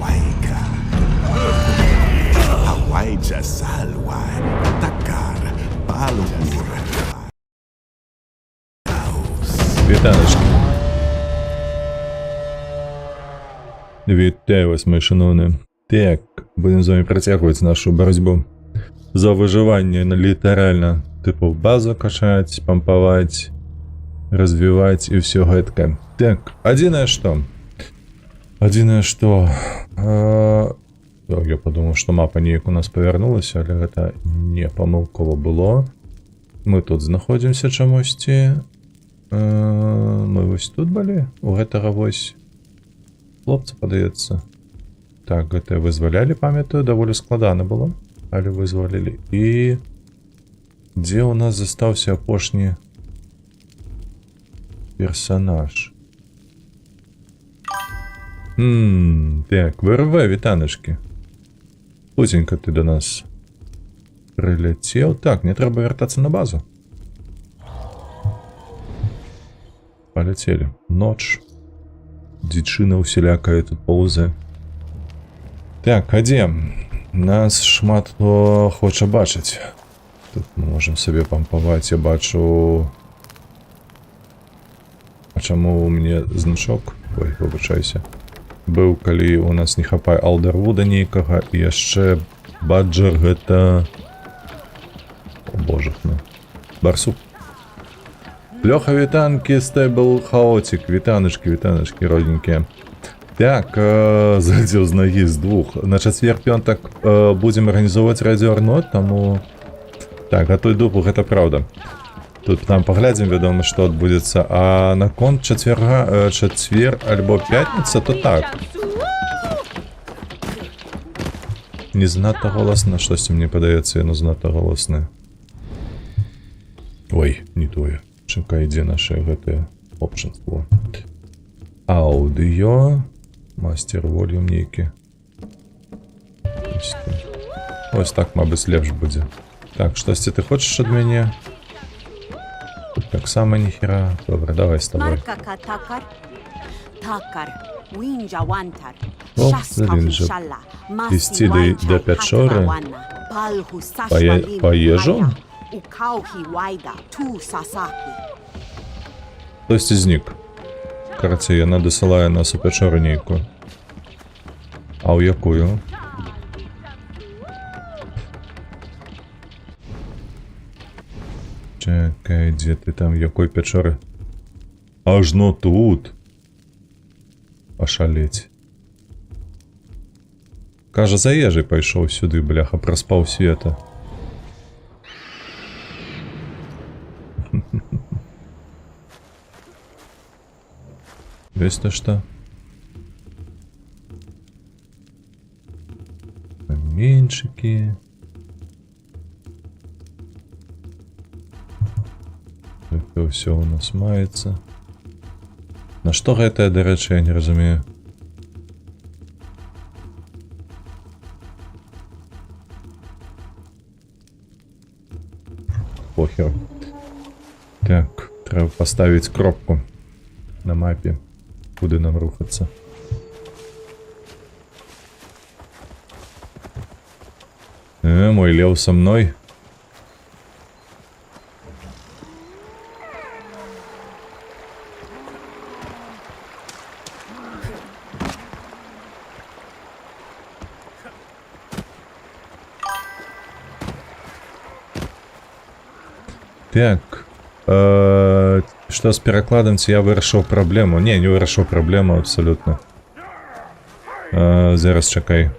Waika. Hawaija salwa. Takar. Palupur. Вітаночки. Вітаю вас, мої шановні. Так, будемо з вами працягваць нашу барацьбу за выжыванне, літаральна. Типу базу качаць, пампаваць, развіваць і ўсё гэткае. Так, адзінае што. Я подумаў, што мапа неяк у нас павярнулася, але гэта не памылкова было. Мы тут знаходзімся чамусьці. Мы вось тут былі? У гэтага вось хлопца, падаецца. Так, гэта вызвалялі, памятаю, даволі складана было, але вызвалілі. І дзе ў нас застаўся апошні персонаж? Так, ВРВ, вітаночки. Хутенька ты до нас прилетел. Так, мне трэба вяртацца на базу. Полетели. Ночь. Дзічына усялякая тут паўзе. Так, адзем. Нас шмат хто хоча бачыць. Тут мы можем сабе пампаваць. Я бачу... А чаму у мне значок? Ой, выбачайся. Быў, калі у нас не хапае Алдервуда нейкага, і яшчэ баджар гэта... О божах, ну. Барсук. Лёха, вітанкі, стейбл, хаотик. Вітаночки, родненькія. Так, задзеў з нагі з двух. На чацвер пёнтак будзем арганізоўваць радыёарнот, таму... Так, гатуй дупу, гэта праўда. Тут там паглядзім, вядома, што адбудзецца. А наконт чацвер альбо пятніца, то так. Не занадта голасна, штосьці мне падаецца, яно занадта голаснае. Ой, не тое. Чакай, ідзе наше гэтае опшэнство. Аўдыё. Мастер волюм нейкі. Ось так, мабыць, лепш будзе. Так, штосьці ты хочаш ад мяне? Тут так само ніхера. Добре, давай з тобой. О, залінжу. Ісці до пячори. Поїжу? Хтось знік. Карці, яна досилає нас у печору нейку. А у якую? Чекай, де ти там, в якої печори? Аж ну тут. Ошалеть. Каже, за ежей пайшов сюди, бляха, проспав света. Весь-то что? Каменчики. Это все у нас маецца. На што гэтае, дарэчы, я не разумею. Похер. Так, трэба паставіць кропку на мапе, куды нам рухацца. Мой лев со мной. Так, что с перекладом, я вырашыў праблему. Не вырашыў праблему абсолютно. Зараз чакай.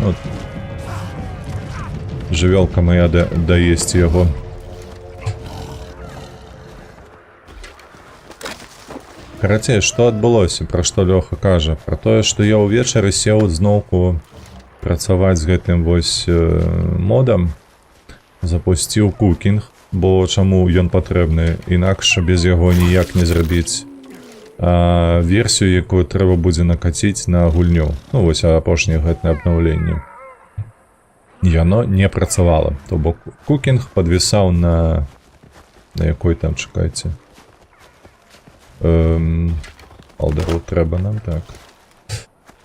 Вот. Жывёлка моя даесць яго. Карацей, што адбылося, пра што Лёха кажа? Пра тое, што я ўвечары сеў зноўку працаваць з гэтым вось модам, запусціў кукінг, бо чаму ён патрэбны, інакш без яго ніяк не зрабіць версію, якую трэба будзе накаціць на гульню. Ну, вось апошняе гэтае абнаўленне. Яно не працавала. То бок кукінг падвісаў на якой там, чакайце. Алдару трэба нам, так.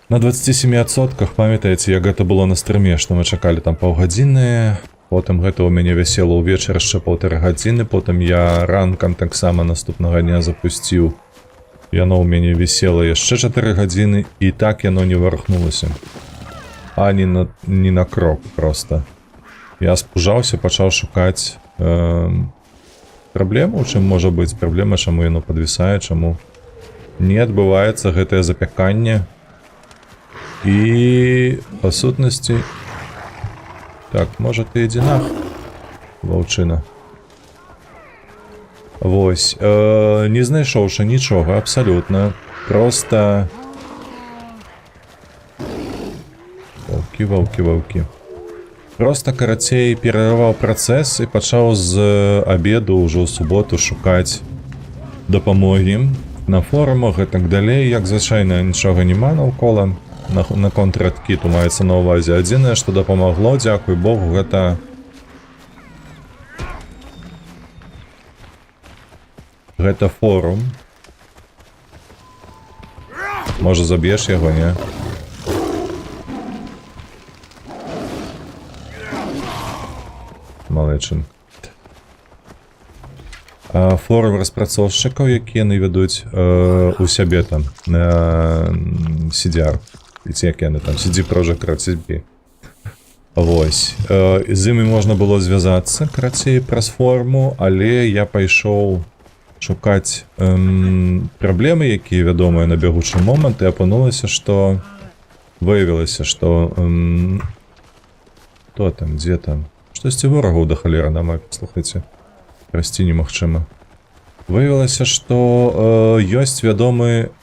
На 27%, памятаеце, як гэта было на стрыме, што мы чакалі там паўгадзіны, потым гэта ў мяне вісела ўвечар яшчэ 1,5 гадзіны, потым я ранкам таксама наступнага дня запусціў. Яно ў мяне вісела яшчэ 4 гадзіны, і так яно не варухнулася. Ні на крок просто. Я спужаўся, пачаў шукаць праблему, у чым можа быць праблема, чаму яно падвісае, чаму не адбываецца гэтае запяканне. І па сутнасці... Так, можа ты ідзі нах, ваўчына. Вось, не знайшоўшы нічога, абсалютна. Просто... Ваўкі. Просто, карацей, перарываў працэс і пачаў з абеду ўжо ў суботу шукаць дапамогі на форумах і так далей. Як звычайна, нічога няма наўкола. На контр-адкіту маецца на ўвазе. Адзінае, што дапамагло, дзякуй Богу, гэта... Гэта форум. Можа, заб'еш яго, не? Малайчын. Форум распрацоўшчыкаў, якія яны вядуць у сябе там на CDR. Ці як яны там, CD Projekt Red CDP. Вось. З імі можна было звязацца, карацей, праз форму, але я пайшоў шукаць праблемы, якія вядомыя на бягучы момант, і апынулася, што выявілася, што хто там, дзе там? Штосьці ворагаў да халера на мапе, слухайце. Расці немагчыма. Выявілася, што ёсць вядомы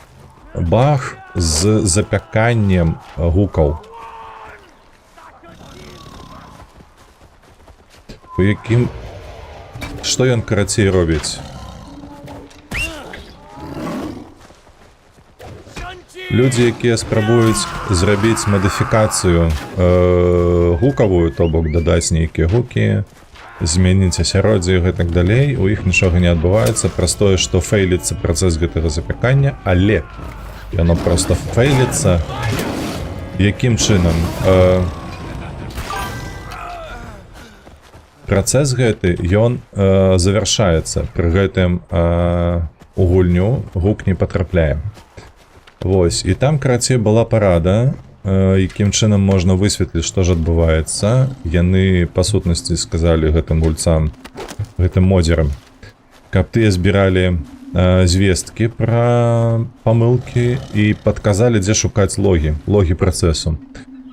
баг з запяканнем гукаў. У якім... Што ён, карацей, робіць? Людзі, якія спрабуюць зрабіць мадыфікацыю гукавую, то бок дадаць нейкія гукі, змяніць асяроддзе і гэтак далей, у іх нічога не адбываецца, праз тое, што фейліцца працэс гэтага запякання, але яно проста фейліцца. Якім чынам? Працэс гэты, ён завяршаецца. Пры гэтым у гульню гук не патрапляе. Вось, і там, карацей, была парада, якім чынам можна высветліць, што ж адбываецца. Яны, па сутнасці, сказалі гэтым гульцам, гэтым модзерам, каб тыя збіралі звесткі пра памылкі і падказалі, дзе шукаць логі працэсу.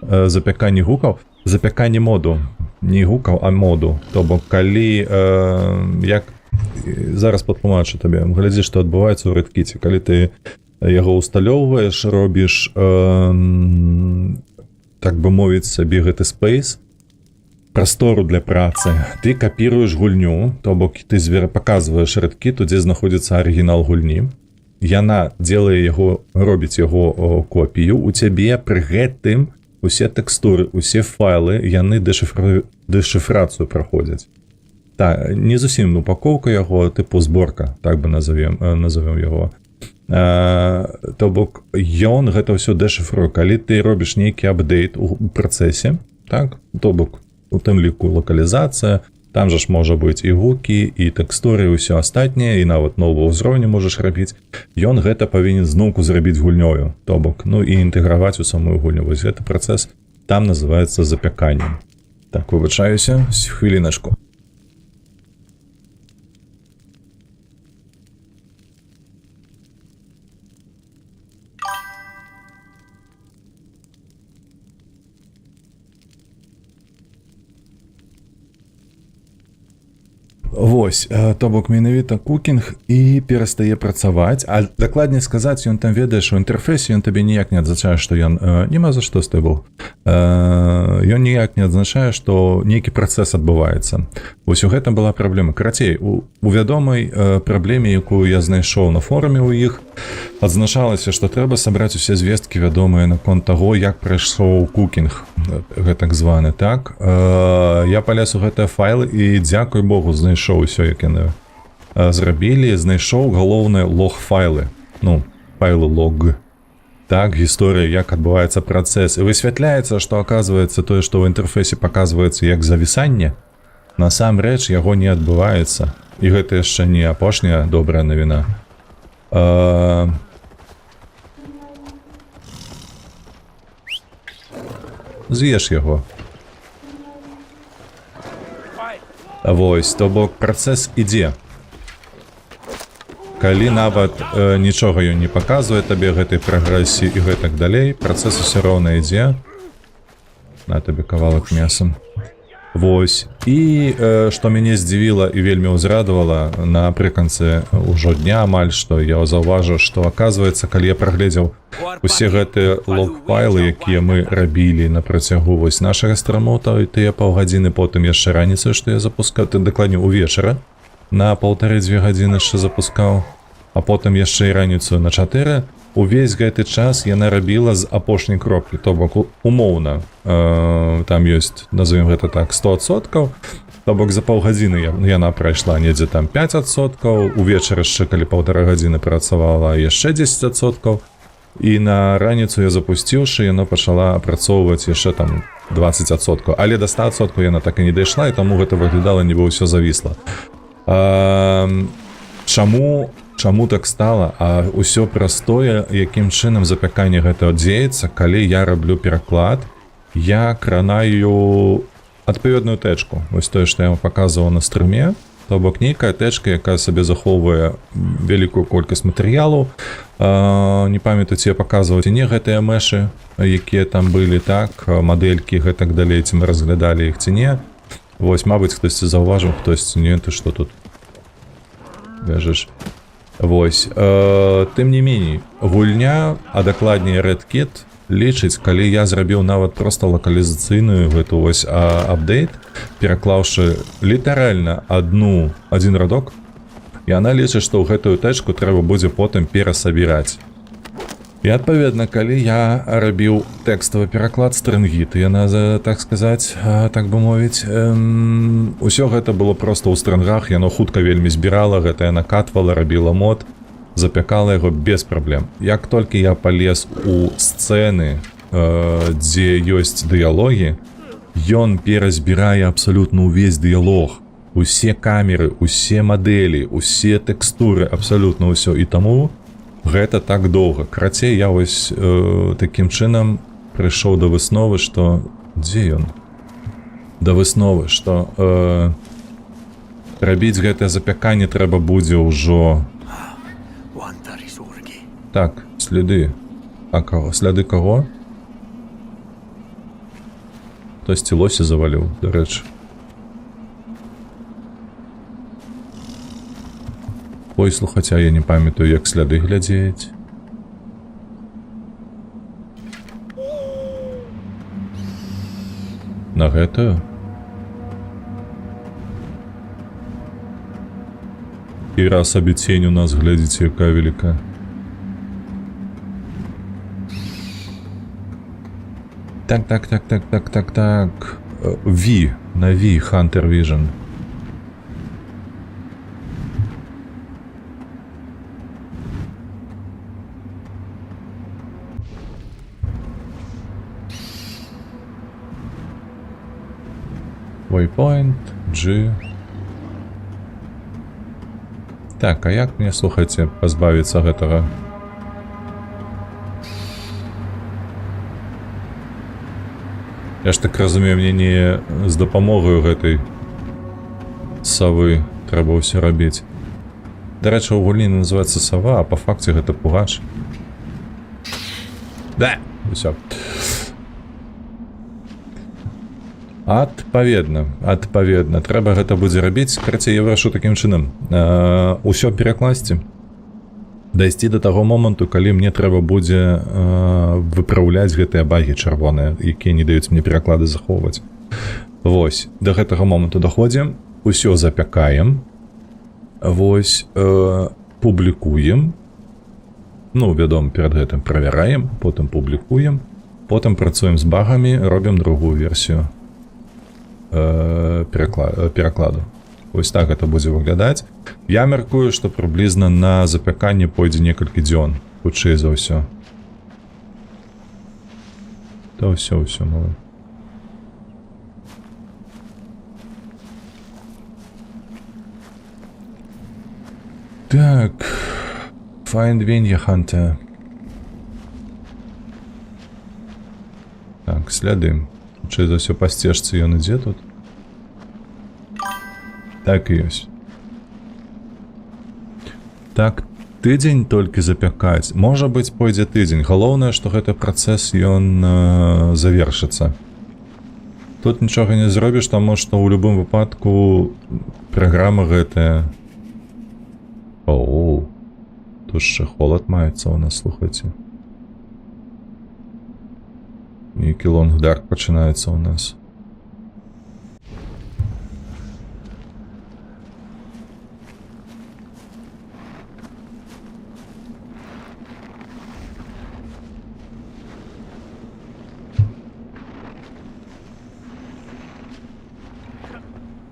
Запяканне гукаў, запяканне моду, не гукаў, а моду. То бок, калі, як, зараз патлумачу табе, глядзі, што адбываецца ў рэдкіце, калі ты яго усталёўваеш, робіш, так бы мовіць, сабе гэты спейс, прастору для працы. Ты капіруеш гульню, то бок ты паказваеш рэдкіту, дзе знаходзіцца арыгінал гульні. Яна делае яго, робіць яго копію. У цябе пры гэтым усе тэкстуры, усе файлы, яны дэшыфрацыю праходзяць. Так, не зусім упакоўка яго, тыпу зборка, так бы назовем яго. То бок ён гэта ўсё дэшыфруе. Калі ты робіш нейкі апдейт у працэсе, так, то бок у тым ліку лакалізацыя, там жа ж можа быць і гукі, і тэкстуры, і ўсё астатняе, і нават новы ўзроўню можаш рабіць. Ён гэта павінен зноўку зрабіць гульнёю, то бок, ну і інтэграваць у самую гульню. Вось гэты працэс там называецца запяканнем. Так, выбачаюся, хвіліначку. Вось, то бок менавіта кукінг і перастае працаваць, а дакладней сказаць, ён там ведае, што ў інтэрфейсе ён табе ніяк не адзначае, што ён нема за што стэбл. Ён ніяк не адзначае, што нейкі працэс адбываецца. Вось у гэтым была праблема. Карацей, у вядомай праблеме, якую я знайшоў на форуме ў іх, адзначалася, што трэба сабраць усе звесткі вядомыя наконт таго, як прайшоў кукінг, гэтак званы, так? Я палез у гэтыя файлы і, дзякуй Богу, знайшоў усё, як яны зрабілі, знайшоў галоўныя лог-файлы, ну, файлы лог. Так, гісторыя, як адбываецца працэс. І высвятляецца, што, аказваецца, тое, што ў інтэрфейсе паказваецца як завісанне, насамрэч яго не адбываецца. І гэта яшчэ не апошняя добрая навіна. З'еш яго. Вось, то бок працэс ідзе. Калі нават нічога ён не паказвае табе гэтай прагрэсіі і гэтак далей, працэс усё роўна ідзе. На табе кавалак мясам. Вось. І што мяне здзівіла і вельмі ўзрадавала напрыканцы ўжо дня амаль, што я заўважыў, што аказваецца, калі я прагледзеў усе гэтыя лог-файлы, якія мы рабілі на працягу вось нашага страмота, і тыя паўгадзіны, потым яшчэ раніцаю, што я запускаў, дакладней увечара, на 1,5-2 гадзіны яшчэ запускаў, а потым яшчэ і раніцаю на 4, увесь гэты час яна рабіла з апошняй кропкі, то бок умоўна, там ёсць, назовем гэта так, 100%, то бок за паўгадзіны яна прайшла недзе там 5%, увечар яшчэ, калі 1,5 гадзіны працавала, яшчэ 10%, і на раніцу я запусціўшы, яна пачала апрацоўваць яшчэ там 20%, але да 100% яна так і не дайшла, і таму гэта выглядала, нібы ўсё завісла. Чаму так стала? А ўсё простое, якім чынам запяканне гэта дзеецца, калі я раблю пераклад, я кранаю адпаведную тэчку. Вось тое, што я вам паказваў на стрыме, то бок нейкая тэчка, якая сабе захоўвае вялікую колькасць матэрыялу. Не памятаю, ці я паказваў, ці не гэтыя мэшы, якія там былі, так, мадэлькі, гэтак далей, ці мы разглядалі іх, ці не. Вось, мабыць, хтосьці заўважыў, хтосьці не, ты што тут вяжаш. Вось, тым не меней, гульня, а дакладней Redkit, лічыць, калі я зрабіў нават проста лакалізацыйную гэту вось апдейт, пераклаўшы літаральна адзін радок, і яна лічыць, што ў гэтую тэчку трэба будзе потым перасабіраць. І адпаведна, калі я рабіў тэкставы пераклад стрынгіт, яна, так сказаць, так бы мовіць, усё гэта было проста ў стрынгах, яно хутка вельмі збірала, гэта я накатвала, рабіла мод, запякала яго без праблем. Як толькі я палез у сцэны, дзе ёсць дыялогі, ён перазбірае абсалютна ўвесь дыялог. Усе камеры, усе мадэлі, усе тэкстуры, абсалютна ўсё. І таму гэта так доўга. Карацей, я вось такім чынам прыйшоў да высновы, што... Дзе ён? Да высновы, што рабіць гэтае запяканне трэба будзе ўжо... Так, следы. А каго? Сляды каго? Хтосьці лосі заваліў, дарэчы. Ой, слухаця, я не памятаю, як сляды глядзець. На гэтую? І раз абі цень у нас глядзіце, якая великая. Так. V, на V, Hunter Vision. Waypoint, G. Так, а як мне, слухайце, пазбавіцца гэтага? Я ж так разумею, мне не з дапамогаю гэтай савы трэба ўсё рабіць. Дарэчы, у гульні называецца сава, а па факце гэта пугач. Да, усё. Адпаведна. Трэба гэта будзе рабіць. Карацей, я вырашыў такім чынам. Усё перакласці. Дайсці да таго моманту, калі мне трэба будзе выпраўляць гэтыя багі чырвоныя, якія не даюць мне пераклады захоўваць. Вось, да гэтага моманту даходзім. Усё запякаем. Вось, публікуем. Ну, вядома, перад гэтым правяраем, потым публікуем, потым працуем з багамі, робім другую версію перакладу. Вось так гэта будзе выглядаць. Я мяркую, што прыблізна на запяканне пойдзе некалькі дзён, хутчэй за ўсё. То ўсё, мало. Так, find Venya Hunter. Так, сляды. Хутчэй за ўсё па сцежцы ён ідзе тут. Так і ёсць. Так, тыдзень толькі запякаць. Можа быць, пойдзе тыдзень. Галоўнае, што гэты працэс ён завершыцца. Тут нічога не зробіш, таму што ў любым выпадку праграма гэтая. Оу, тут ще холод маецца у нас, слухайце. Нейкі Long Dark пачынаецца у нас.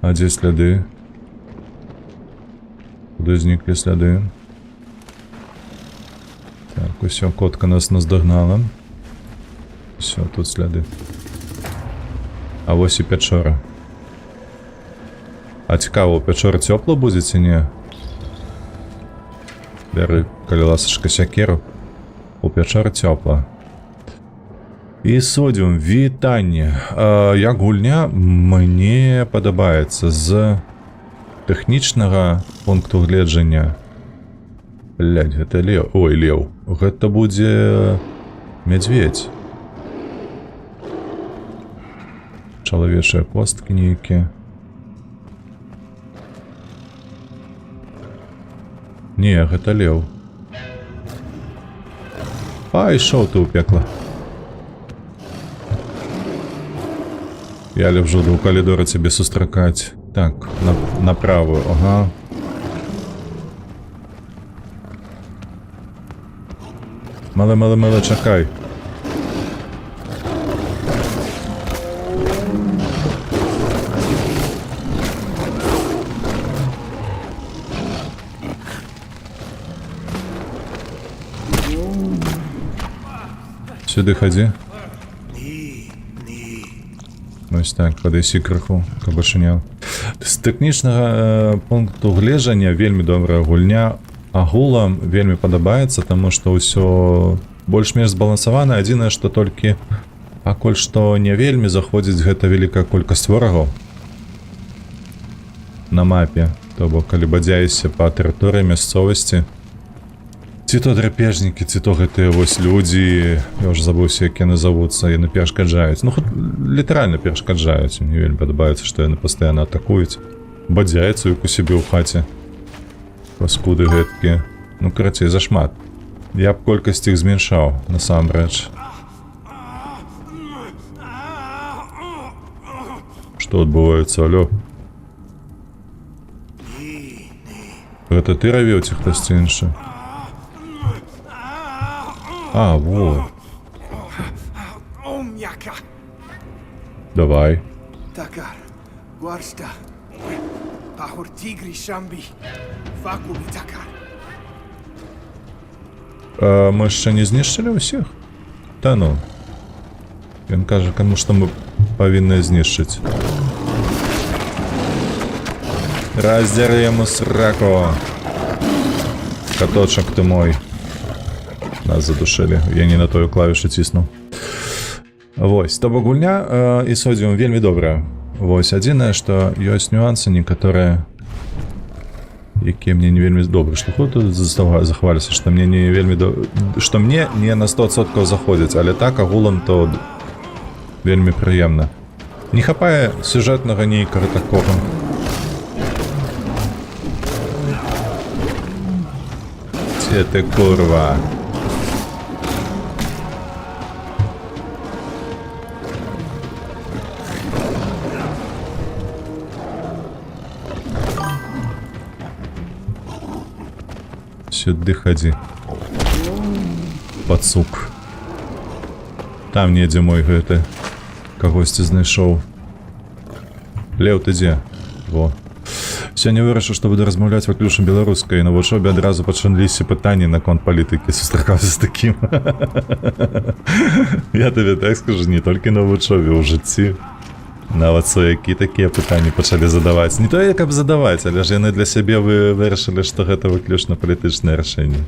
А дзе сляды? Куды зніклі сляды? Так, усё, котка нас наздагнала. Все, тут сляды. А вось і пячора. А цікаво, у пячоры цёпла будзе ці не? Бяры, калі ласачка, сякеру. У пячоры цёпла. І содзіум, вітанне. Як гульня мне падабаецца з тэхнічнага пункту гледжання. Блядь, гэта леў. Ой, леў. Гэта будзе мядзведзь. Чалавечыя косткі нейкія. Не, гэта леў. Пайшоў ты ў пекла. Я лепш буду ў калідоры цябе сустракаць. Так, на правую, ага. Малы, чакай. Сюды хадзі. Ось так, падайсі крыху, каб ашыняў. З тэхнічнага пункту гледжання вельмі добрая гульня. Агулам вельмі падабаецца, таму што ўсё больш-менш збалансавана. Адзінае, што толькі пакуль што не вельмі заходзіць гэта вялікая колькасць ворагаў на мапе. То бок, калі бадзяешся па тэрыторыі мясцовасці, ці то драпежнікі, ці то гэтыя вось людзі, я ўжо забыўся, як яны завуцца, яны перашкаджаюць. Ну, літаральна перашкаджаюць. Мне вельмі падабаецца, што яны пастаянна атакуюць. Бадзяюцца, як у сябе ў хаце. Паскуды гэткія. Ну, карацей, зашмат. Я б колькасць іх зменшаў, насамрэч. Што адбываецца, алё? Гэта ты равеў, ці хтосьці іншы? А, во. Давай. Takar, Guarsta, Pahor Tigri Shambi, Fakubi Takar. Мы ще не знішчили усіх? Та ну. Він каже, кому що ми повинні знищити. Роздери йому сраку. Каточок ти мой. Нас задушили. Я не на тою клавішу тиснув. Вось, то бок гульня і содзіум вельмі добрая. Вось, адзінае, што ёсць нюансы некаторыя, якія мне не вельмі добры. Што тут захваліся, што мне не вельмі што мне не на 100% заходзяць, але так агулам то вельмі прыемна. Не хапае сюжэтнага нейкага такога. Ці ты курва. Сюды хадзі. Пацук. Там недзе мой гэты. Кагосьці знайшоў. Леў, ты дзе? Во. Сёння вырашыў, што буду размаўляць выключна беларускай. На вучобе адразу пачаліся пытанні наконт палітыкі. Сустракаўся з такім. Я табе так скажу, не толькі на вучобе, у жыцці. Нават сваякі такія пытанні пачалі задаваць. Не тое, каб задаваць, але ж яны для сябе вырашылі, што гэта выключна палітычнае рашэнне.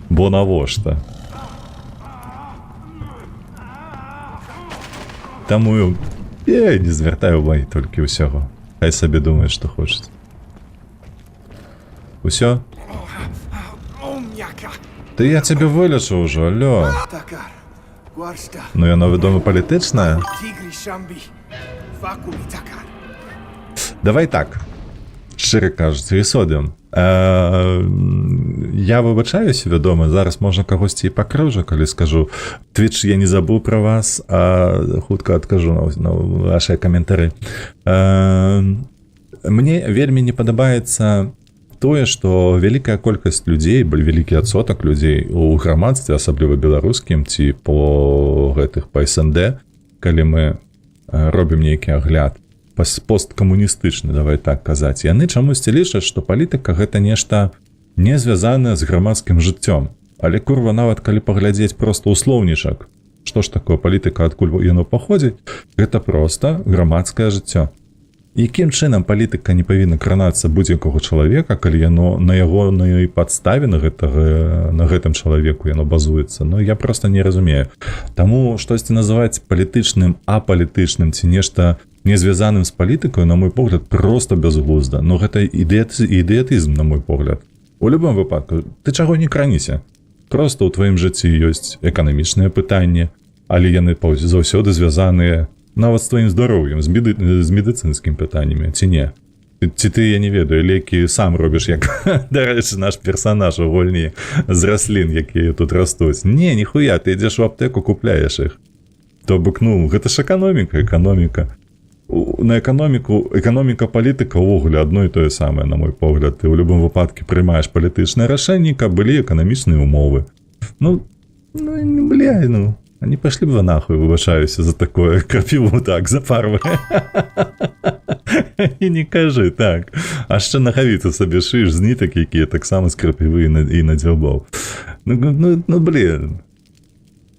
Бо навошта? Таму я не звяртаю ўвагі толькі ўсяго. Хай сабе думае, што хочуць. Усё? Omjaka. Ты я цябе вылечу ўжо, алё. Takar. Guarsta. Ну яно, вядома, палітычнае. Tigri Shambi. Faku Takar. Давай так. Шчыра кажуць, ісодзім. Я выбачаюся, вядома, зараз можна кагосьці і пакрыўжу, калі скажу. Твіч, я не забыў пра вас, а хутка адкажу на вашыя каментары. Мне вельмі не падабаецца тое, што вялікая колькасць людзей, вялікі адсотак людзей у грамадстве, асабліва беларускім ці по гэтых па СНД, калі мы робім нейкі агляд, посткамуністычны, давай так казаць. Яны чамусьці лічаць, што палітыка гэта нешта не звязанае з грамадскім жыццём. Але курва, нават калі паглядзець проста ў слоўнічак, што ж такое палітыка, адкуль яно паходзіць, гэта проста грамадскае жыццё. Якім чынам палітыка не павінна кранацца будь-якога чалавека, калі яно на ягонай падставе на гэтым чалавеку яно базуецца? Ну, я проста не разумею. Таму штосьці называць палітычным, апалітычным ці нешта не звязаным з палітыкаю, на мой погляд, проста бязглузда. Но гэта ідыятызм, на мой погляд. У любым выпадку, ты чаго не краніся. Проста ў тваім жыцці ёсць эканамічныя пытанні, але яны заўсёды звязаныя нават з тваім здароўем, з медыцынскім пытаннямі, ці не? Ці ты, я не ведаю, лекі сам робіш, як, дарэчы, наш персанаж у гульні з раслін, якія тут растуць. Не, ніхуя, ты ідзеш у аптэку, купляеш іх. То бок, ну, гэта ж эканоміка. На эканоміка палітыка ўвогуле адно і тое самае, на мой погляд. Ты ў любым выпадку прымаеш палітычнае рашэнне, каб былі эканамічныя умовы. Ну, бля, ну, они пошли бы нахуй, выбачаюся за такое, крапиву так запарвае. І не кажы, так. А ще нагавіцу сабе шыеш з нітак, якія таксама з крапівы і на дзёбаў. Ну, блин.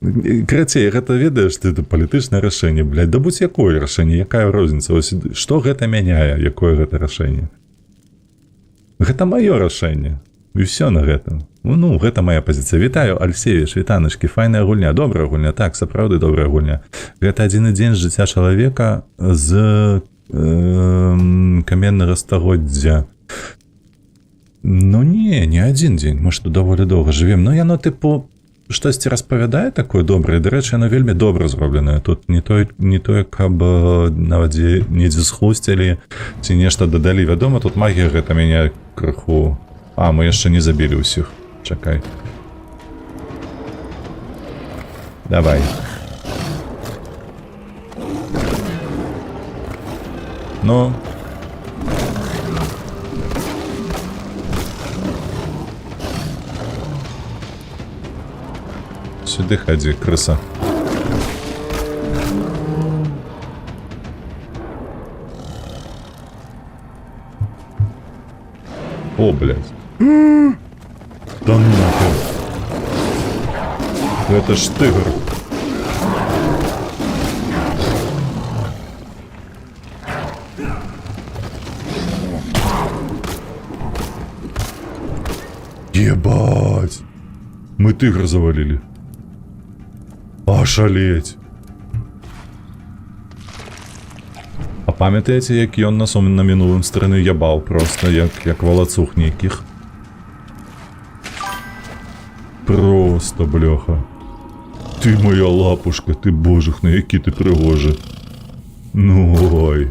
Крацей, гэта ведаеш, ты это палітычнае рашэнне, блядь, да будь якое рашэнне, якая розніца, што гэта мяняе, якое гэта рашэнне? Гэта маё рашэнне, і ўсё на гэтым. Ну, гэта моя пазіцыя. Вітаю, Альсевіч, вітаначкі, файная гульня, добрая гульня, так, сапраўды добрая гульня. Гэта адзіны дзень жыцця чалавека з каменнага стагоддзя. Ну не адзін дзень, мы ж тут даволі доўга жывем, но яно, тыпу, штосьці распавядае такое добрае, дарэчы, яно вельмі добра зробленае. Тут не тое, каб нават недзе схлусцілі ці нешта дадалі. Вядома, тут магія гэта мяне крыху... А, мы яшчэ не забілі ўсіх. Чакай. Давай. Ну... Сюды ходи, крыса. О, блядь. Да нахер. Это ж тигр. Ебать. Мы тигра завалили. Ошалеть. А памятаеце, як ён нас на мінулым стороны ябаў просто, як валацух нейкіх? Просто, бляха. Ты моя лапушка, ты божухна, які ты пригожы. Ну ой.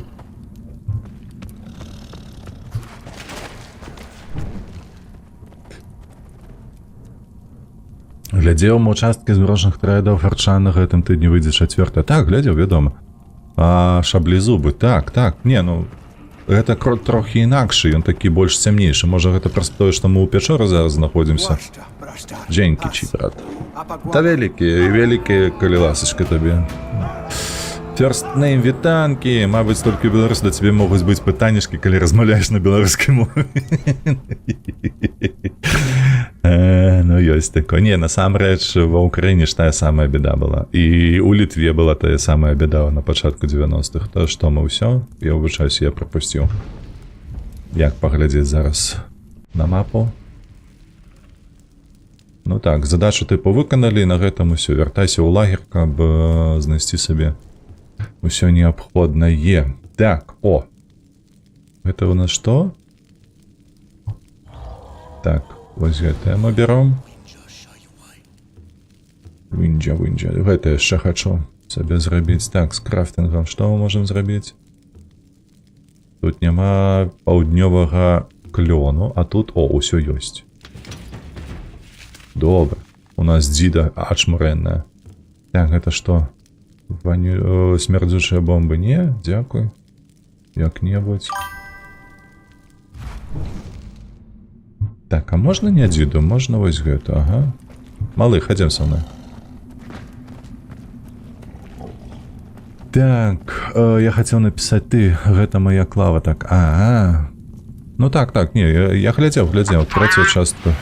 Глядзеў участкі змрочных трэйдаў харча на гэтым тыдні выйдзе 4. Так, глядзеў, вядома. А шаблезубы, так, не, ну... Гэта крот трохі інакшы, ён такі больш цямнейшы. Можа, гэта праз тое, што мы ў пячоры зараз знаходзімся. Guarsta, brastar. Дзенькічі, брат. Apa Та вялікія, калі ласачка табе. First name вітанкі. Мабыць, толькі ў беларусі да цябе могуць быць пытанішкі, калі размаўляеш на беларускай мове. Ну, ёсць такое. Не, насамрэч, ва Ўкраіне ж тая самая беда была. І ў Літве была тая самая беда на пачатку 90-х. То, што мы ўсё, я выбачаюся, я прапусціў. Як паглядзець зараз на мапу? Ну так, задачу тыпу выканалі, на гэтым усё. Вяртайся ў лагер, каб знайсці сабе усё неабходнае. Так, о! Гэта у нас што? Так, вось гэтае мы бяром. Вінджа. Гэта яшчэ хачу сабе зрабіць. Так, з крафтынгам што мы можам зрабіць? Тут няма паўднёвага клёну, а тут, о, усё ёсць. Добра. У нас дзіда ачмурэнная. Так, гэта што? Смердзючыя бомбы? Не, дзякуй. Як-небудзь. Так, а можна не дзіду? Можна вось гэту, ага. Малы, хадзем са мной. Так, я хацеў напісаць ты, гэта моя клава, так, Ну так, не, я глядзеў, трэцюю частку.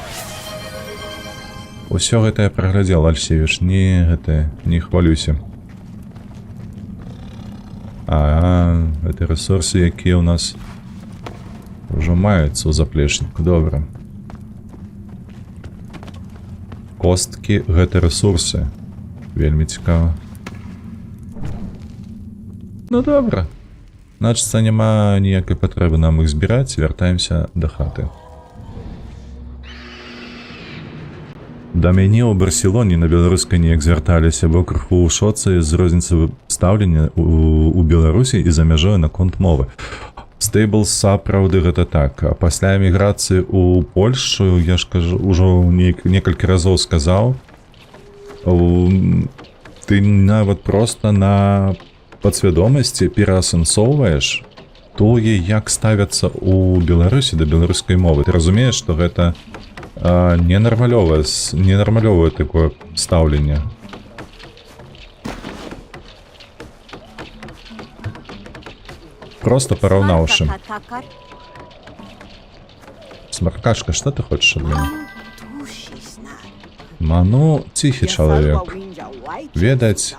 Усё гэта я праглядзеў, Альсевіч, не хвалюйся. Гэта рэсурсы, якія ў нас ўжо маюцца ў заплечніку, добра. Косткі, гэта рэсурсы. Вельмі цікава. Ну добра. Значыцца, няма ніякай патрэбы нам іх збіраць, вяртаемся да хаты. Да мяне ў Барселоне на беларускай неяк звярталіся, бо крыху ў шоцы з розніцы стаўлення у Беларусі і за мяжой наконт мовы. Стейбл сапраўды гэта так. А пасля эміграцыі ў Польшчу, я ж кажу, ужо некалькі разоў сказаў, ты нават проста на падсвядомасці пераасэнсоўваеш тое, як ставяцца ў Беларусі да беларускай мовы. Ты разумееш, што гэта ненармалёвае такое стаўленне. Просто параўнаўшы. Смаркашка, што ты хочаш ад мяне? Ману, ціхі чалавек. Ведаць...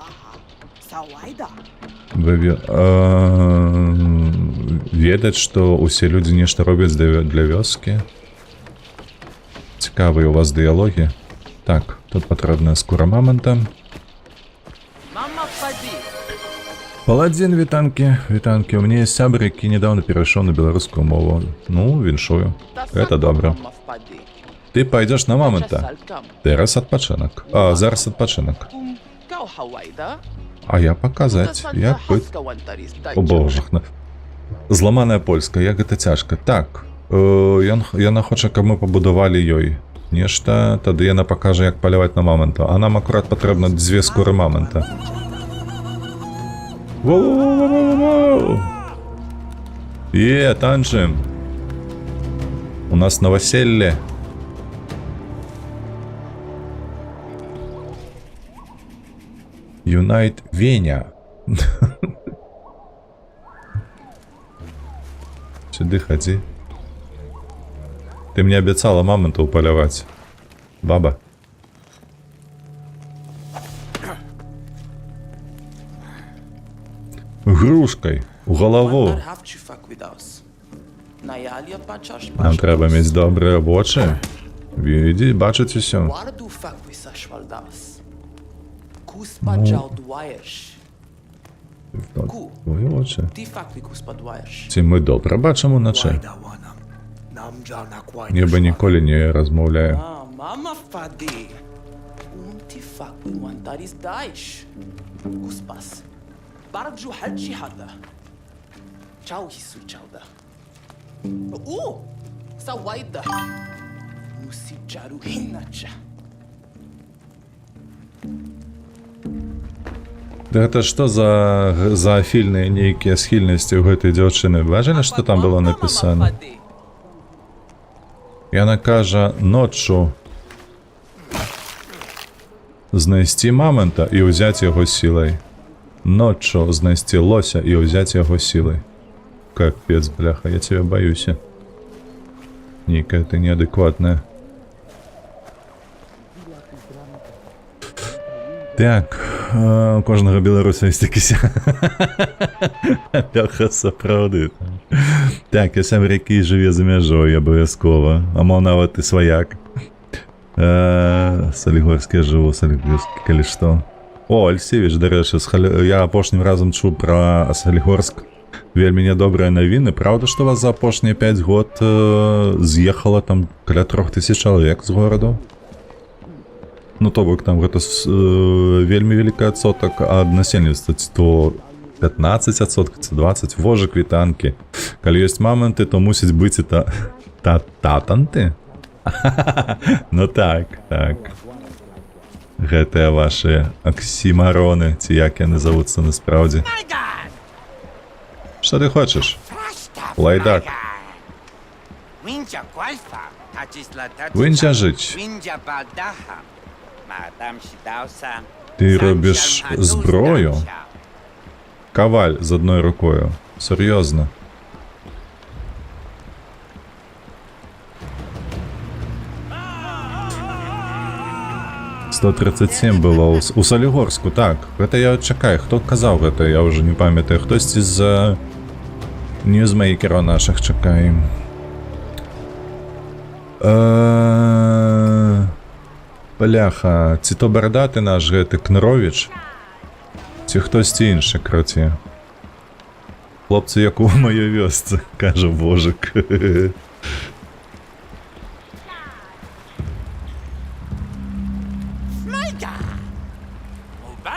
Ведаць, што ўсе людзі нешта робяць для вёскі. Цікавыя у вас дыялогі. Так, тут патрэбная скура мамонта. Паладзін, вітанкі. У мяне ёсць сябр, які нядаўна перайшоў на беларускую мову. Ну, віншую. Гэта добра. Ты пайдзеш на мамонта. Зараз адпачынак. Зараз адпачынак. А я паказаць, як быць. О божах. Зламаная польска, як гэта цяжка. Так, яна хоча, каб мы пабудавалі ёй нешта, тады яна пакажа, як паляваць на мамонта. А нам акурат патрэбна 2 скуры мамонта. Воу-воу-воу-воу-воу! Танчым! У нас новоселье. Юнайт Веня. Сюды ходи. Ты мне обещала мамонта упалявать. Баба. Грушкой у голову. Нам треба мець добрыя вочы. Видеть, бачыць усё. Твои очі. Ці мы добра бачым уначы? Неба ніколі не размаўляе. Bardzo halci hada. Ciao hisu ciauda. Sawaida. Musi charu hinacha. Гэта што за заафільныя нейкія схільнасці ў гэтай дзяўчыны? Бачылі, што там было напісана? Яна кажа, ноччу знайсці мамонта і ўзяць яго сілай. Ноччу знайсці лося і ўзяць яго сілай. Капец, бляха, я цябе баюся. Нейкая ты неадэкватная. Так, у кожнага беларуса ёсць такіся. Бляха, сапраўды. Так, я сам ракі жыве за мяжой абавязкова. А мо нават і сваяк. Салігорскі я жыву, Салігорскі, калі што. О, Альсевіч, дарэчы, я апошнім разам чуў пра Салігорск. Вельмі нядобрыя навіны. Праўда, што вас за апошнія 5 год з'ехала там каля 3000 чалавек з гораду? Ну, то бок там гэта вельмі вялікі адсотак ад насельніцтва, то 15%, ці 20%, вожа квітанкі. Калі ёсць мамонты, то мусіць быць і татанты? Ну так, так. Гэтыя ваши аксімароны, ці як яны завуцца насправдзе. Што ты хочаш? Лайдак. Выньця жыць. Ты робіш зброю? Каваль з адной рукою. Сур'ёзна. «137» было у Салігорску, так. Гэта я чакаю. Хто казаў гэта, я ўжо не памятаю. Хтосьці з ньюзмейкераў нашых чакае. Бляха, ці то бардаты наш гэты Кныровіч, ці хтосьці іншы, круці. Хлопцы, як у маёй вёсцы, кажа Божик.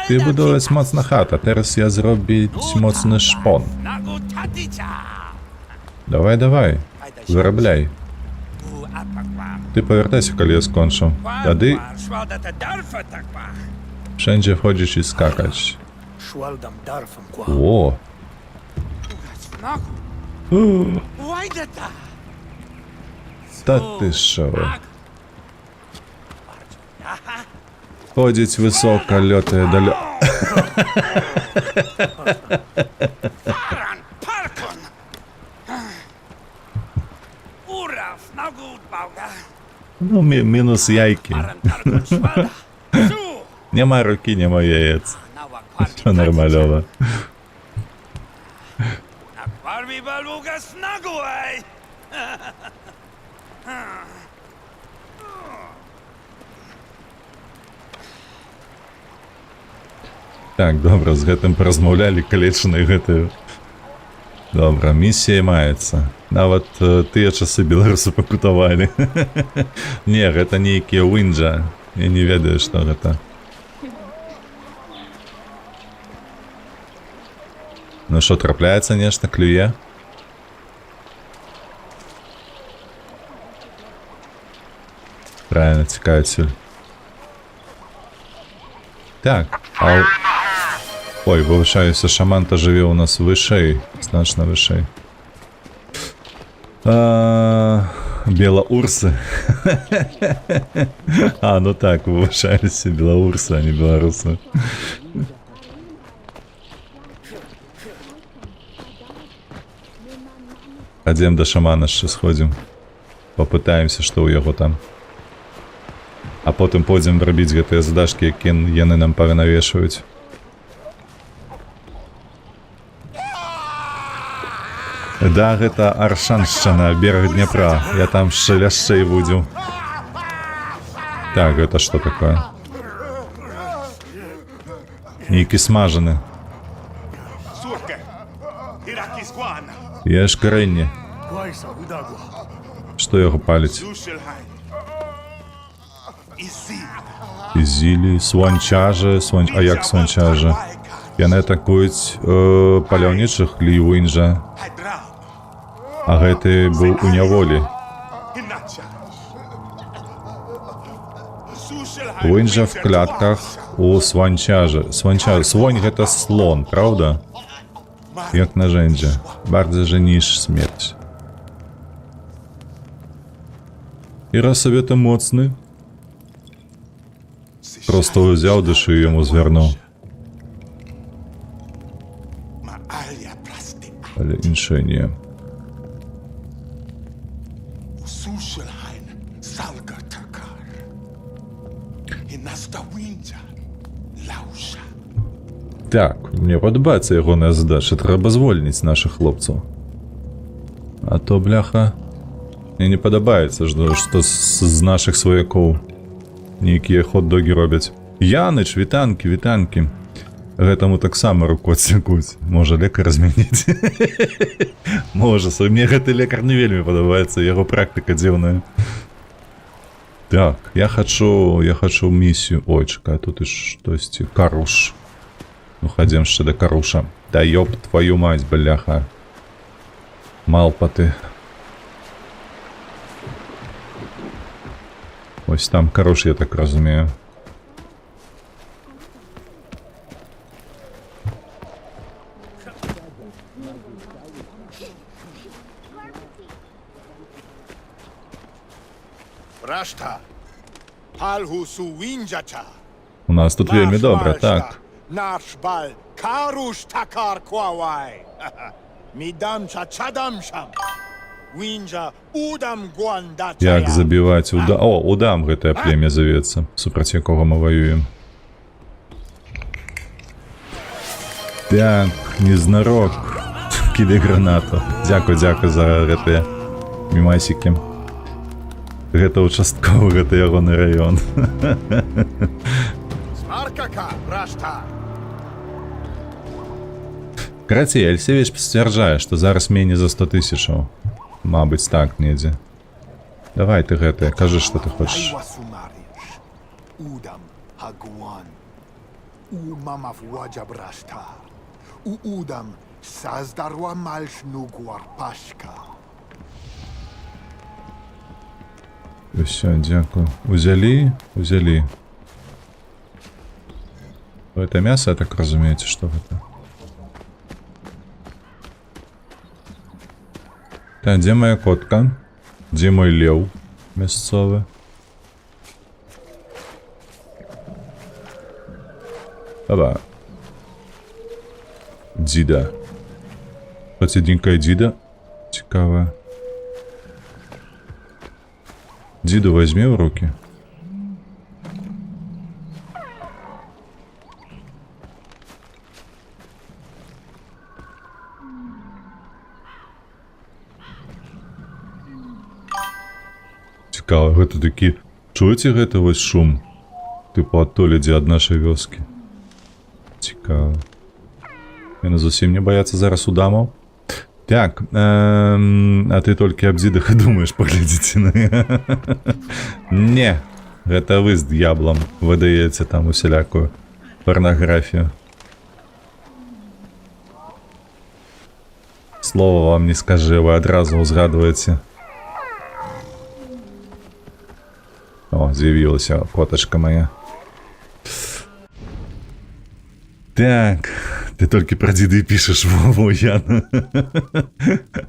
Ты будуеш моцна хата, teraz я зробіць моцны шпон. Давай, давай, вырабляй. Ты павяртайся, калі я скончу. Тады wszędzie wchodzisz i skakać. О! Та ти що? Ходить високо, льотає далеко. Ну, мінус яйки. Нема руки, нема яєць. Все нормальово. Так, добра, з гэтым паразмаўлялі, калечанай гэтую. Добра, місія маецца. Нават тыя часы беларусы пакутавалі. Не, гэта нейкія Уинджа. Я не ведаю, што гэта. Ну што, трапляецца нешта, клюе? Правильно, цікавіць сюль. Так, ой, вывышаюся, шаман-то жыве у нас вышэй, значна вышэй. Белаурсы. А, ну так, вывышаюся белаурсы, а не беларусы. Пойдем до шамана ще сходим. Попытаемся, што ў яго там. А потым пойдзем рабіць гэтыя задачкі, якія яны нам паранавешваюць. Да, гэта Аршаншчына, бераг Дняпра. Я там шаляшчэй будзю. Так, гэта што такое? Нейкі смажаны. Еш карэнне. Што яго паліць? Ізілі, сванчажы, а як сванчажы? Яны атакуюць паляўнічых Уинджа. А гэты быў у няволі. Уинджа в клетках У сванчарze. Słoń гэта слон, правда? Як narzędzie. Bardziej niż śmierć. I raz sobie to mocny. Просто взял да шию йому звернув. Maalia plasty. Але інше ні. Sushelhain. Salga takar. Hinasta winja. Lausza. Так, мені подобається його не здача. Треба звольнити наших хлопців. А то, бляха, мені не подобається, що з наших свояків ніякі хот-доги роблять. Янич, вітанки, вітанки. Гэтаму таксама руку адсекуць. Можа лекар змяніць. Можа, мне гэты лекар не вельмі падабаецца, яго практыка дзіўная. Так, я хочу місію. Ой, чекай, тут і штосьці. Каруш. Ну, ходім ще до Каруша. Да ёб твою мать, бляха. Малпати. Ось там Каруш, я так розумію. Rashta. Palhusu winjacha. У нас тут вельмі добре, так. Nasz bal karusz takar kwawai. Midam cha chadam sham. Winja удам гуанда. Як забіваць удам... О, удам гэтае племя завецца, супраць якога мы воюем. Так, незнарок. Кідай гранату. Дзякуй за гэтыя мімасікі. Гэта участковы, гэта ягоны раён. Смаркака, Рашта. Карацей, Альсевіч сцвярджае, што зараз меней за 100 000. Мабыць, так, недзе. Давай ты гэтае, кажы, што ты хочаш. Айвасумариш. Удам хагуан. У мамав ваджаб Рашта. У удам саздарва мальшну гуарпашка. Все, дякую. Узялі? Узялі. Гэта мясо, я так разумееце, што гэта? Так, дзе моя котка? Дзе мой леў мясцовы? Оба. Дзіда. Пацедненькая дзіда. Цікавая. Дзіду возьми в руки. Цікаво, гэта такі... Чуеце гэта вось шум? Тыпу адтуль ідзе ад нашай вёскі. Цікаво. Яны зусім не баяцца зараз удамаў? Так, а ты толькі аб дзідах і думаеш, паглядзіце на... Не, гэта вы з д'яблам выдаеце там усялякую парнаграфію. Слова вам не скажы, вы адразу ўзгадваеце. О, з'явілася котачка моя. Так, ты толькі пра дзіды пішаш, Вову, Яна.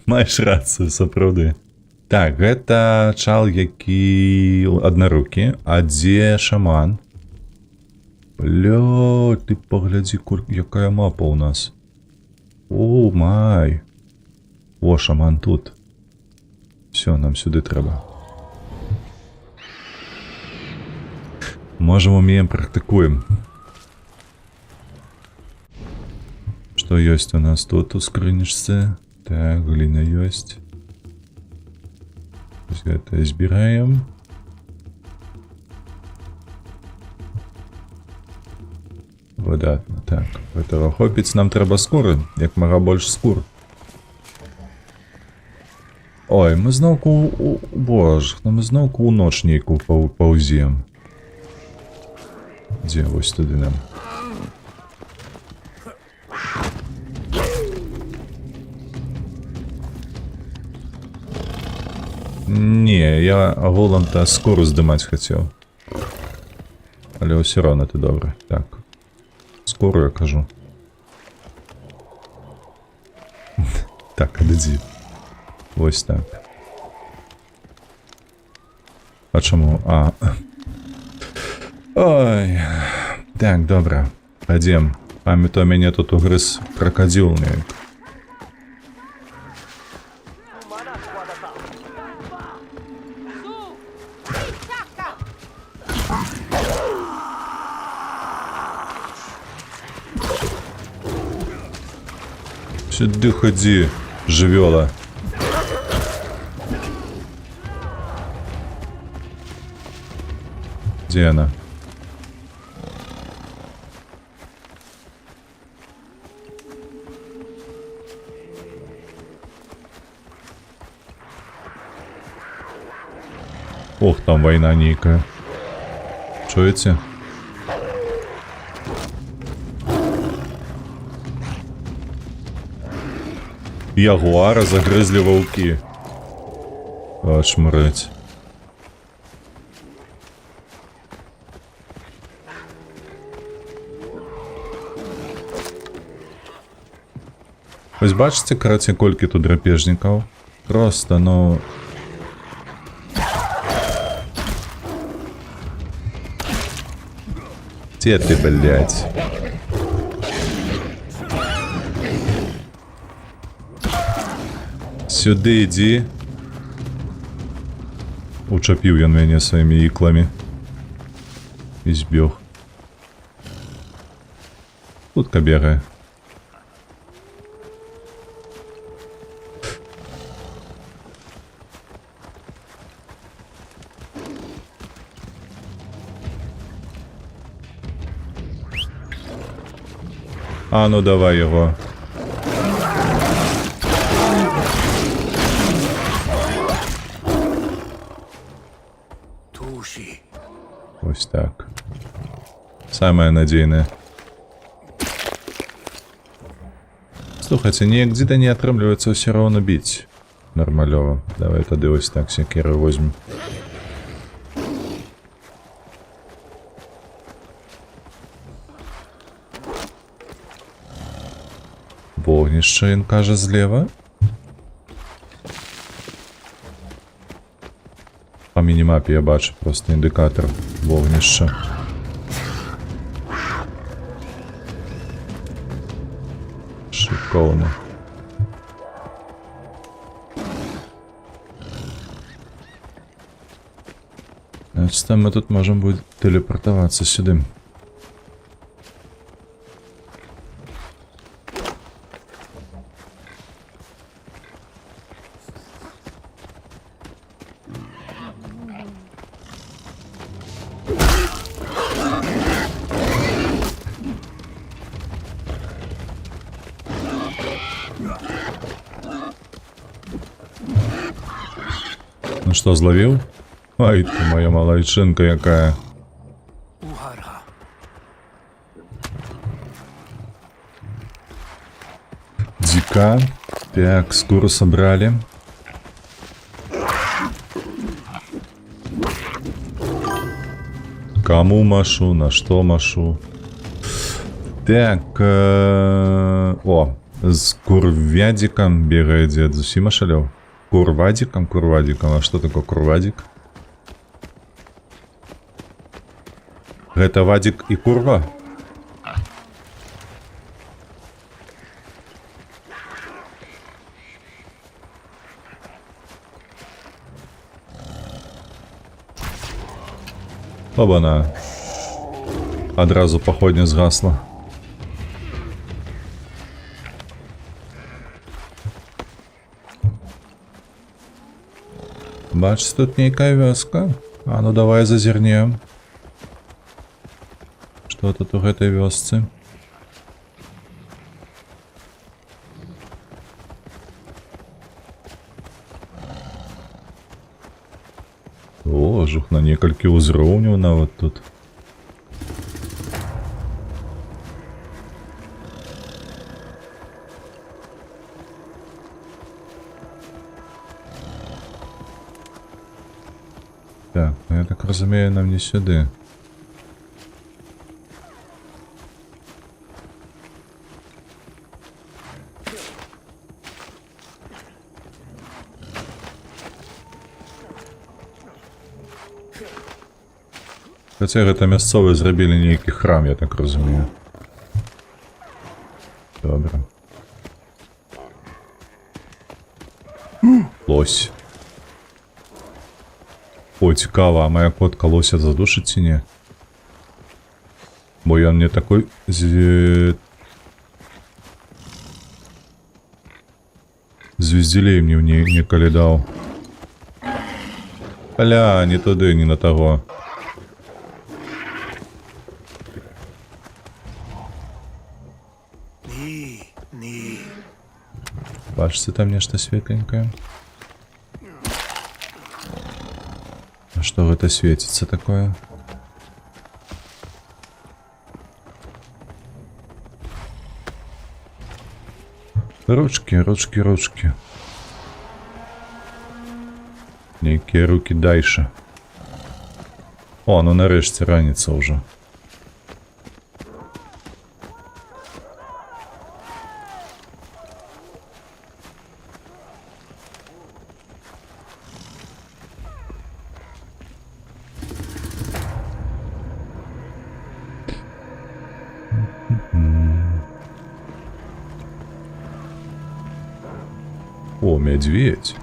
Маеш рацыю, сапраўды. Так, гэта чал, які аднарукі. А дзе шаман? Бля, ты паглядзі, якая мапа ў нас. О, май. О, шаман тут. Все, нам сюды трэба. Можем, умеем, практыкуем. Что есть у нас тут у скрынічцы? Так, глина есть. Это избираем. Выдатно. Так, этого хопіць нам трэба скуры, як мага больш скур. Ой, мы зноўку... Боже, мы зноўку ў ноч нейку паўзем. Дзе вось туды нам? Не, я агулам-то скуру здымаць хацеў. але все одно ти добре. Так. Скоро я кажу. Так, а де дзі? Ось так. А чому? А. Ой. Так, добре. Пойдем. Пам'ятаю, мене тут угриз крокодил. Сюди ходи, живела. Где она? Ох, там война некая. Чуете? Ягуара загрызли волки. Шмырать. Ось бачите, короче, кольки тут драпежников. Просто, ну... Где ты, блядь? Сюди йди. Учепив він мене своїми іклами. І збіг. Утка бігає. А ну давай його. Туші. Ось так. Самое надійне. Слухайте, ніяк не отрымливается все равно бить. Нормальово. Давай тоді ось так секіру возьмем. Вогнище, він каже, зліва. По мінімапі я бачу просто індикатор вогнища. Шиковано. Значить, там ми тут можемо буде телепортуватися сюди. Ну что, зловил? Ай ты моя малайчинка якая. Ухара. Дика. Так, скоро собрали. Кому машу, на что машу. Так, о, с курвядиком бегает дед. Зусим ошалел. Курвадиком? Курвадиком. А что такое курвадик? Это Вадик и Курва? Оба-на. Одразу походня згасла. Бачиш, тут некая вёска. А ну давай зазирнем. Что тут у этой вёсцы? О, жух на некалькі ўзроўняў нават тут. Так, ну я так разумею, нам не сюды. Хаця гэта мясцовыя зрабілі нейкі храм, я так разумею. Добра. Лось. О, цікава, а моя котка лося задушыць ці не? Бо ён мне такой звездзелей мне некалі даў. Бля, не туды, не на таго. Бачыце, там нешта светленькае. А што гэта свеціцца такое? Ручки, ручки, ручки. Нейкія руки дайша. О, ну нарэшце раніца ўжо. О, медведь.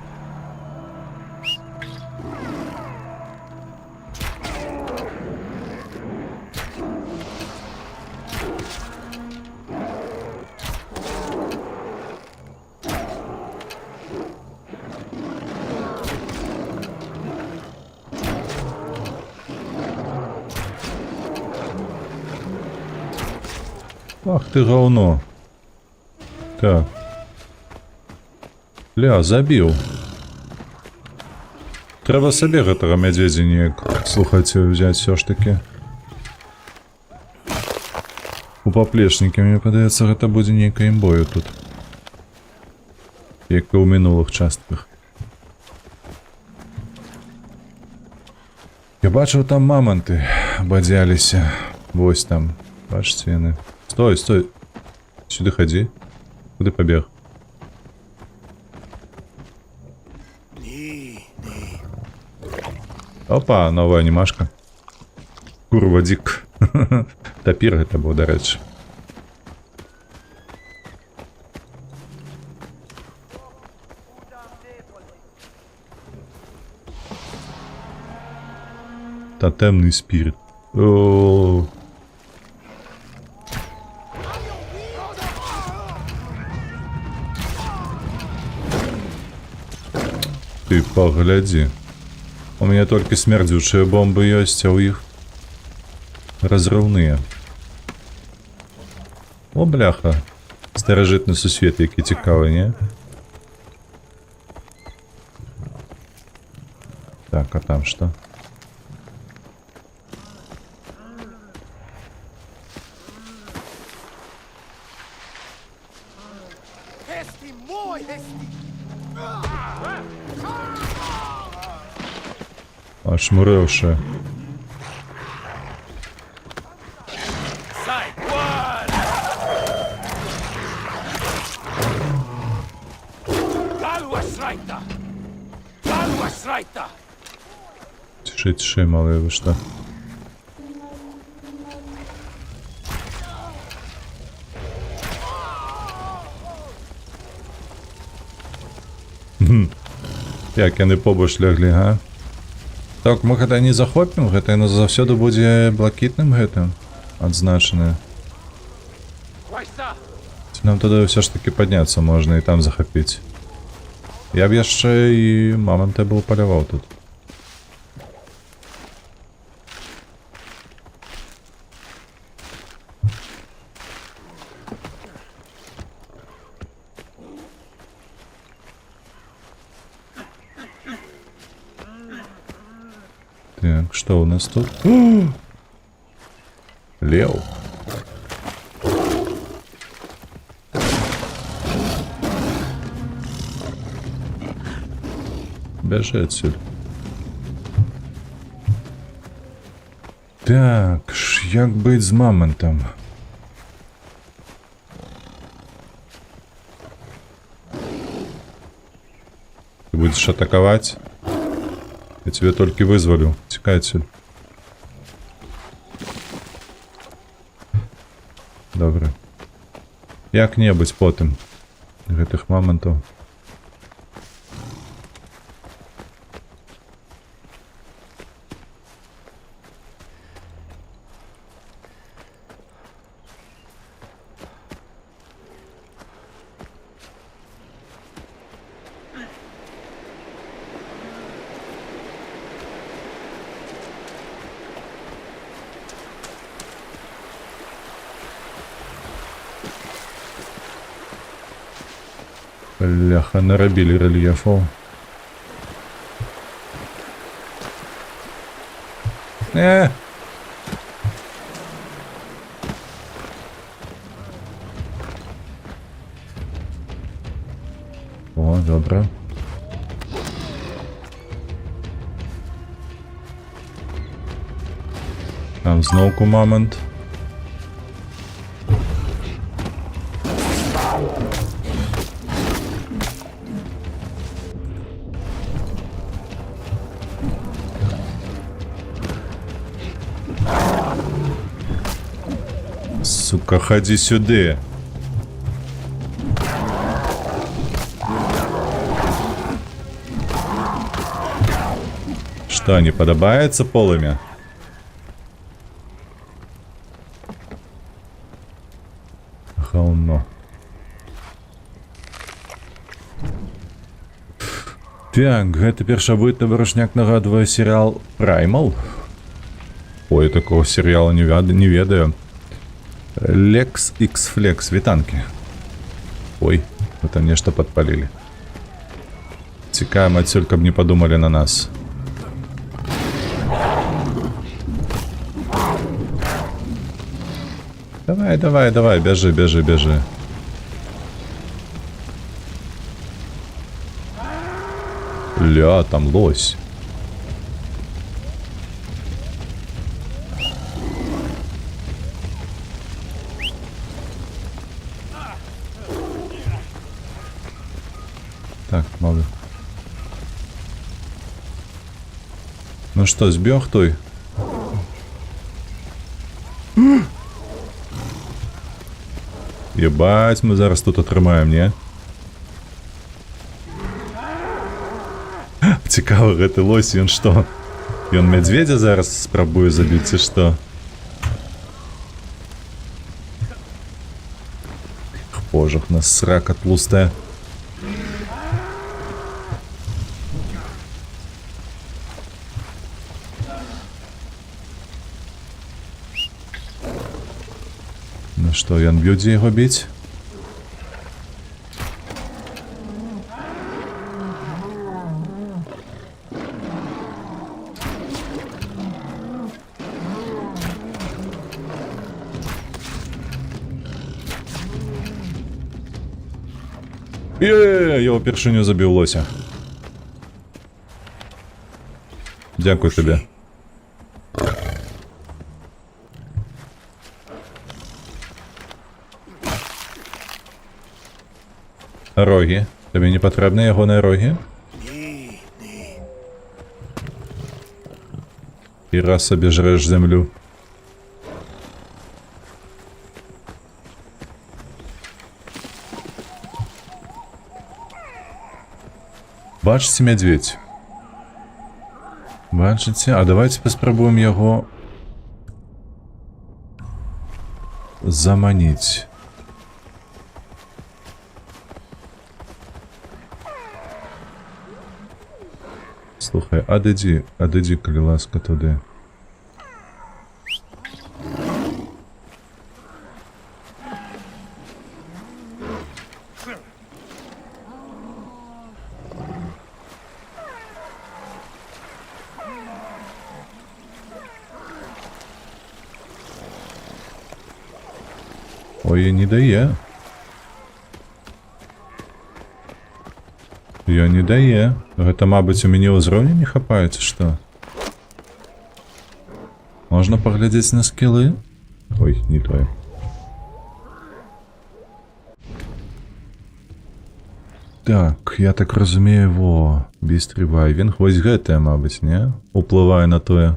Ах ты говно. Так. Ля, забіў. Трэба сабе гэтага мядзведзя неяк, слухайце, взяць все ж таки. У паплечнікі, мне падаецца, гэта будзе нейкая імбою тут. Як і ў мінулых частках. Я бачыў, там маманты бадзяліся. Вось там. Бачыце яны. Стой, стой. Сюды хадзі. Куды пабег? Опа, новая анимашка. Курва дик. Тапір гэта быў, дарэчы. Тотемный спирит. О. Ты погляди. У меня только смердючие бомбы есть, а у их разрывные. О, бляха. Старожитный сусвет, який цікавий, не? Так, а там что? Аж муревше. Тише, тише, малые, вы что? Як яны побач леглі, га? Так, мы гэта не захопім, гэта яно заўсёды будзе блакітным гэтым адзначанае. Нам тады ўсё ж таки падняцца можна і там захапіць. Я б яшчэ і маманта быў паляваў тут. Так, что у нас тут? Лев. Бежи отсюда. Так, як быть з мамонтом? Ты будешь атаковать? Я тебя только вызволю. Текай отсюда. добра. Як-небудзь потым гэтых момантаў. Бляха, нарабілі рэльефаў. О, добра. Там зноўку момант. Сука, ходи сюда. Что, не подобается полымя? Говно. Так, гэта першабытны вырашняк нагадвае сериал Primal. Ой, такого сериала не ведаю. Lex X Flex, вітанки. Ой, это нешта подпалили. Цікаем адсюль, каб не подумали на нас. Давай, давай, давай, бежи, бежи, бежи. Ля, там лось. Так, могу. Ну что, збег той? Ебать, мы зараз тут атрымаем, не? Цікава, гэты лось, ён што? Ён мядзведзя зараз спрабуе забіць, ці што? Божах, у нас срака тлустая. Ну што, ён будзе яго біць? Я упершыню забіў лося. Дзякуй табе. Рогі. Табе не патрэбны ягоныя рогі? І раз сабе жрэш зямлю. Бачыце мядзведь? Бачыце? А давайте паспрабуем яго заманіць. Слухай, адыдзі, калі ласка, туды. Ой, не дае. Я не дае. Гэта, мабыць, у мяне ўзроўня не хапаецца, што? Можна паглядзець на скілы? Ой, не тое. Так, я так разумею, во, бістрівайвінг. Вось гэтае, мабыць, не? Уплывае на тое.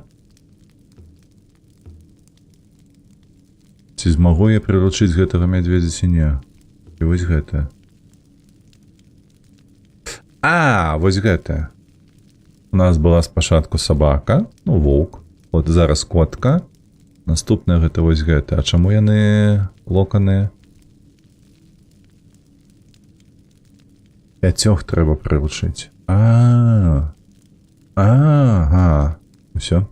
Ці змагу я прыручыць гэтага мядзведзя ці не? І вось гэта. Вось гэта. У нас была спачатку сабака, ну воўк. От зараз котка. Наступная гэта вось гэта. А чаму яны локаныя? 5 трэба прыручыць. Ага. Усё.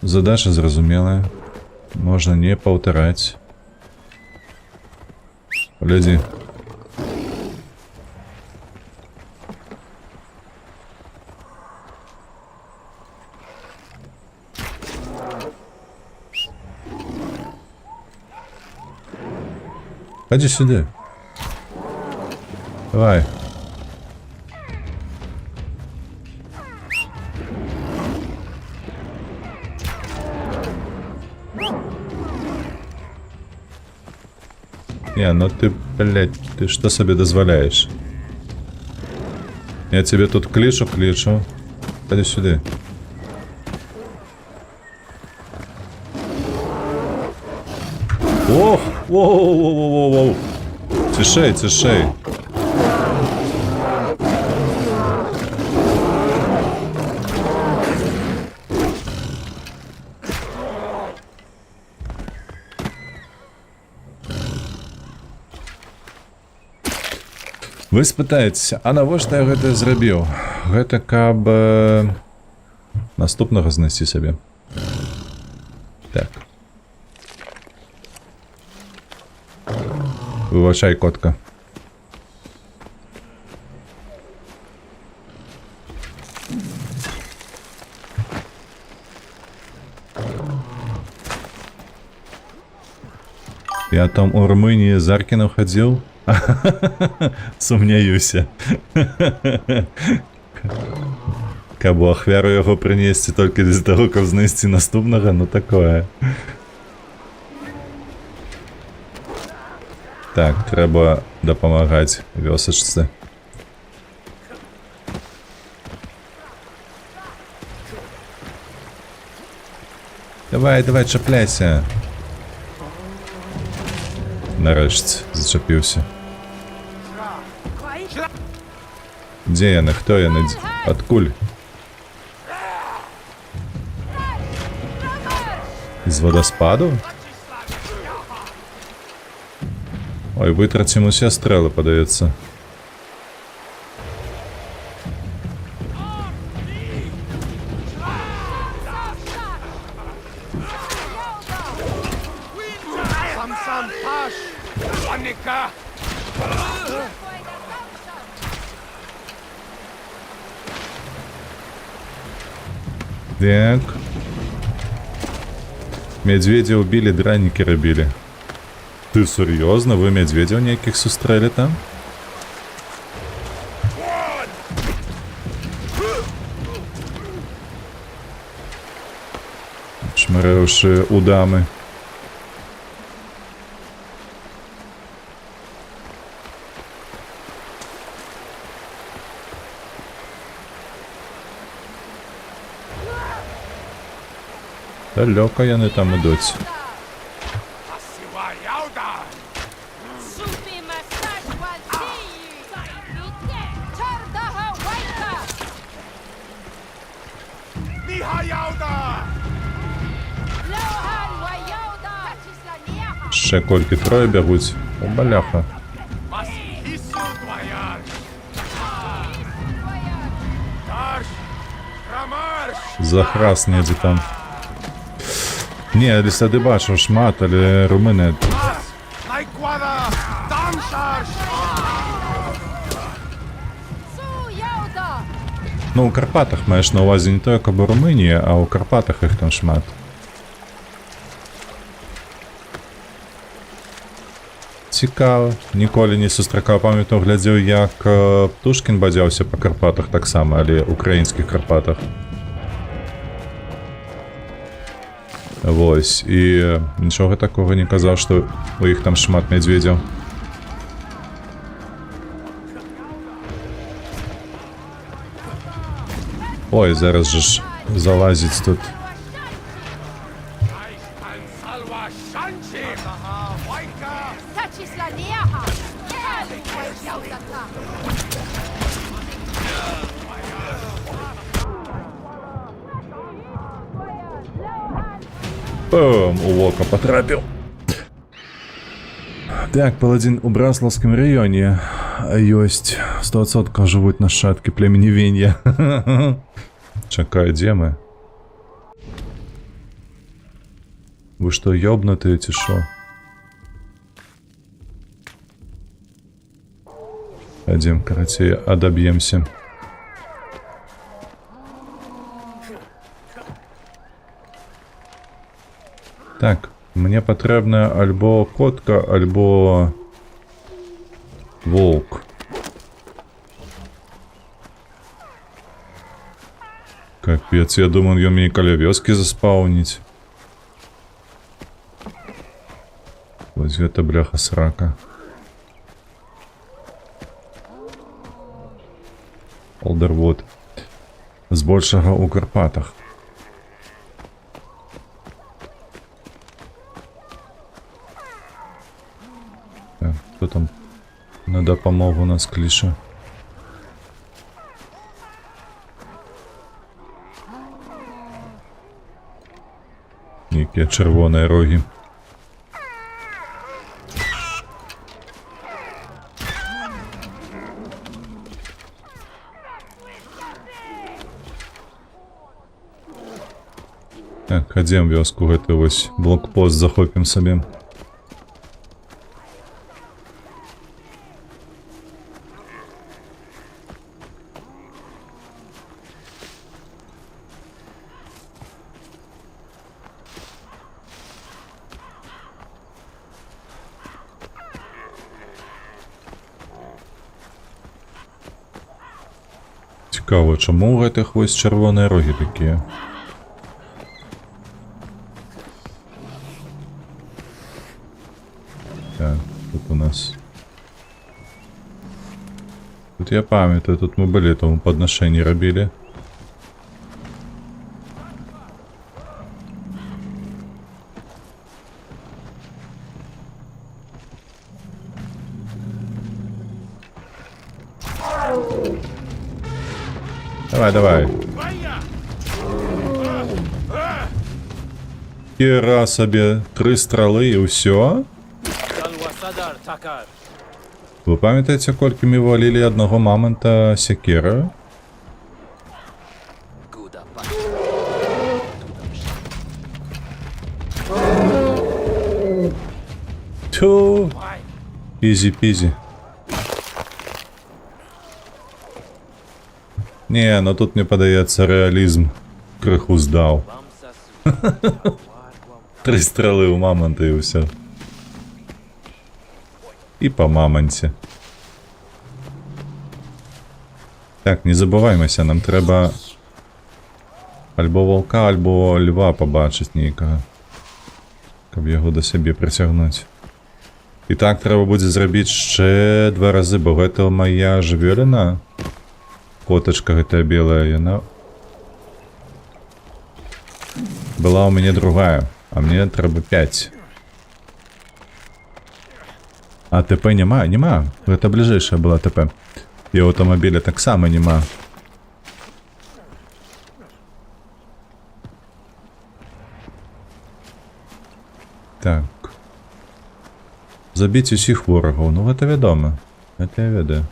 Задача зразумелая. Можна не паўтараць. Глядзі. Ходи сюда. Давай. Не, ну ты, блядь, ты что себе дозволяешь? Я тебе тут кличу. Ходи сюда. Ох! Воу! Тишей. Вы спытаецеся, а навошта я гэта зрабіў? Гэта каб наступнага знайсці сабе. Так. Выбачай, котка. Я там у Румынии Заркина ходил. Сумняюся. Каб у ахвяру яго прынесці толькі для таго, каб знайсці наступнага, ну такое. Так, трэба дапамагаць вёсачцы. Давай, чапляйся. Нарэшце, зачапіўся. Дзе яны? Хто яны? Адкуль? З вадаспаду? Ой, вытрацім усе стрэлы, падаецца. Так. Медведя убили, драники рабілі. Ты сур'ёзна? Вы медведяў нейкіх сустрэлі там? Шмарэўшы у дамы. Далёка яны там ідуць. Ще колькі троє бягуць. О, баляха. Захрас недзе там. Не, лісады бачу шмат, але румыны... Ну, у Карпатах маеш на ўвазе не тое, каб у Румыніі, а ў Карпатах іх там шмат. Цікава. Ніколі не сустракаў, памятаю, глядзеў, як Птушкін бадзяўся па Карпатах таксама, але украінскіх Карпатах. Вось, і нічога такога не казаў, што у іх там шмат мядзведзяў. Ой, зараз жа ж залазіць тут. Chisla Leaha! У ока потрапив. Так, паладин у Браславском районе. Ёсть. 100% живуть нащадки племени Він'я. Чекай, де ми? Ви що, ёбнутые, ці шо? Пойдем, короче, одобьемся. Так, мне потрібна альбо котка, альбо волк. Капец, я думаю, он мне каля вёски заспаунить. Ось гэта бляха срака. Олдервуд. Збольшага у Карпатах. Так, хто там на допомогу нас кліше? Які червоні роги. Так, ходім вёску, гэты вось блокпост захопім сабе. Цікаво, чому у гэтых вось чырвоныя рогі такія? Так, тут у нас... Тут я памятаю, тут мы были, тому подношение робили. Давай, давай. Хера собі 3 стріли і все. Ви пам'ятаєте, кольки ми валили одного мамонта секерою? Тю. Ізі-пізі. Не, ну тут мне подається реалізм. Криху здав. 3 стріли у мамонта і все. І по мамонті. Так, не забуваємося, нам треба альбо волка, альбо льва побачити ніякого. Щоб його до себе притягнути. І так, треба буде зробити ще 2 рази, бо гэта моя жвёліна. Коточка гэтая белая, яна... Была у меня другая, а мне треба 5. А ТП нема? Нема. Гэта ближайшая была ТП. І у автомобіля так само нема. Так. Забіть усіх ворогів. Ну, гэта вядома. Гэта я ведаю.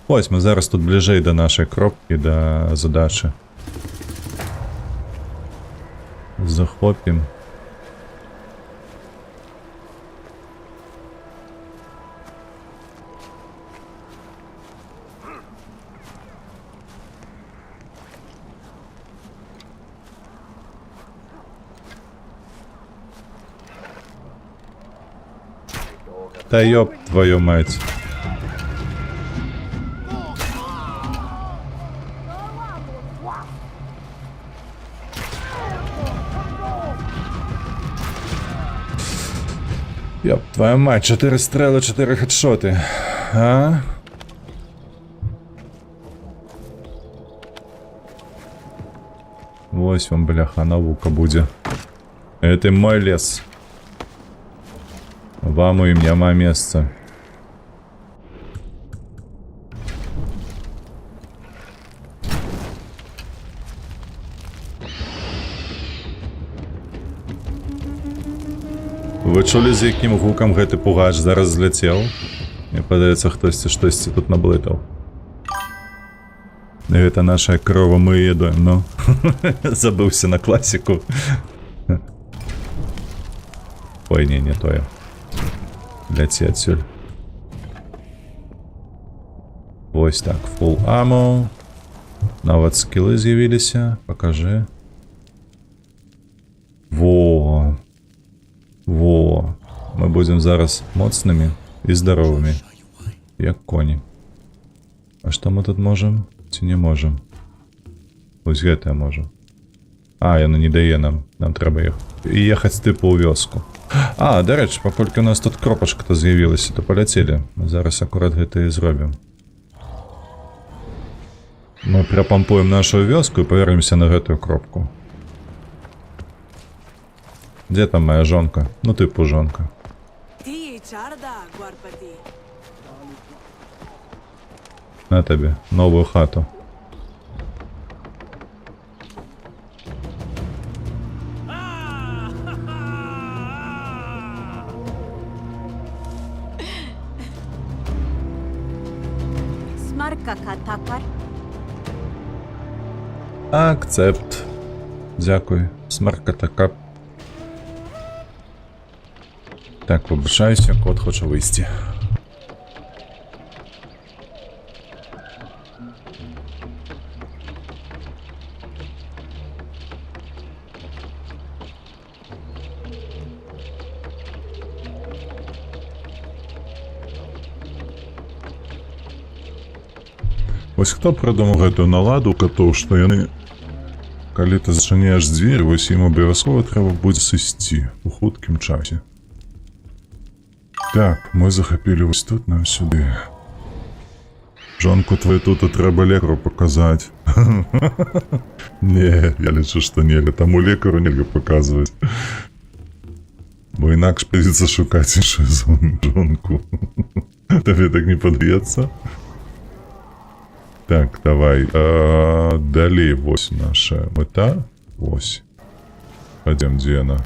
Ось, ми зараз тут ближей до нашої кропки, до задачі. Захопим. Та ёб твою мать. Ёб твою мать, 4 стріли, 4 хедшоти. А? Ось вам, бляха, наука буде. Это мой лес. Вам ім няма месца. Ви чулі, з яким гуком гэты пугач зараз зляцеў? Мне падаецца, хтосьці штосьці тут наблытаў. Гэта наша крова мы едуем, ну. Забыўся на класіку. Ой, не тое. Ляці адсюль. Вось так, full ammo. Нават скілы з'явіліся. Пакажы. Во. Мы будем зараз моцнымі і здаровымі. Як коні. А што мы тут можам? Ці не можам? Вось гэтае можам. А, яно не дае нам. Нам трэба ехаць тыпу ў вёску. А, дарэчы, паколькі у нас тут кропачка-то з'явілася, то паляцелі. Мы зараз акурат гэта і зробім. Мы прапампуем нашу вёску і павернемся на гэтую кропку. Дзе там моя жонка? Ну тыпу жонка. На табе, новую хату. Акцепт. Дякую. Смарка така. Так, вибачаюся, кот хоче вийти. Вось хто прыдумаў гэтую наладу катоў, што яны, калі ты зачыняеш дзвер, вось ім абавязкова трэба будзе сысці у хуткім часе. Так, мы захапілі вось тут нам сюды. Жонку твою тут трэба лекару паказаць. Не, я лічу, што нельга, таму лекару нельга паказваць. Бо інакш прыйдзецца шукаць іншую жонку. Табе так не падаецца? Так, давай. Далей, вось наша мета. Вось. Пойдем, где она?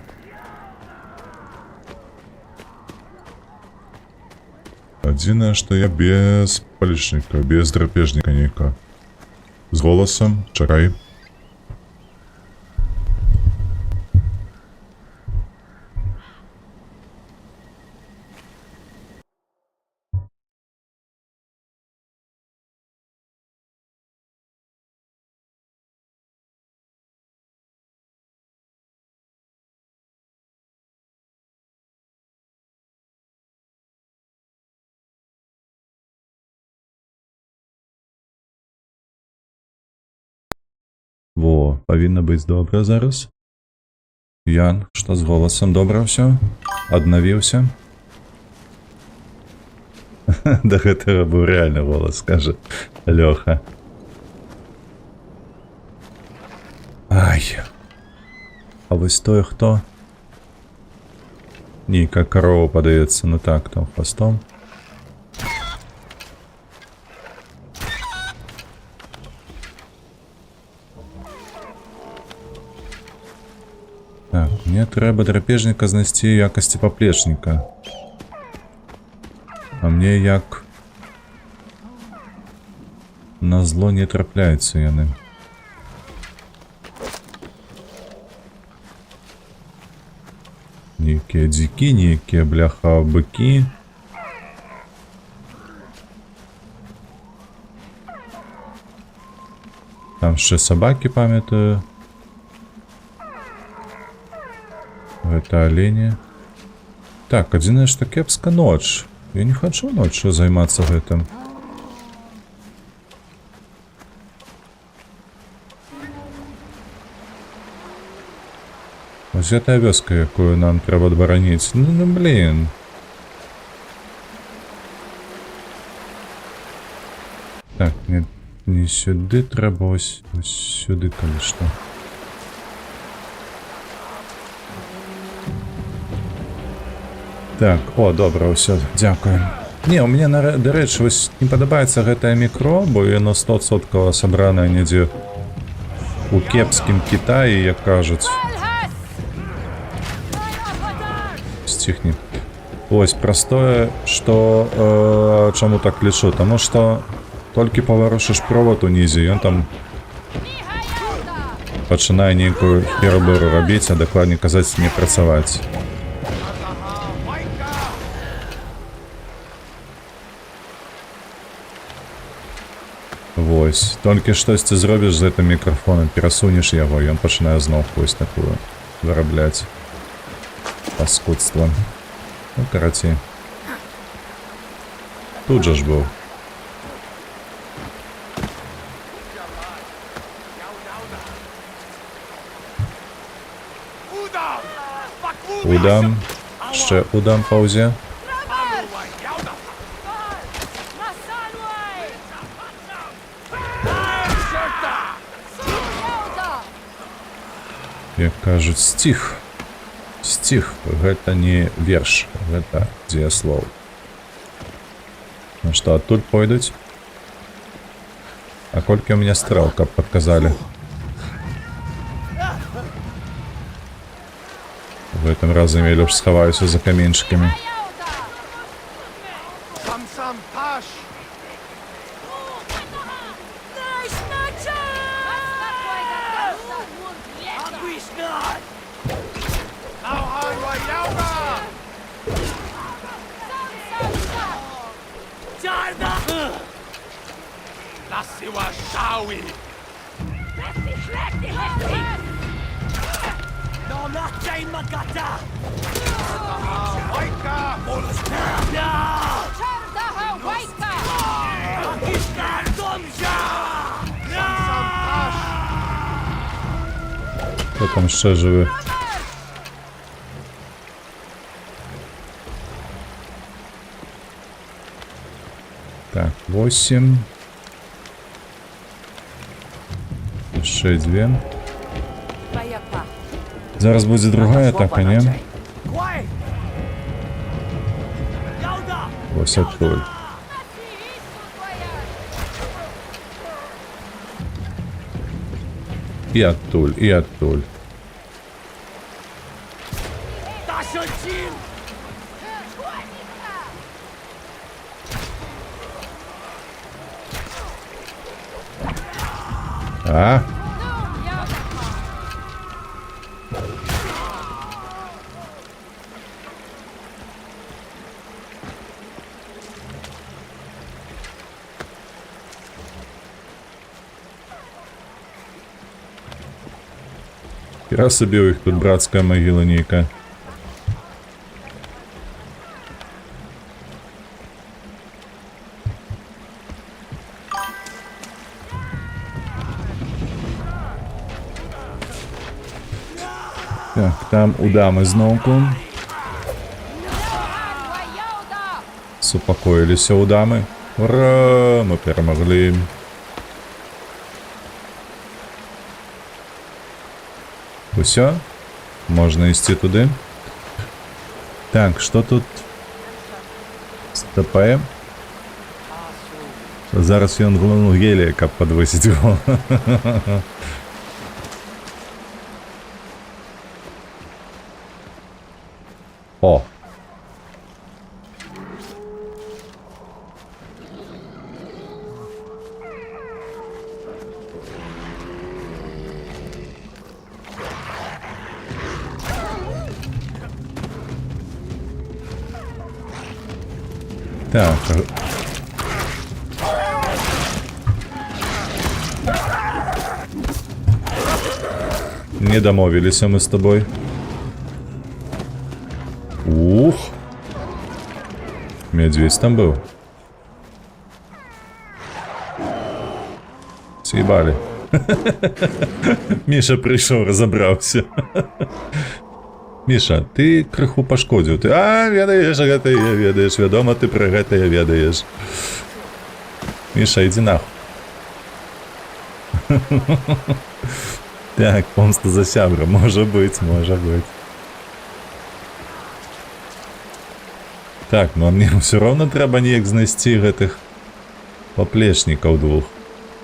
Адзінае, што я без палічніка, без драпежніка ніяка. З голасам, чакай. Во, павінна быць добра зараз. Ян, што з голасам, добра ўсё? Аднавіўся? Да гэтага быў рэальны голас, скажа Лёха. Ай. А вось тое хто? Нейкая карова падаецца, ну так, там хвастом. Так, мне трэба драпежніка знайсці ў якасці паплечніка. А мне як... На зло не трапляюцца яны. Нейкія дзікі, нейкія бляха быкі. Там ще сабакі, памятаю. Гэта олені. Так, адзінае, што кепска ноч. Я не хачу ноччу займацца гэтым. Ось гэтая вёска, якую нам трэба адбараніць. Ну, блін. Так, не сюды трэба, ось сюды, калі што. Так, о, добра, ўсё, дзякуем. Не, у мяне, дарэчы, вось не падабаецца гэтае мікро, бо яно 100% сабранае недзе у кепскім Кітаі, як кажуць. Сціхні. Вось, простое, што... чаму так лічу? Таму што толькі паварушыш провод унізе, ён там пачынае нейкую херабору рабіць, а дакладней казаць не працаваць. Вось, толькі штосьці зробіш з гэтым мікрафонам, перасунеш яго, ён пачынае зноў вось такую вырабляць паскудства. Ну, карацей. Тут жа ж быў. Удам. Ще удам паузе. Як кажуць, стих. Стих. Гэта не верш. Гэта дзеяслоў. Ну што, адтуль пойдуць? А колькі у меня стрэл, каб падказалі? В этом разе я лепш схаваюся за каменчиками. Хто там ще живе? Так, 8. Ще 2. Зараз буде другая атака, не? Ось оттуль. І оттуль, і оттуль. А? Хіра собі у їх тут братська могила ніяка. Так, там удами знову. Супокоїлися удами. Ура! Ми перемогли. Усё? Можна йти туди. Так, що тут? Стопаємо. Зараз він глянув гелія, як підвисить його. О! Так. Не домовились мы с тобой. Ух. Медведь там был. Съебали. Міша прийшов, розібрався. Міша, ти криху пошкодив. Ти, ведаєш, гэта я ведаєш. Вядома, ти про гэта я ведаєш. Міша, іди нахуй. Так, помста за сябра. Може бути, може бути. Так, ну а мне все равно треба неяк знайсці гэтых поплечников двух.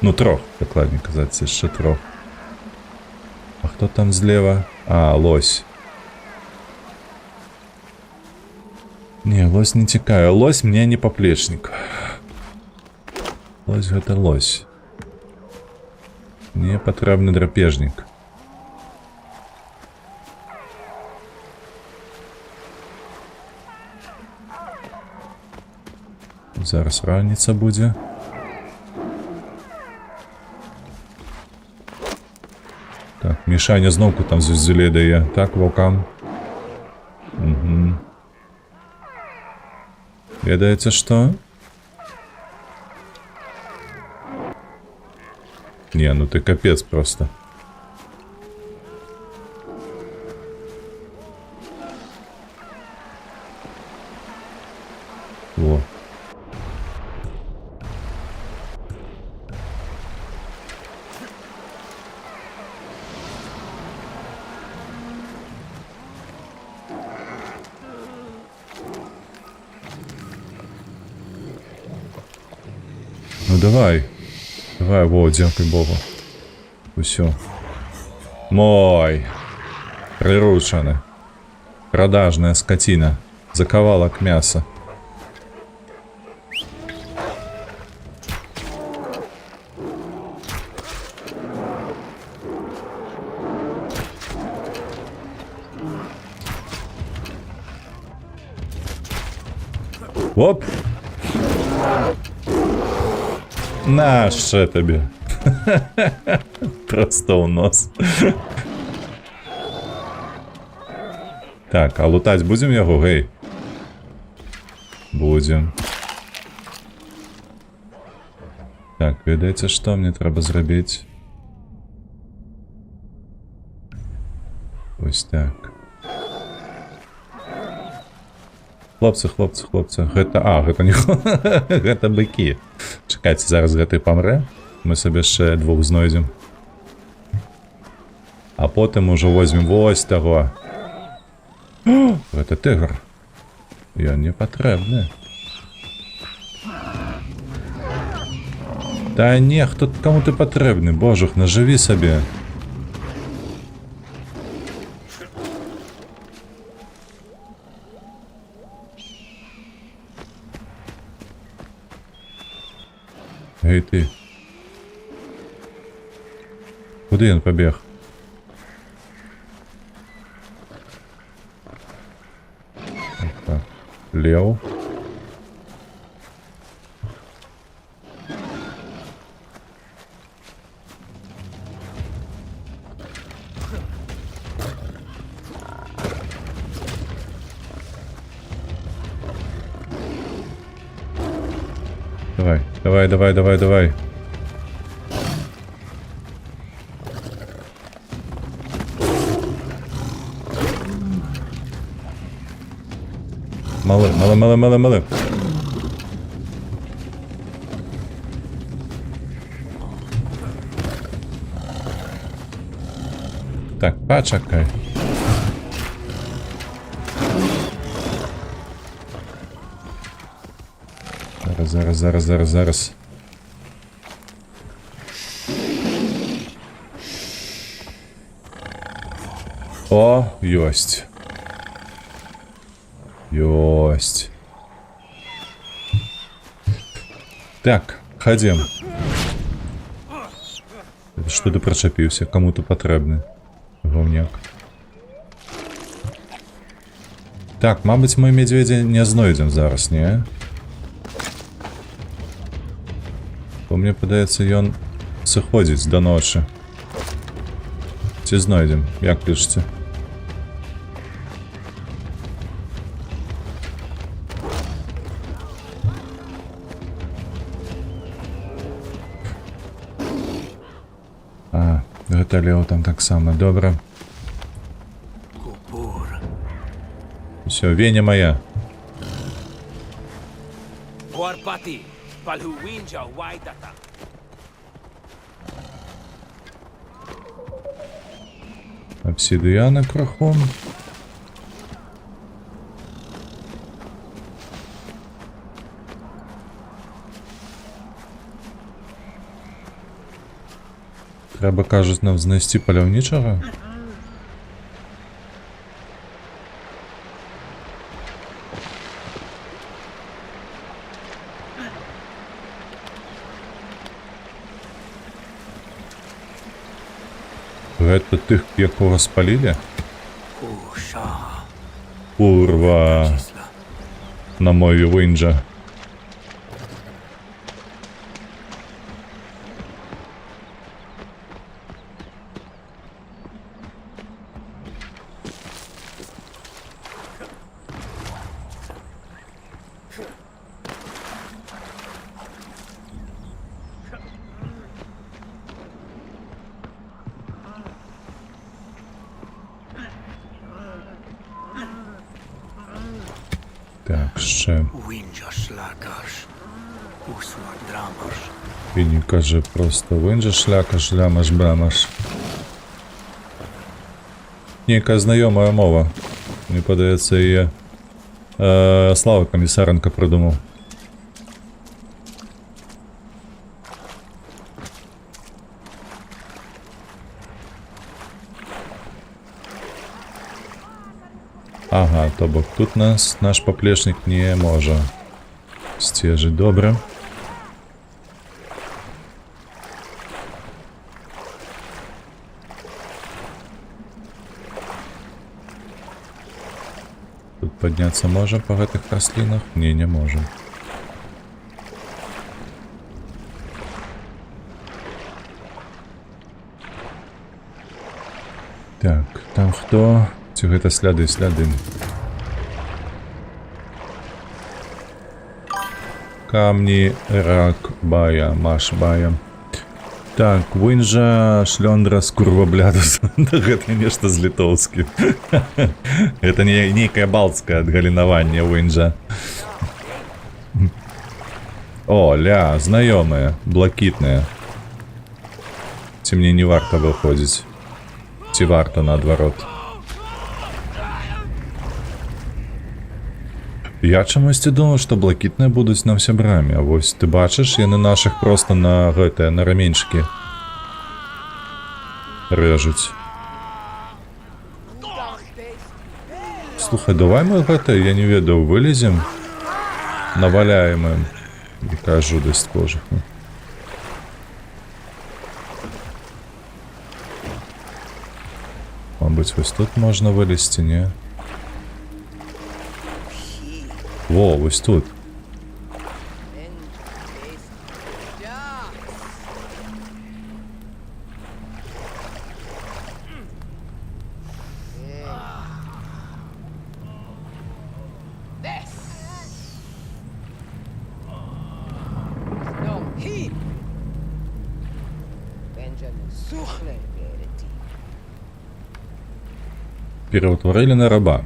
Ну, трох, докладнее казаць, яшчэ трох. А хто там злева? А, лось. Не, лось не цікаве. Лось мне не поплечник. Лось гэта лось. Мне патрэбны драпежнік. Зараз раніца будзе. Так, Мішаня зноўку там звездзюлей дае. Так, ваўкам. Угу. Ведаеце што? Не, ну ты капец просто. Во. Ну давай. Давай, во, дзякуй Богу. Усё. Мой. Приручаны. Продажная скотина. Заковалок мяса. Оп! На, ще тобі. Просто у нос. Так, а лутать будем його, гей? Будем. Так, ведаеце, що мені треба зробити? Ось так. Хлопцы, хлопцы, хлопцы. Гэта... А, гэта не... гэта быкі. Чекайте, зараз гэты памрэ. Мы сабе яшчэ двух знойдзем. А потым ужо возьмем вось таго. О, гэта тыгр. Ён не патрэбны. Да не, хто каму ты патрэбны? Божух, нажыві сабе. Эй, ты. Куды ён пабег? Так, леў. Давай, давай, давай, давай, давай. Мали, мали, мали, мали, мали. Так, почекай. Зараз. О, ёсть. Ёсть. Так, ходим. Что ты причепился? Кому-то потребный. Говняк. Так, мабуть, мы медведя не знойдем зараз, не? Бо мне падаецца, ён сыходзіць да ночы. Ці знойдзем, як пішце? А, гэта леў там таксама, добра. Усё, Веня моя. Warpati, Palhuwinja, Waitata. Обсидиана крахом. Треба, кажуть, нам знайти паляўнічага? Гэта тых, якога спалілі? Курва. На мой винджа. Так, ще. І не каже просто винджа шлякаш, лямаш, брамаш. Нейка знайома мова. Мені подається, її Слава Комісаренко придумав. Ага, то бок тут нас наш поплечник не може стежить. Добре. Тут подняться можем по этих рослинах? Не можем. Так, там хто? Ці гэта сляды. Камні, рак, бая, маш, бая. Так, винжа, шльондра, скурваблядус. Гэта нешта з літоўскім. Гэта не нейкае балтскае адгалінаванне винжа. О, ля, знаёмыя, блакітныя. Ці мне не варта выходзіць? Ці варта наадварот? Я чамусьці думаў, што блакітныя будуць нам сябрамі, а вось ты бачыш, яны нашых проста на гэтыя, на раменьчыкі рэжуць. Слухай, давай мы гэта, я не ведаю, вылезем, наваляем ім. Якая жудасць кожых. Мабыць, вось тут можна вылезці, не? Во, вось тут. Переутворили на раба.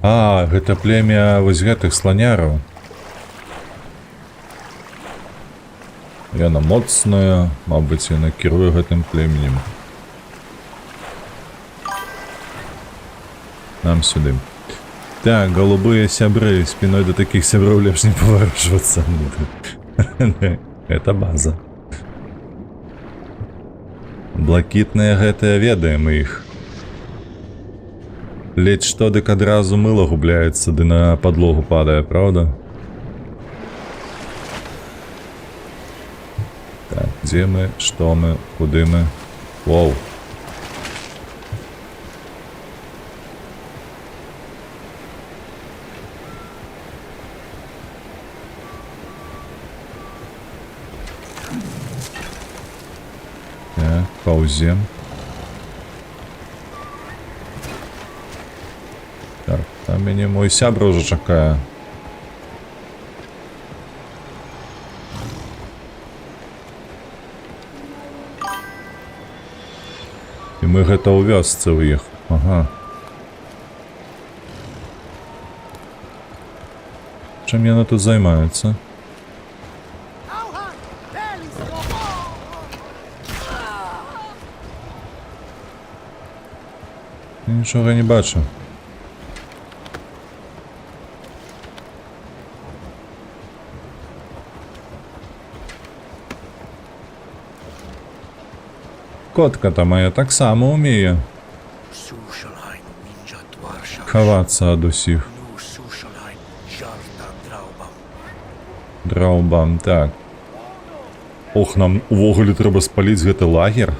А, гэта племя вось гэтых сланяраў. Яна моцная, мабыць, яна кіруе гэтым племенем. Нам сюды. Так, голубые сябры, спиной до таких сяброў лепш не поворачиваться. Это база. Блакітныя гэтыя, ведаем іх. Ледь што, дык адразу мыло губляецца, ды на падлогу падае, правда? Так, дзе мы, што мы, куды мы? Воу. Так, паўзем. Так, там мяне мой сябра ўжо чакае. І мы гэта ў вёсцы ў іх. Ага. Чым яна тут займаецца? Нічога не бачу. Котка та моя так само вміє Sushalайн ninja dwarsha. ховатися від усіх. Nu sushalайн jarta draubam. Драубам, так. Ох, нам увогуле треба спаліць гэты лагер.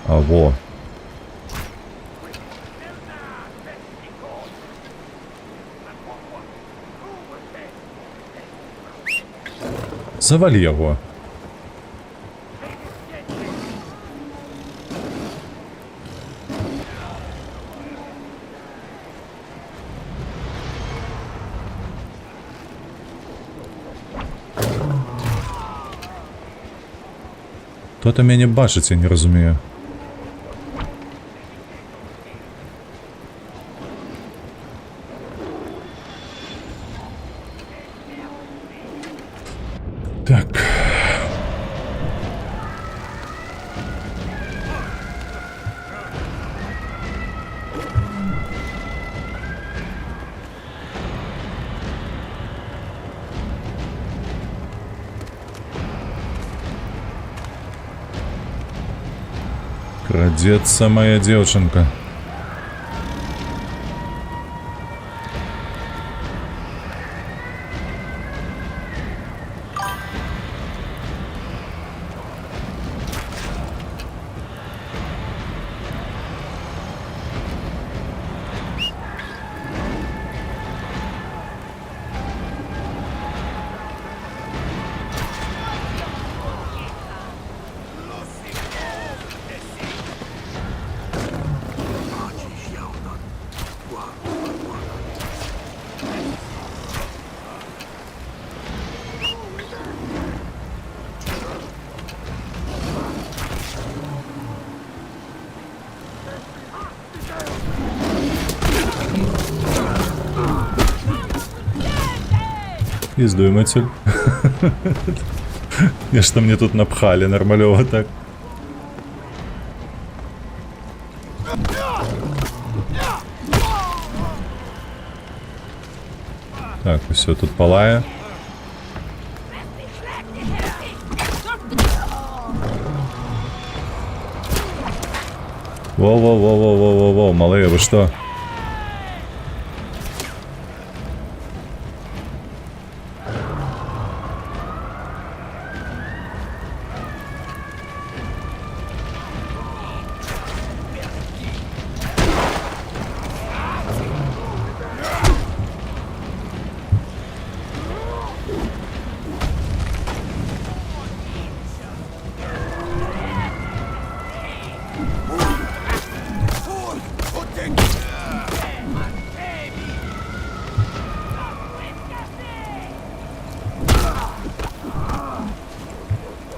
А во. Завалі яго. Хто-то мяне бачыць, я не разумею. Так. Крадется моя девчонка. Пиздуематель. Я что мне тут напхали нормалево так. Так, все тут палає. Воу-воу-воу-воу-воу-воу, малые, вы что?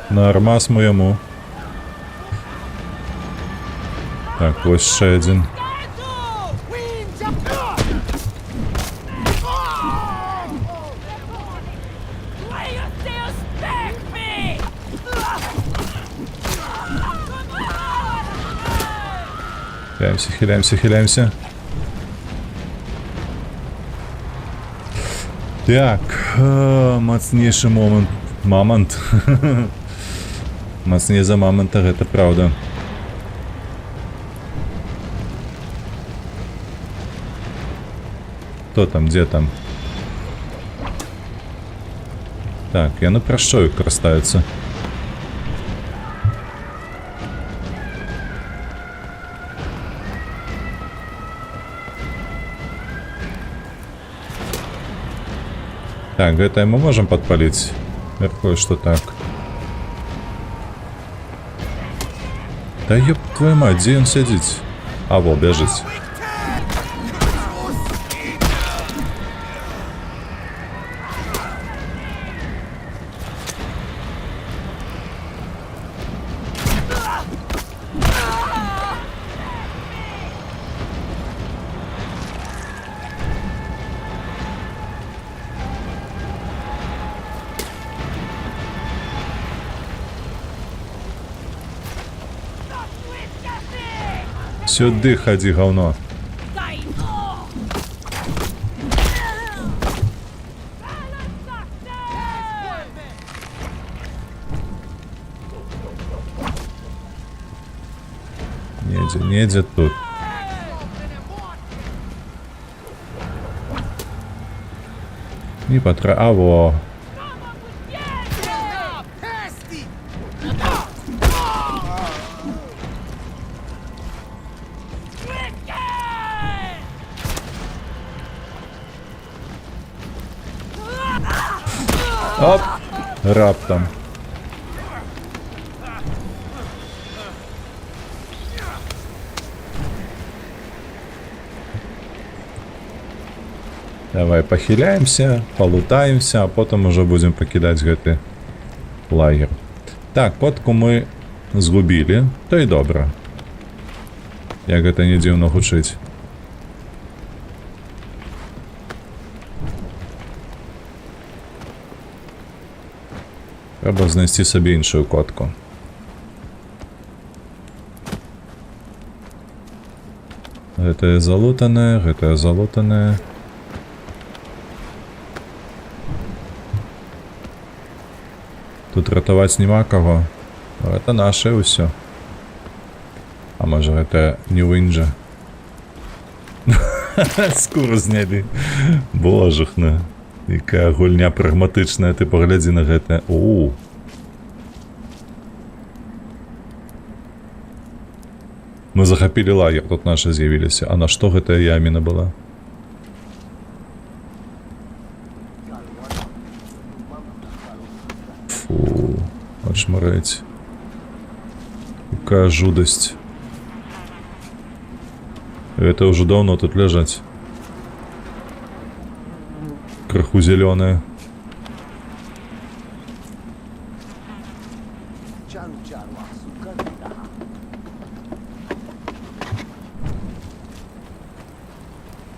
Нормас моєму. Так, ось ще один. Хиляемся, хиляемся, хиляемся. Так, мацнейший момент. Мамонт. Мацней за мамонта, гэта правда. Кто там, где там? Так, яны пра што іх карыстаюцца? Так, гэта мы можем подпалить? Мяркую, что так. Да ёб твою мать, где он сидит? А, во, бежит. Сюди ходи, говно. Недзе тут. Не потра... А, во. Оп! Раптом. Давай похиляемся, полутаемся, а потом уже будем покидать гэты лагерь. Так, котку мы згубили, то и добра. Як гэта не дзіўна гучыць. Трэба знайсці сабе іншую котку. Гэтая залутаная, гэтая залутаная. Тут ратаваць няма каго. Гэта наше ўсё. А можа гэта не Вінджа? Скуру знялі. Божахна. Якая гульня прагматычная, ты паглядзі на гэта. У. Мы захапілі лагер, тут нашы з'явіліся. А на што гэтая яміна была? Фу, отшмареть. Какая жудость. Это уже давно тут лежать. Краху зеленая.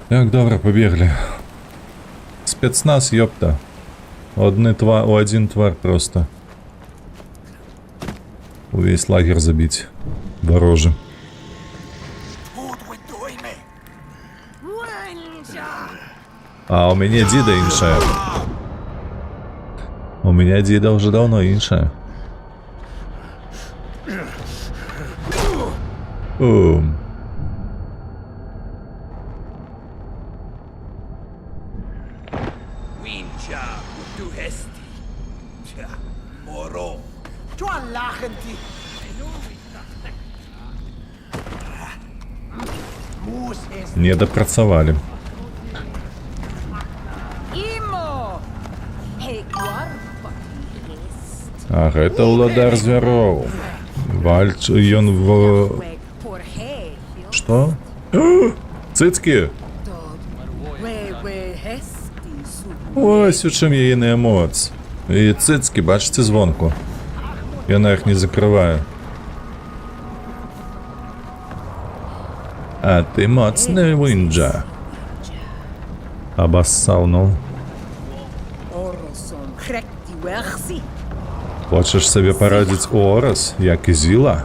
Так, добре, побегли. Спецназ, ёпта. Один твар просто. Весь лагерь забить. Дороже. А у меня дида иншая. У меня дида уже давно иншая. Не допрацовали. Ах, это уладар звяров. Вальч, ён в... Что? Цыцки! Ось у чым яе эмоц. І цыцки, бачыце звонку. Яна іх не закрывае. А ты моцны, Вінджа. Абассаў, ну. Хочаш сабе парадзіць Орас, як і Зіла?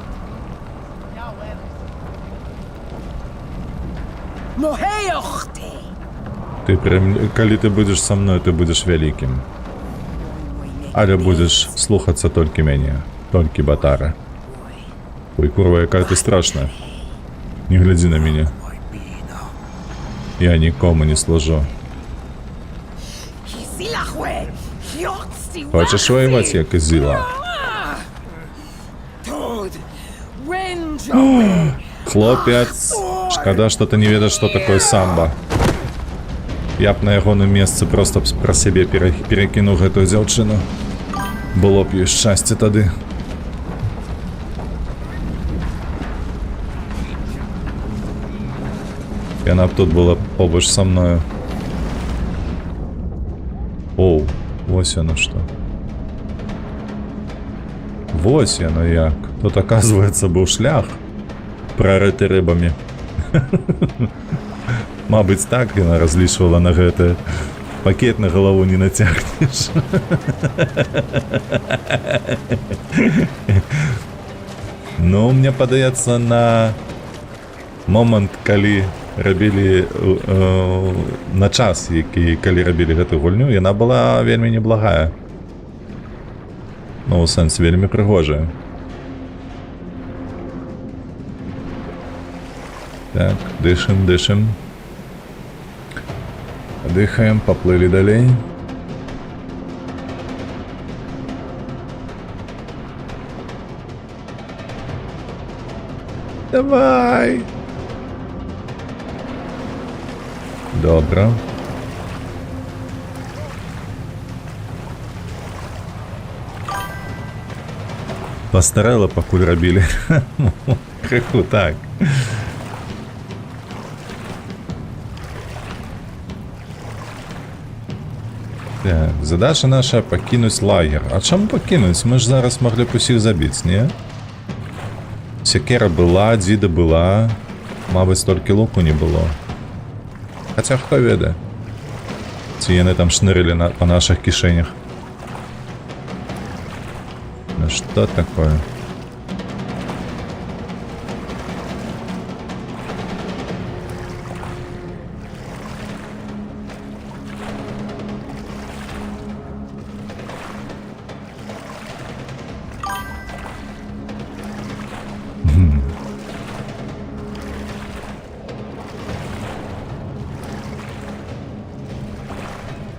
Ты прям, калі ты будзеш са мной, ты будзеш вялікім. Але будзеш слухацца толькі мяне, толькі Батара. Ой, курва, якая ты страшная. Не глядзі на мяне. Я нікому не служу. Хочаш воеваць, як і Зіла? Хлопец, шкада, што ты не ведаеш, што такое самба. Я б на ягоным месцы проста б пра сябе перакінуў гэтую дзяўчыну. Было б ёй шчасце тады. Яна б тут была побач са мною. Оу, вось яно што. Вось яно як. Тут, оказывается, быў шлях, прарыты рыбамі. Мабыць, так яна разлічвала на гэта. Пакет на галаву не нацягнеш. Ну, мне падаецца, на момант, калі рабілі на час, калі рабілі гэту гульню, яна была вельмі неблагая. Ну, у сэнсе, вельмі прыгожая. Так, дышим, дышим. Дыхаем, поплыли далей. Давай! Добре. Пастарелла пакуль рабілі. Крыху так. Так, задача наша пакінуць лагер. А чаму пакінуць? Мы ж зараз маглі б усіх забіць, не? Секера была, дзіда была. Мабыць, толькі луку не было. Хаця хто ведае? Ці яны там шнырылі па нашых кішэнях. Ну што такое?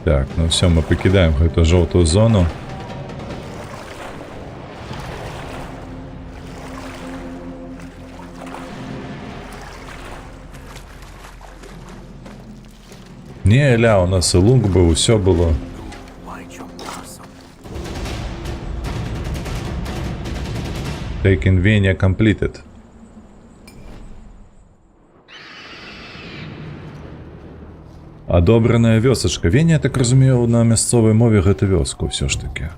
Так, ну все, мы покидаем эту желтую зону. Не, ля, у нас и лук был, все было. Taken Venia completed. Адобраная вёсачка. Веня, я так разумею, на мясцовай мове гэта вёску ўсё ж таки.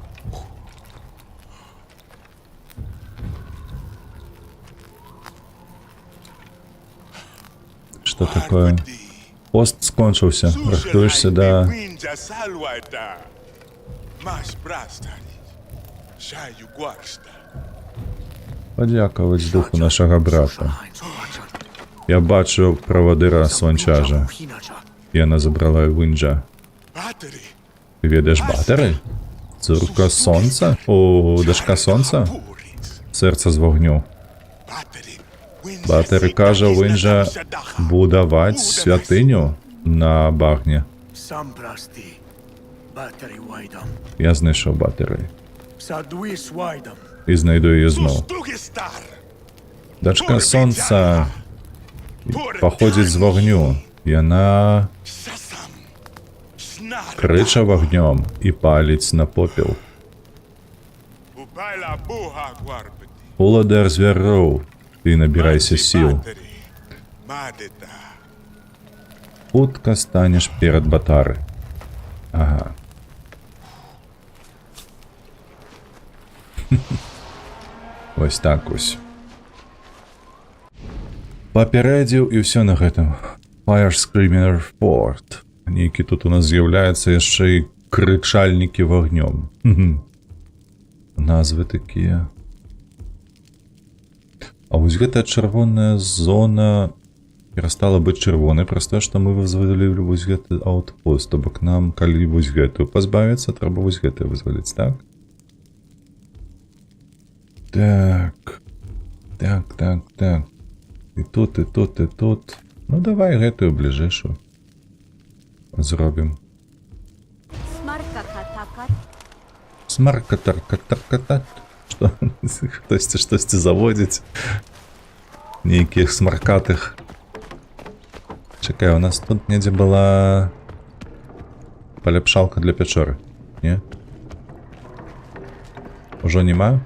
Что такое? Пост скончыўся. Рыхтуешься да... Падзякаваць духу нашага брата. Я бачу правадыра Сванчажа. Яна забрала Вінджа. Ты ведаеш батары? Цурка сонца? О, дашка сонца? Серце з вогню. Батары кажа Вінджа будаваць святыню на багне. Сам прости. Батари вайдам. Я знайшов батары. Садуи свайдам. І знайду її знов. Дачка сонца паходзіць з вогню. Яна крыча вогнем і паліць на попіл. Уладар звяроў, ты набірайся сіл. Хутка станеш перад батары. Ага. Ось так ось. Папярэдзіў і ўсё на гэтым. Fire Screamer Fort. Нейкі тут у нас з'яўляецца яшчэ і крычальнікі вогнём. Назвы такія. А вось гэтая чырвоная зона перастала быць чырвонай, праз тое, што мы вызвалілі вось гэты аўтпост. То бок нам, калі вось гэтую пазбавіцца, трэба вось гэтую вызваліць, так? Так. Так. І тут, і тут, і тут. Ну, давай гэтую бліжэйшую зробім. Смарка-тарка-тарка-так. Што? Хтосьці штосьці заводзіць. Нейкіх смаркатых. Чакай, у нас тут недзе была паляпшалка для пячоры. Не? Ужо нема?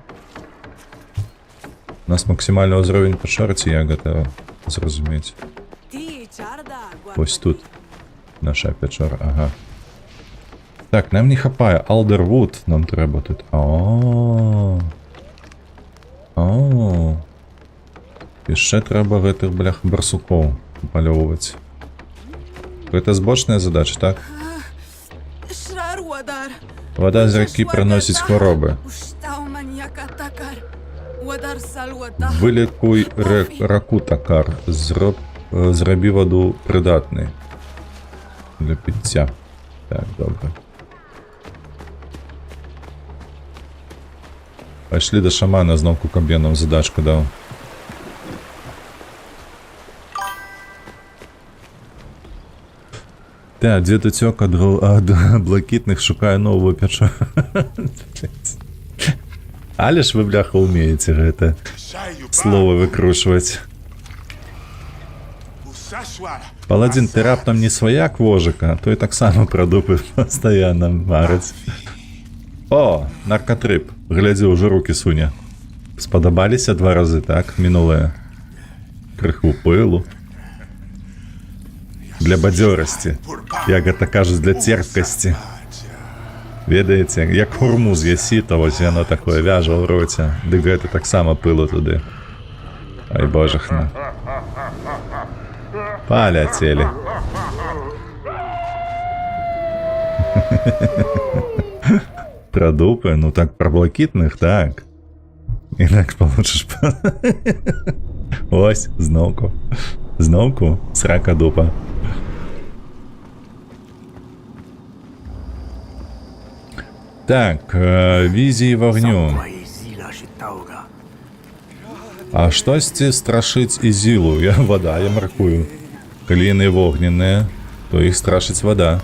У нас максимальны ўзровень пячоры, ці я гатова зразумець. Ось тут наша пячора, ага. Так, нам не хапае. Алдервуд нам трэба тут. Яшчэ трэба гэтых, блях, барсукоў палёўваць. Гэта збочная задача, так? Вода з ракі прыносіць хваробы. Вылікуй раку, такар. Зрабі ваду прыдатнай для піцця. Так, добра. Пайшлі да шамана, зноўку, каб ён нам задачку даў. Так, дед утек от блакитных, шукая новую печать. Але ж вы, бляха, умеете это слово выкручивать. Паладин, ты раптом не свояк вожика, то и так само про дупы постоянно марить. О, наркотрip. Глядзі, уже руки суня. Сподобалися 2 рази, так? Минуле. Крыху пылу. Для бадзёрасці. Як гэта кажуць, для терпкасці. Ведаеце, як хурму з'ясі, то вось яно такое вяжа ў роце. Дык гэта таксама пылу туды. Ай, божахна. Поляцели. Про дупы? Ну так, про блакитных, так. Інакш получиш. Ось, зновку. Зновку срака дупа. Так, візії вогню. А штосьці страшыць і зілу. Вода, я маркую. Калі яны вогненныя, то іх страшыць вода.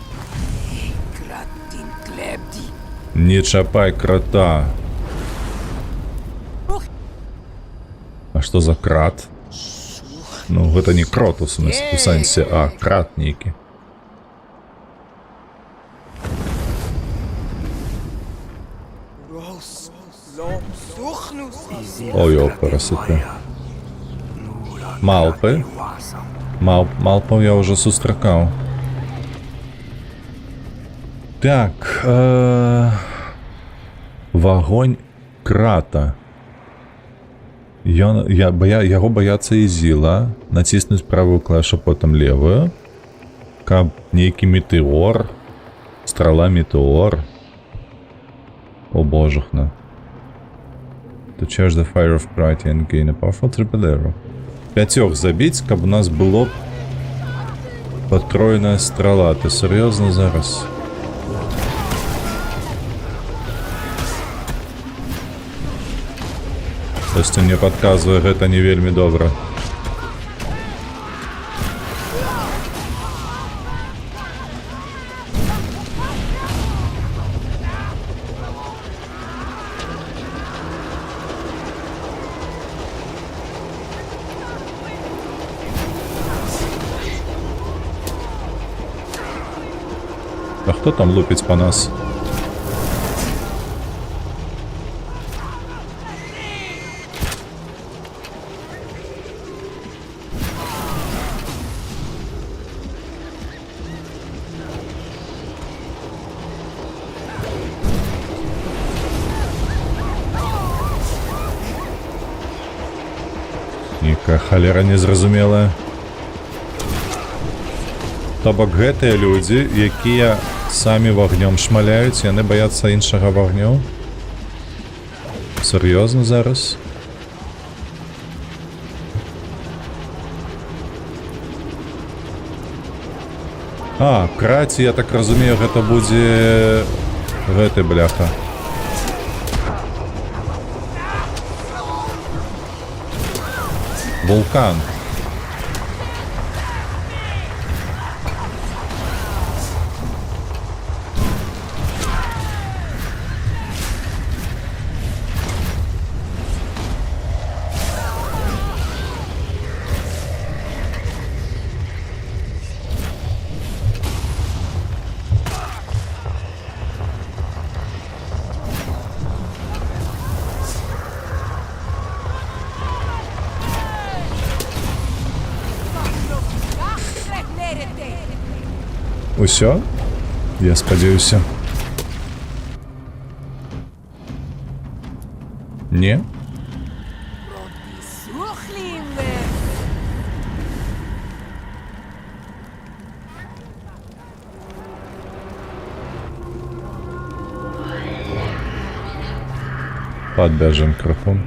Не чапай крота. А што за крат? Ну, гэта не крот у сэнсе, а крат нейкі. Ой, опарасыты. Малпы. Малпаў я уже сустракаў. Так, вогонь крата. Яго баяцца і зіла. Націснуць правую клавішу, потым левую. Каб нейкі метеор. Страла метеор. О божахна. To charge the fire of Pride and gain a powerful triple arrow. 5 забіць, каб у нас было патроєна страла. Ти серйозно зараз? Хтось мне підказує, гэта не вельмі добра. А хто там лупить по нас? Ніка халера незразумелая. То бок гэтыя людзі, якія самі вогнем шмаляюць, яны баяцца іншага вогню. Серйозно зараз? А, краці, я так разумею, гэта будзе... гэты, бляха. Вулкан. Усё? Я спадзяюся. Не? Подбежим крохом.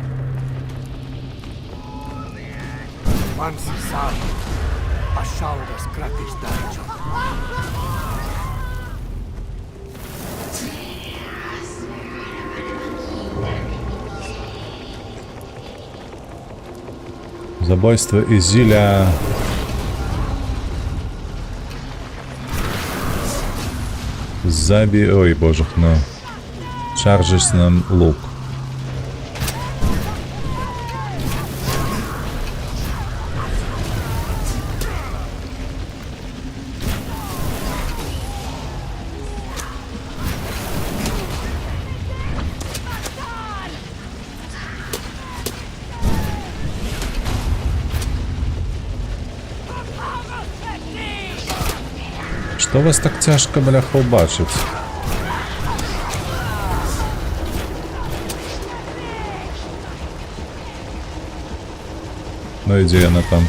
Забойство Изиля. Забі... Ой, боже, ну. Чаржись нам лук. Што вас так цяжка, бляха, убачыць? Ну ідзе яна там.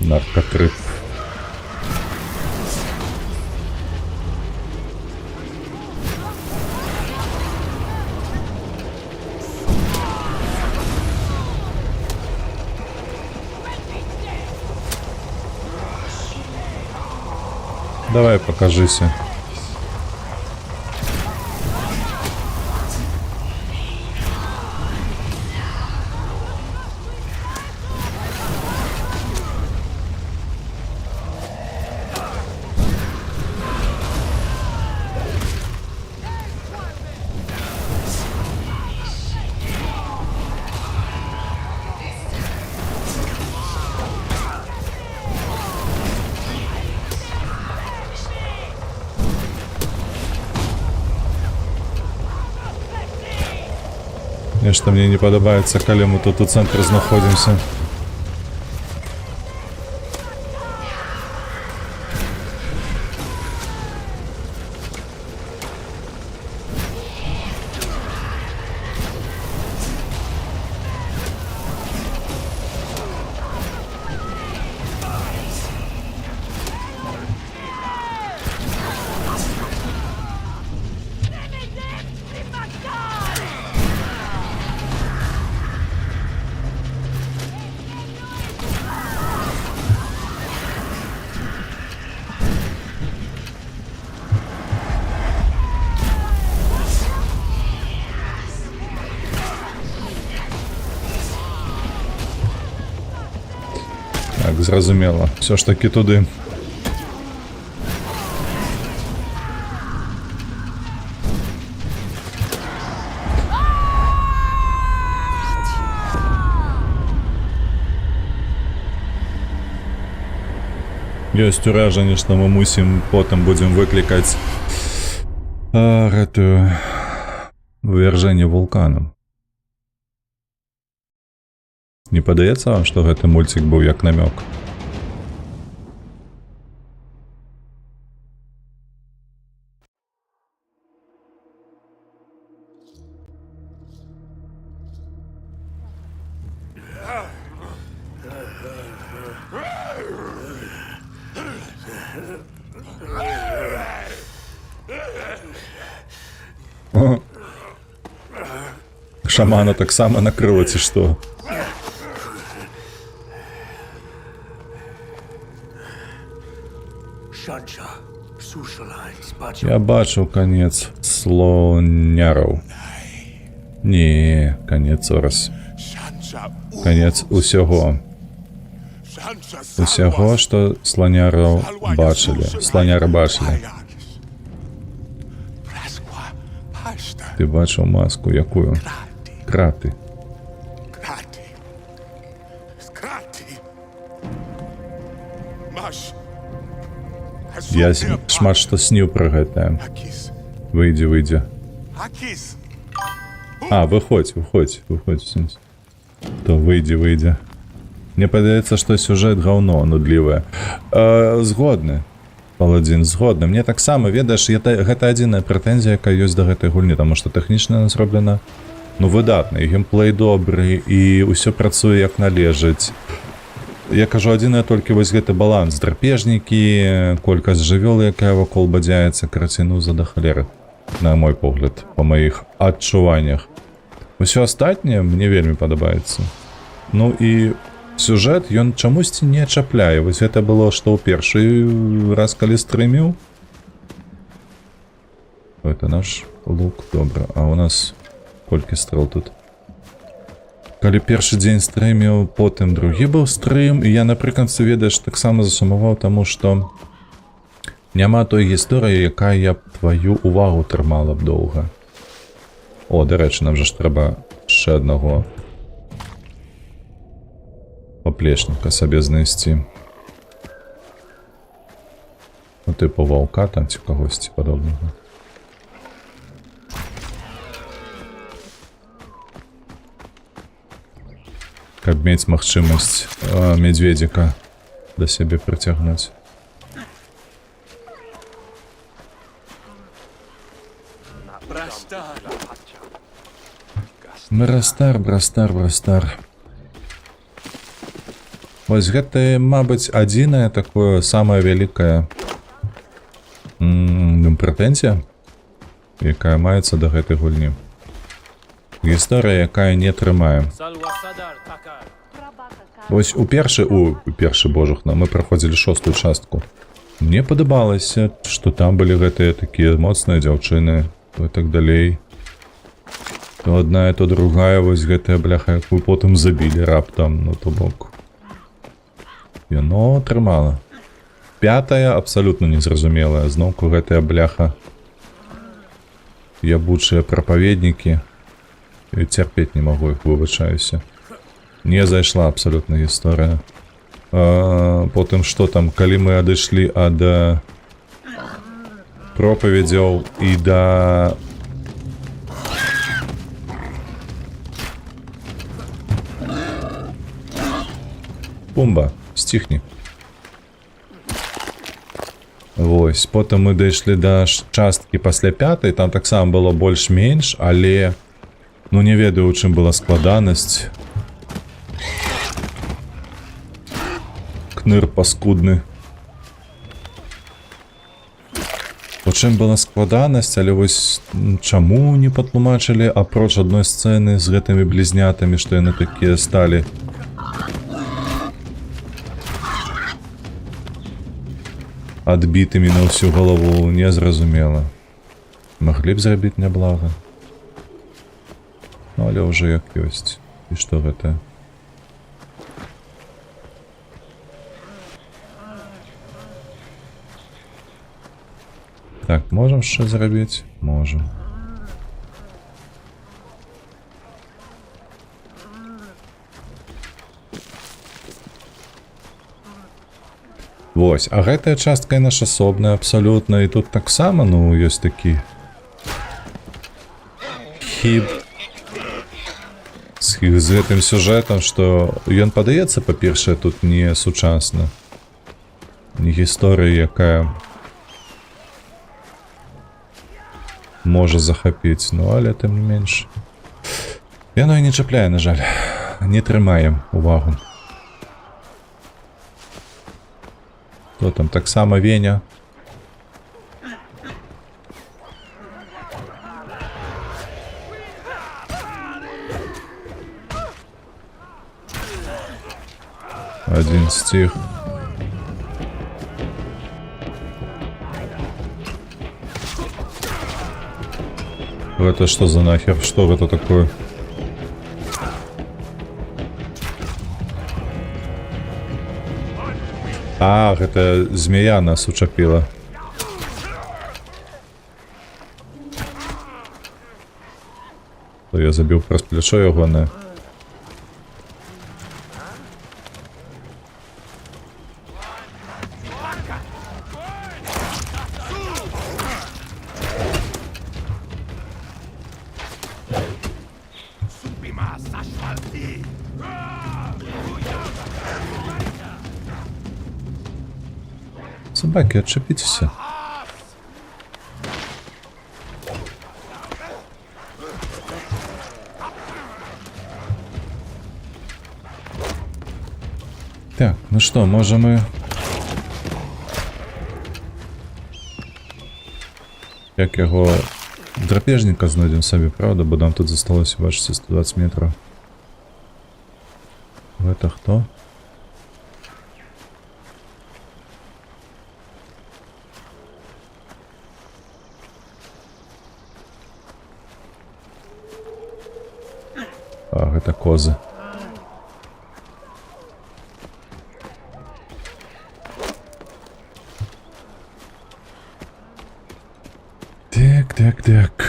Наркотрип. Давай, покажися. Нешта мне не падабаецца, калі мы тут у цэнтры знаходзімся. Так, зразумела. Все ж таки туди. Ёсць уражанне, што мы мусім потым будзем выклікаць гэтую вывяржэнне вулкану. Не падаецца вам, што гэты мульцік быў як намёк? Шамана таксама накрыла, ці што? Я бачыў канец слоняраў. Не, канец зараз. Канец усяго. Усяго, што слоняраў бачылі. Слоняры бачылі. Ты бачыў маску, якую? Краты. Я шмат што сніў пра гэтае. Выйдзе, выйдзе. А, выходзь. То выйдзе, выйдзе. Мне падаецца, што сюжэт гаўно нудлівае. Згодны. Паладзін, згодны. Мне таксама, ведаеш, гэта адзіная прэтэнзія, якая ёсць да гэтай гульні, таму што тэхнічна яна зроблена, ну, выдатна, і геймплей добры, і ўсё працуе як належыць. я кажу, адзінае толькі вось гэты баланс. Драпежнікі, колькасць жывёл, якая вакол бадзяецца, карціну да халеры. На мой погляд, па маіх адчуваннях. Усё астатняе мне вельмі падабаецца. Ну і сюжэт ён чамусьці не чапляе. Вось гэта было, што ў першы раз, калі стрыміў. Это наш лук, добра. А у нас колькі стрэл тут? Калі першы дзень стрыміў, потым другі быў стрым, і я, напрыканцы, ведаеш, таксама засумаваў, таму што няма той гісторыі, якая я б тваю увагу трымала б доўга. О, дарэчы, нам жа ж трэба яшчэ аднаго паплечніка сабе знайсці. Ну, тыпу ваўка там ці кагосьці падобнага. Каб мець магчымасць медведзіка да сябе прыцягнуць. Брастар. Вось гэта, мабыць, адзінае такое самае вялікае прэтэнзія, якая маецца да гэтай гульні. Гісторыя, якая не трымае. Вось у першы божухна мы праходзілі 6-ю частку. Мне падабалася, што там былі гэтыя такія моцныя дзяўчыны і так далей. То адна, то другая, вось гэтая бляха, якую потым забілі раптам, ну то бок. Яно трымала. 5-я абсалютна незразумелая. Зноўку гэтая бляха. Ябучыя прапаведнікі. Я цярпець не магу іх, выбачаюся. Не зайшла абсалютна гісторыя. Потым што там, калі мы адышлі ад пропаведзяў і да... Пумба, сціхні. Вось, потым мы дайшлі да часткі пасля 5-й, там таксама было больш-менш, але... Ну, не ведаю, у чым была складанасць. Кныр паскудны. У чым была складанасць, але вось чаму не патлумачылі, апроч адной сцэны з гэтымі блізнятамі, што яны такія сталі. Адбітымі на ўсю галаву, незразумела. Маглі б зрабіць няблага. Ну, але ўжо як ёсць. І што гэта? Так, можам яшчэ зрабіць? Можам. Вось, а гэтая частка наша асобная абсалютна, і тут таксама, ну, ёсць такі хіб з гэтым сюжэтам, што ён падаецца, па-першае, тут не сучасна. Не гісторыя, якая можа захапіць, ну, але тым не менш. Яно і не чапляе, на жаль. Не трымаем увагу. То там таксама Веня. Один стих. Это что за нахер? Что это такое? А, это змея нас учапила. То я забил праз плечо ягоне. Собаки, отшипитесь. Так, ну что, можем мы... Як його драпежника знайдемо собі, правда? Бо нам тут зосталося, бачите, 120 метрів. Это хто? А, это козы. Так.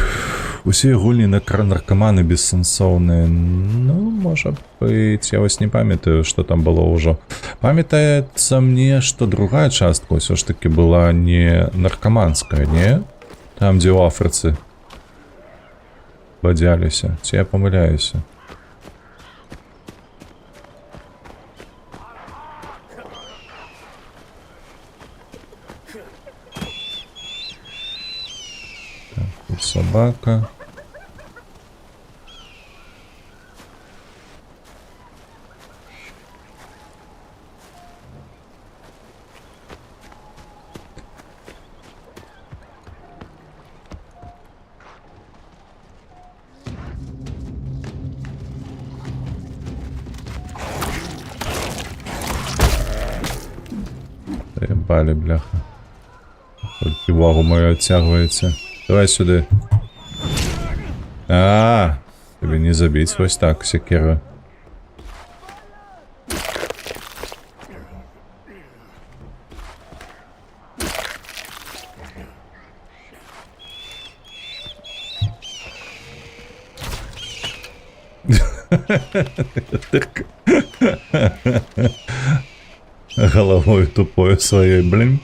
Усе гульні наркоманы бессэнсоўныя. Ну, можа быць, я вось не памятаю, што там было ўжо. Памятаецца мне, што другая частка ўсё ж таки была не наркаманская, не? Там, дзе ў Афрыцы бадзяліся. Ці я памыляюся? Собака. Заебали, бляха. Только увагу мою оттягиваете. Давай сюда. Тебе не забить вось так, секера. Головой тупой своей, блин.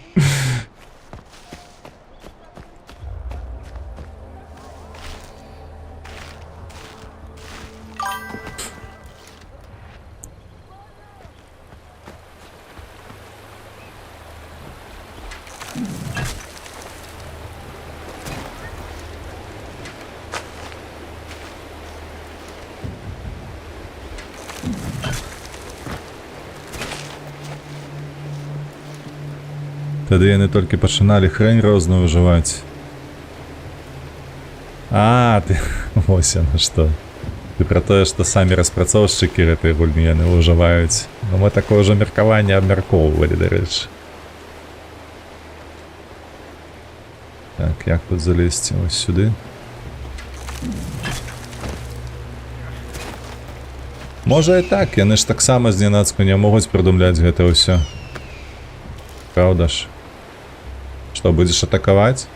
Тады яны толькі пачыналі хрень розную ўжываць. Ты... Вось яно што. Ты пра тое, што самі распрацоўшчыкі гэтай гульні яны ўжываюць. Ну мы такое ўжо меркаванне абмяркоўвалі, дарэчы. Так, як тут залезці? Ось сюды. Можа і так, яны ж таксама знянацку не могуць прыдумляць гэта ўсё. Правда ж? Что, будешь атаковать?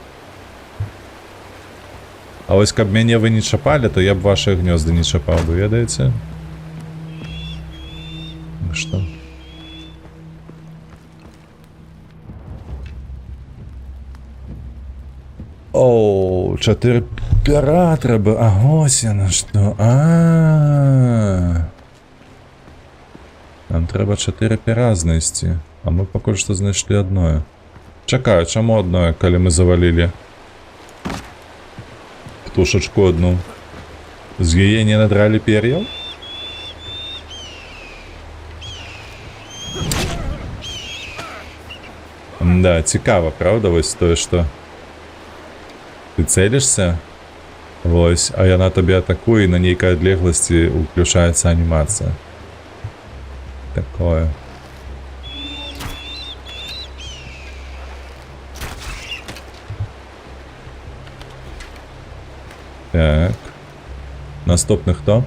А вось каб мяне вы не чапалі, то я б ваши гнёзды не чапал бы, ведаеце? Ну что? Оу, 4 пера трэба. А вось яно што. Нам трэба 4 пера знайсці. А мы пакуль што знайшлі адное. Чакаю, чаму одно, калі мы завалілі птушачку одну? З яе не надралі пер'яў? Да, цікава, правда, вось тое, што ты цэлішся, вось, а яна табе атакуе, і на нейкай адлегласці ўключаецца анімацыя. Такое. Так. Наступны хто?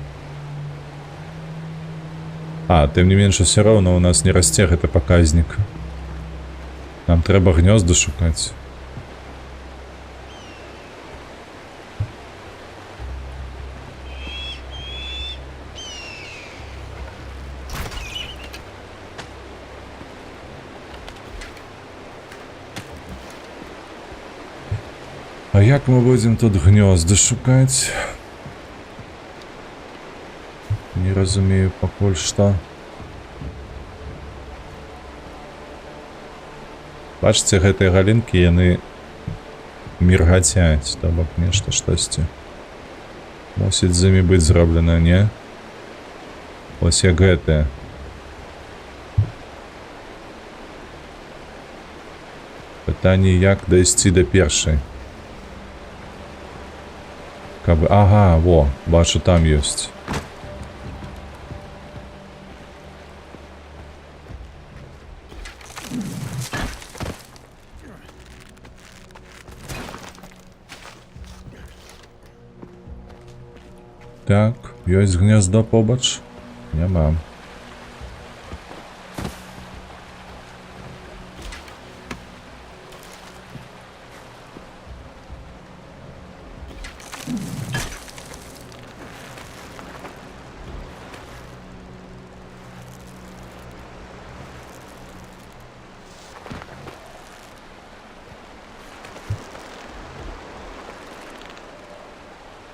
Тым не менш, усё роўна у нас не расце гэты паказнік. Нам трэба гнёзды шукаць. А як мы будем тут гнёзды шукаць? Не разумею пакуль што. Бачыце, гэтыя галінкі, яны міргацяць, то бок нешта штосьці. Мусіць з імі быць зроблена, не? Ось як гэтыя. Пытанне, як дайсці да першай. Ага, во, бачу, там ёсць. Так, ёсць гнездо побач? Няма.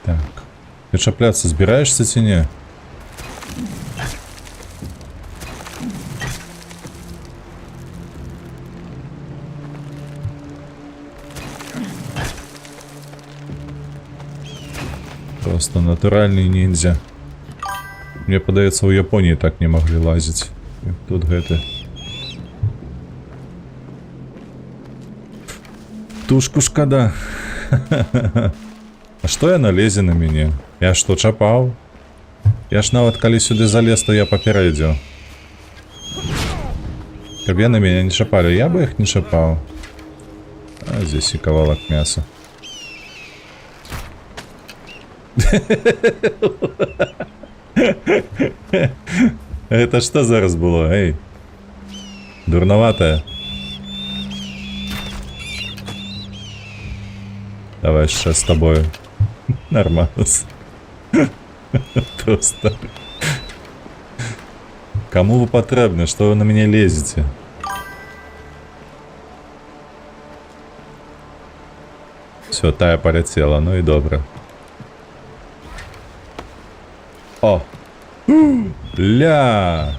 Так. Ты чапляцца збіраешься ці не? Просто натуральный ниндзя. Мне падаецца, у Японии так не могли лазить. Як тут гэты. Тушку шкада. А што яна лезе на мяне? Я што, чапаў? Я ж нават калі сюды залез, то я папярэдзіў. Каб я на мяне не чапалі, я бы іх не чапаў. А здесь і кавалак мяса. Это што зараз было, эй? Дурноватая. Давай ще з тобою. Нормально. Просто. Кому вы потребны? Что вы на меня лезете? Все, тая полетела, ну и добре. О! Ля!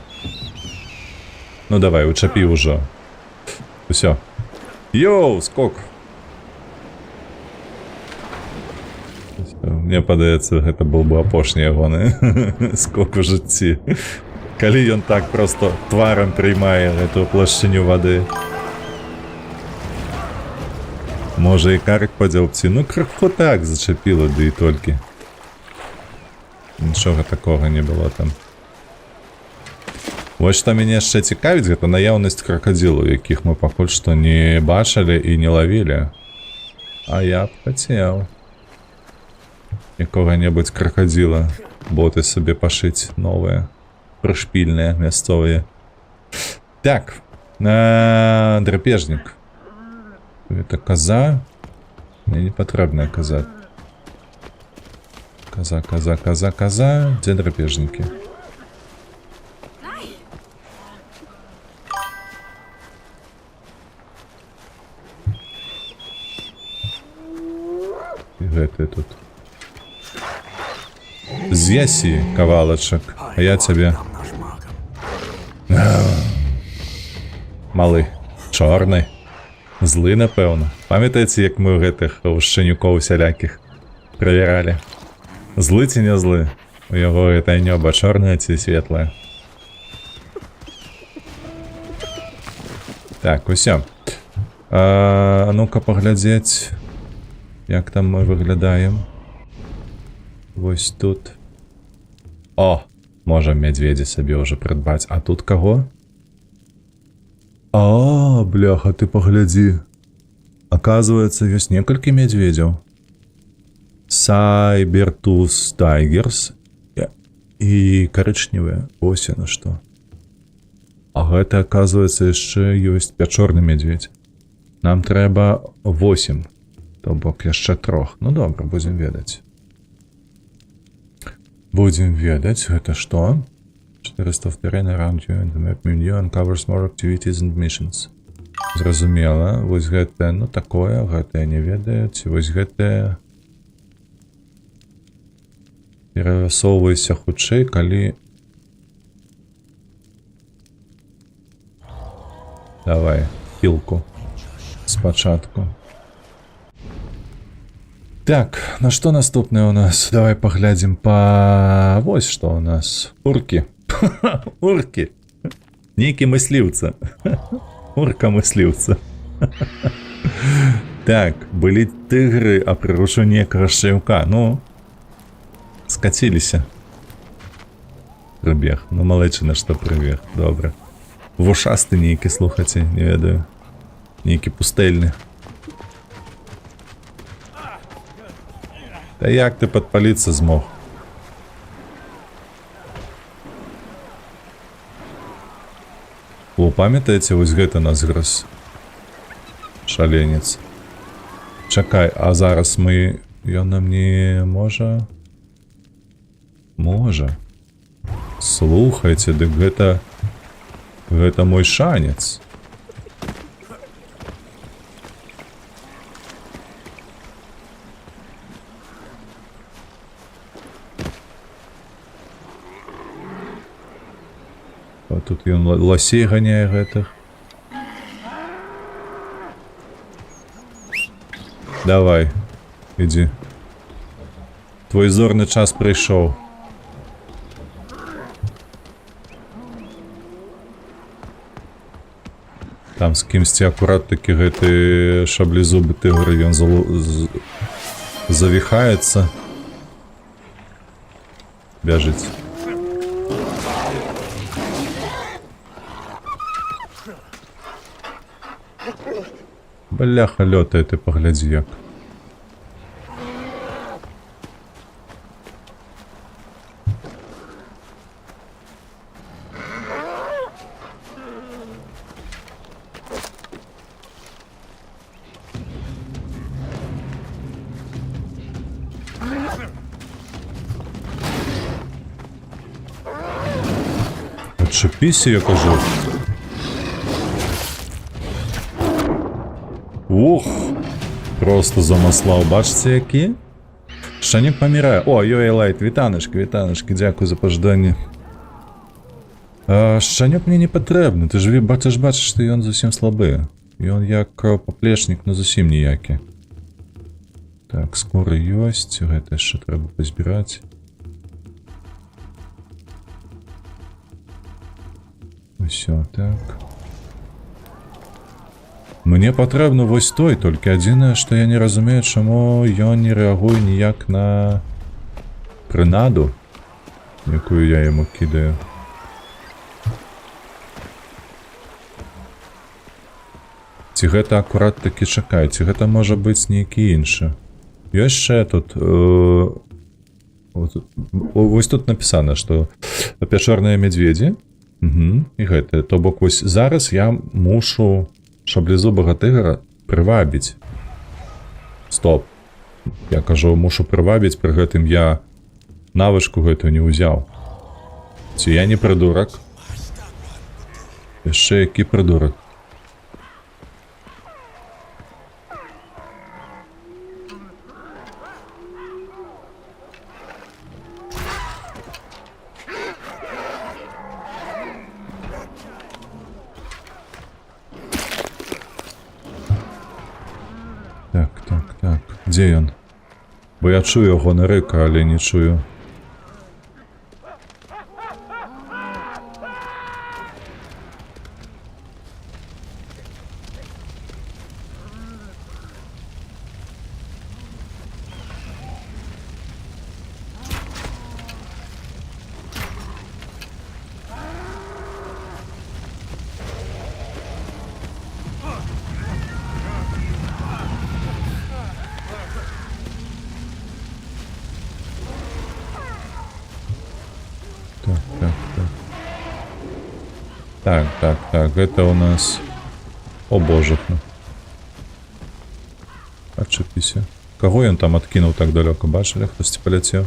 Ну давай, учепи уже. Все. Йоу, скок! Мне падаецца, гэта был бы апошні ягоны скок у жыцці. Калі ён так просто тварам прыймае эту плашчыню вады. Можа і карк падзяўці, ну крыху так зачапіла, ды і толькі. Нічога такога не было там. Вось што мяне яшчэ цікавіць, гэта наяўнасць кракадзілаў, якіх мы пакуль што не бачылі і не лавілі. А я б хацеў якога-небудзь кракадзіла, боты сабе пашыць новыя, прышпільныя, мясцовыя. Так, драпежнік. Это коза? Мне не патрэбная коза. Коза. Дзе драпежнікі? І гэты тут. З'ясі, кавалачак, а я цябе. Малы, чорны. Злы, напэўна. Памятаеце, як мы ў гэтых шчанюкоў усялякіх правяралі? Злы ці не злы? У яго гэтае нёба чорнае ці светлае? Так, усё. Ну-ка паглядзець, як там мы выглядаем. Вось тут. О! Можем мядзведзя сабе ўжо прыдбаць. А тут каго? А, бляха, ты паглядзі. Оказывается, ёсць некалькі мядзведзяў. Сайбертус тайгерс. І карычневыя. Ось яно што. А гэта, оказывается, яшчэ ёсць пячорны мядзведь. Нам трэба 8. То бок яшчэ 3. Ну добра, будзем ведаць. Будем ведаць, гэта што? 402 around you and the map menu uncovers more activities and missions. Зразумела, вось гэтае, ну такое, гэтае не ведаюць, вось гэтае. Перасоўвайся хутчэй, калі... Давай, пілку. Спачатку. Так, на што наступнае у нас? Давай паглядзім па... Вось што у нас. Уркі. Уркі. Нейкі мысліўца. Урка мысліўца. Так, были тигры, а прирушение крашевка. Ну, скатились. Прибег. Ну, малече на что прибег. Добре. Вушасти нейкі, слухайте, не ведаю. Нейкі пустельні. Та як ти підпалитися змог? О, пам'ятаєте, ось гэта нас гроз? Шаленец. Чакай, а зараз мы... Ён нам не можа? Можа. Слухайте, дык гэта... Гэта мой шанец. А тут ён лосей ганяе гэтых. Давай, ідзі. Твой зорны час прыйшоў. Там з кімсьці акурат такі гэты шаблезубы тыгр, ён завіхаецца. Бяжыць. Бляха лётае, ты паглядзі як. Отчепися, я кажу. Ух, просто замаслав, бачите які? Шанік памірає. О, йой, лайт, вітаночки, дякую за пождання. Шанік мені не патрэбны, ти ж бачиш, що ён зусім слабы. Ён як поплечник, но зусім ніякі. Так, скоро ёсць, гэта яшчэ трэба пазбіраць. Усё, так. Мне патрэбна вось той, толькі адзінае, што я не разумею, чаму ён не рэагуе ніяк на прынаду, якую я яму кідаю. Ці гэта акурат такі чакай, ці гэта можа быць нейкі іншы. Ёсць яшчэ тут... Вось тут напісана, што пячорныя мядзведзі. І гэта, то бок вось зараз я мушу шаблезубага тыгра прывабіць. Стоп. Я кажу, мушу прывабіць, пры гэтым я навычку гэтую не ўзяў. Ці я не прыдурак? Яшчэ які прыдурак? Так. Дзе ён? Бо я чую яго на рыка, але не чую. Так, гэта у нас... О божахна. Адчапіся. Каго ён там адкінуў так далёка, бачылі? Хтосьці паляцеў?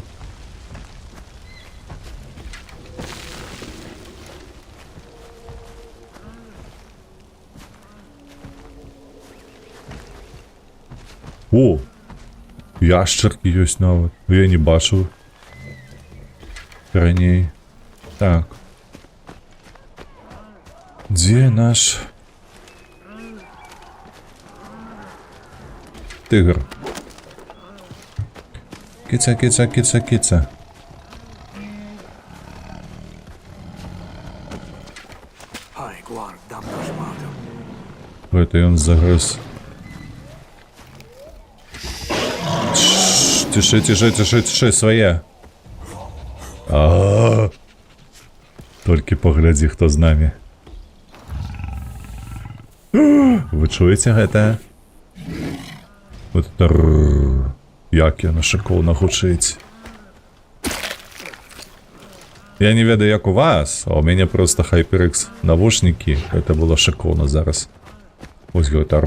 О! Яшчаркі ёсць нават. Я не бачыў. Раней. Так. Дзе наш... тыгр? Кіца. Гэта ён загрыз Тиши, тиши, тиши, тиши, своє. А-а-а. Тільки погляді, хто з нами. Ви чуєте гэта? Вот это... Як яно шикоўна гучыць. Я не ведаю, як у вас, а у мяне просто HyperX навушнікі. Это было шикоўна зараз. Ось гэта...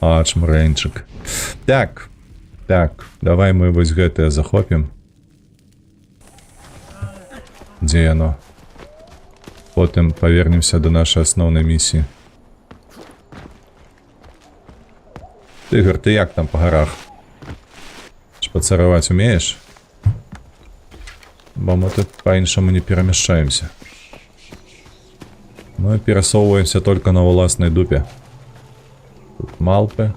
А, чмрэнчык. Так. Так, давай мы вось гэтае захопім. Дзе яно? Потым павернемся до нашай асноўнай місіі. Тыгр, ты як там па гарах? Шпацараваць умееш? Бо мы тут па-іншаму не перамяшчаемся. Мы перасоўваемся только на ўласнай дупе. Тут малпы.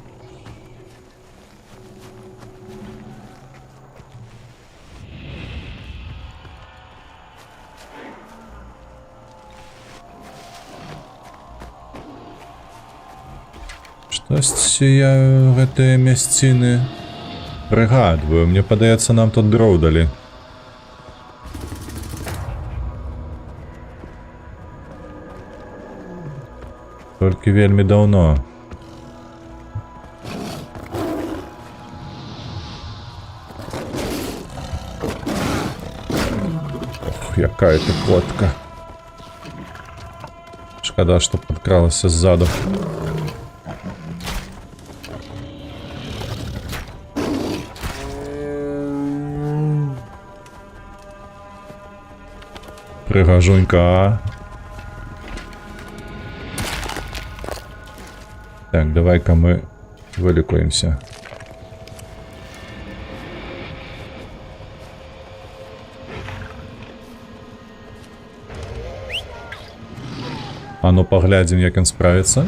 Штосьці я гэтыя мясціны прыгадваю. Мне падаецца, нам тут дроў далі. Толькі вельмі даўно. Ох, якая ты котка. Шкада, што падкралася ззаду. Пригожунька. Так, давай-ка мы вылікуемся. А ну поглядим, як ён справится.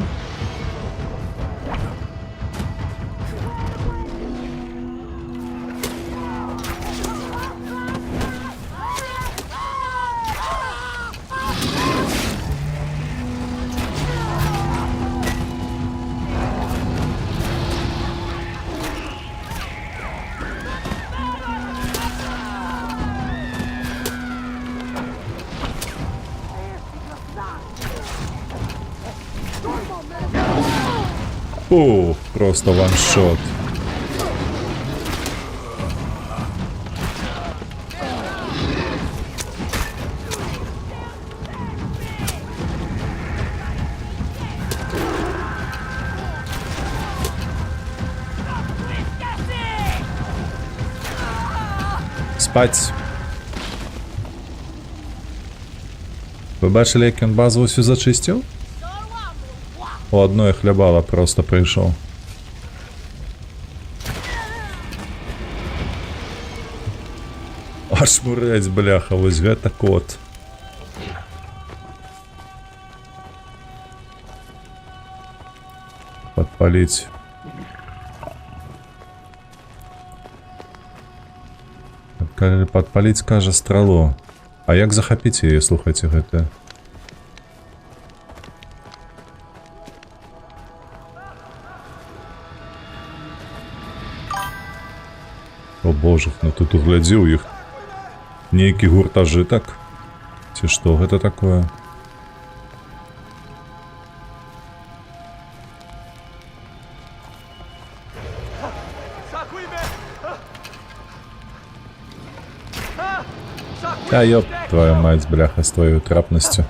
Фу, просто ваншот. Спать. Ви бачили, як він базу усю зачистив? У одної хлябала просто прийшов. Аж мурець, бляха, ось гэта кот. Подпалить. Подпалить, каже, стралу. А як захапіць яе, слухайце, гэта? О боже, ну тут углядзеў іх. Нейкі гуртажытак? Ці што гэта такое? А ёб твою мать, бляха, с твоей трапностью.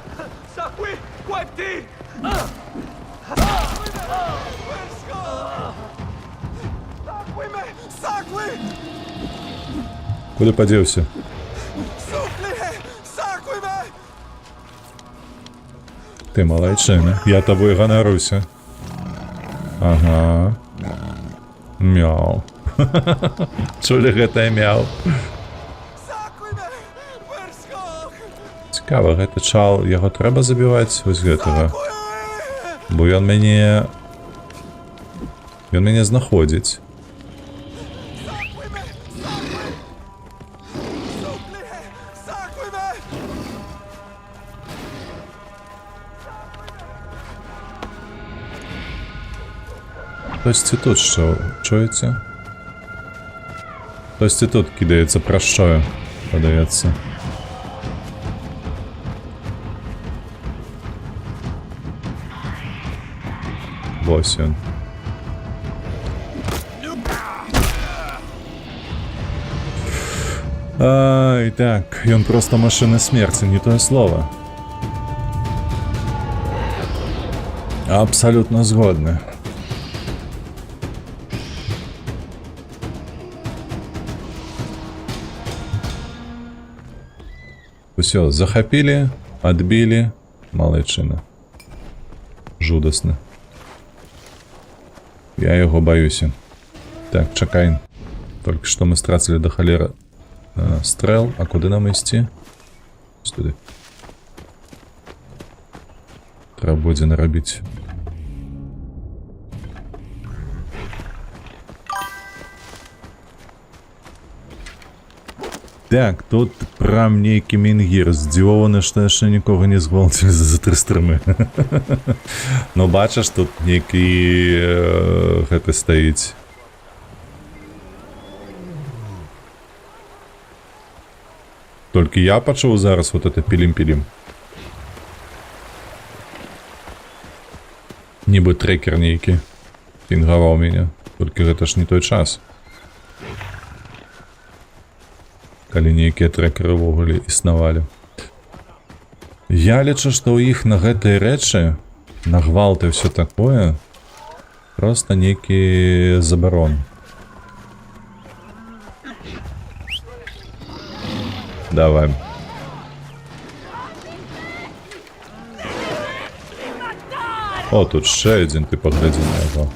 Куда подевся? Ты малайчина, я тобой ганаруся. Ага. Мяу. Чули гэта мяу? Цікава, гэты чал, яго трэба забіваць вось гэтага. Бо ён мяне знаходзіць. Хтось і тут що, чуєте? Хтось і тут кидається прощою, подається. Ось він. Ай, так, ён просто машина смерти, не то слово. Абсолютно згодны. Все, захопили, отбили, малайчина. Жудасна. Я його боюся. Так, чекай. Тільки що ми страцили до холера стрел. А куди нам йти? Ось туди. Треба буде наробити. Так, тут прям нейкі мінгір. Здивований, що я ще нікого не зґвалтив за 3 стрими. Ну, бачиш, тут нейкі гэта стаіць. Толькі я пачуў зараз вот это пілім-пілім. Нібы трекер нейкі пінгаваў мяне. Толькі гэта ж не той час. Калі нейкія трекеры ўвогуле існавалі. Я лічу, што ў іх на гэтыя рэчы, на гвалты ўсё такое, просто нейкі забарон. Давай. О, тут ще один, ти погляди на його.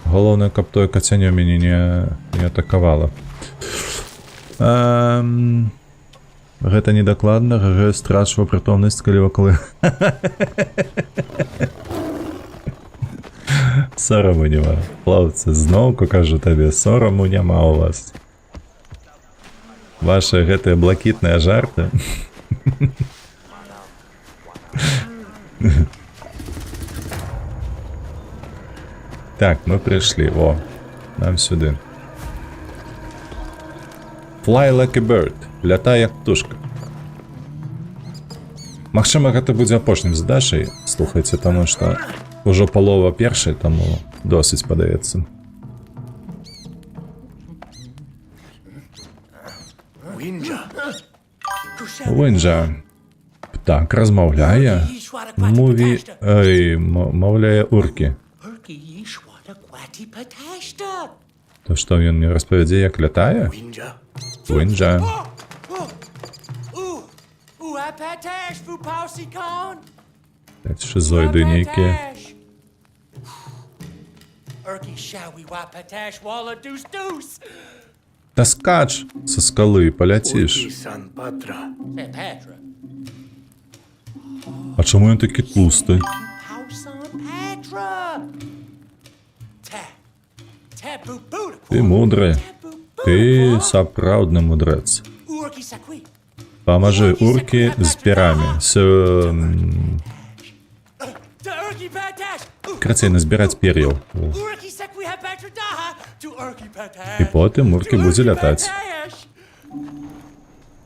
Головне, каб той кацяньо мяне не атакавала. Гэта недакладна, ГГ страчваў прытомнасць, калі вакол... Сораму няма. Хлопцы, зноўку кажу табе, сораму няма у вас. Ваши гэтыя блакітныя жарты. Так, мы прыйшлі, о, нам сюды. Fly like a bird. Лятай як птушка. Магчыма, гэта будзе апошнім задачай, слухайце, таму што ўжо палова першай, таму досыць падаецца. Уінджа. Так, размаўляе. Маўляе уркі. То што ён мне распавядзе, як лятае? Уінджа. Так, шизоиды нейкія. Та скач со скалы, поляціш. А чому ён такі тлусты? Ты мудры. Ты сапраўдны мудрэц. Памажы уркі з перамі. Крацей назбіраць пер'яў. І потым уркі будзе лятаць.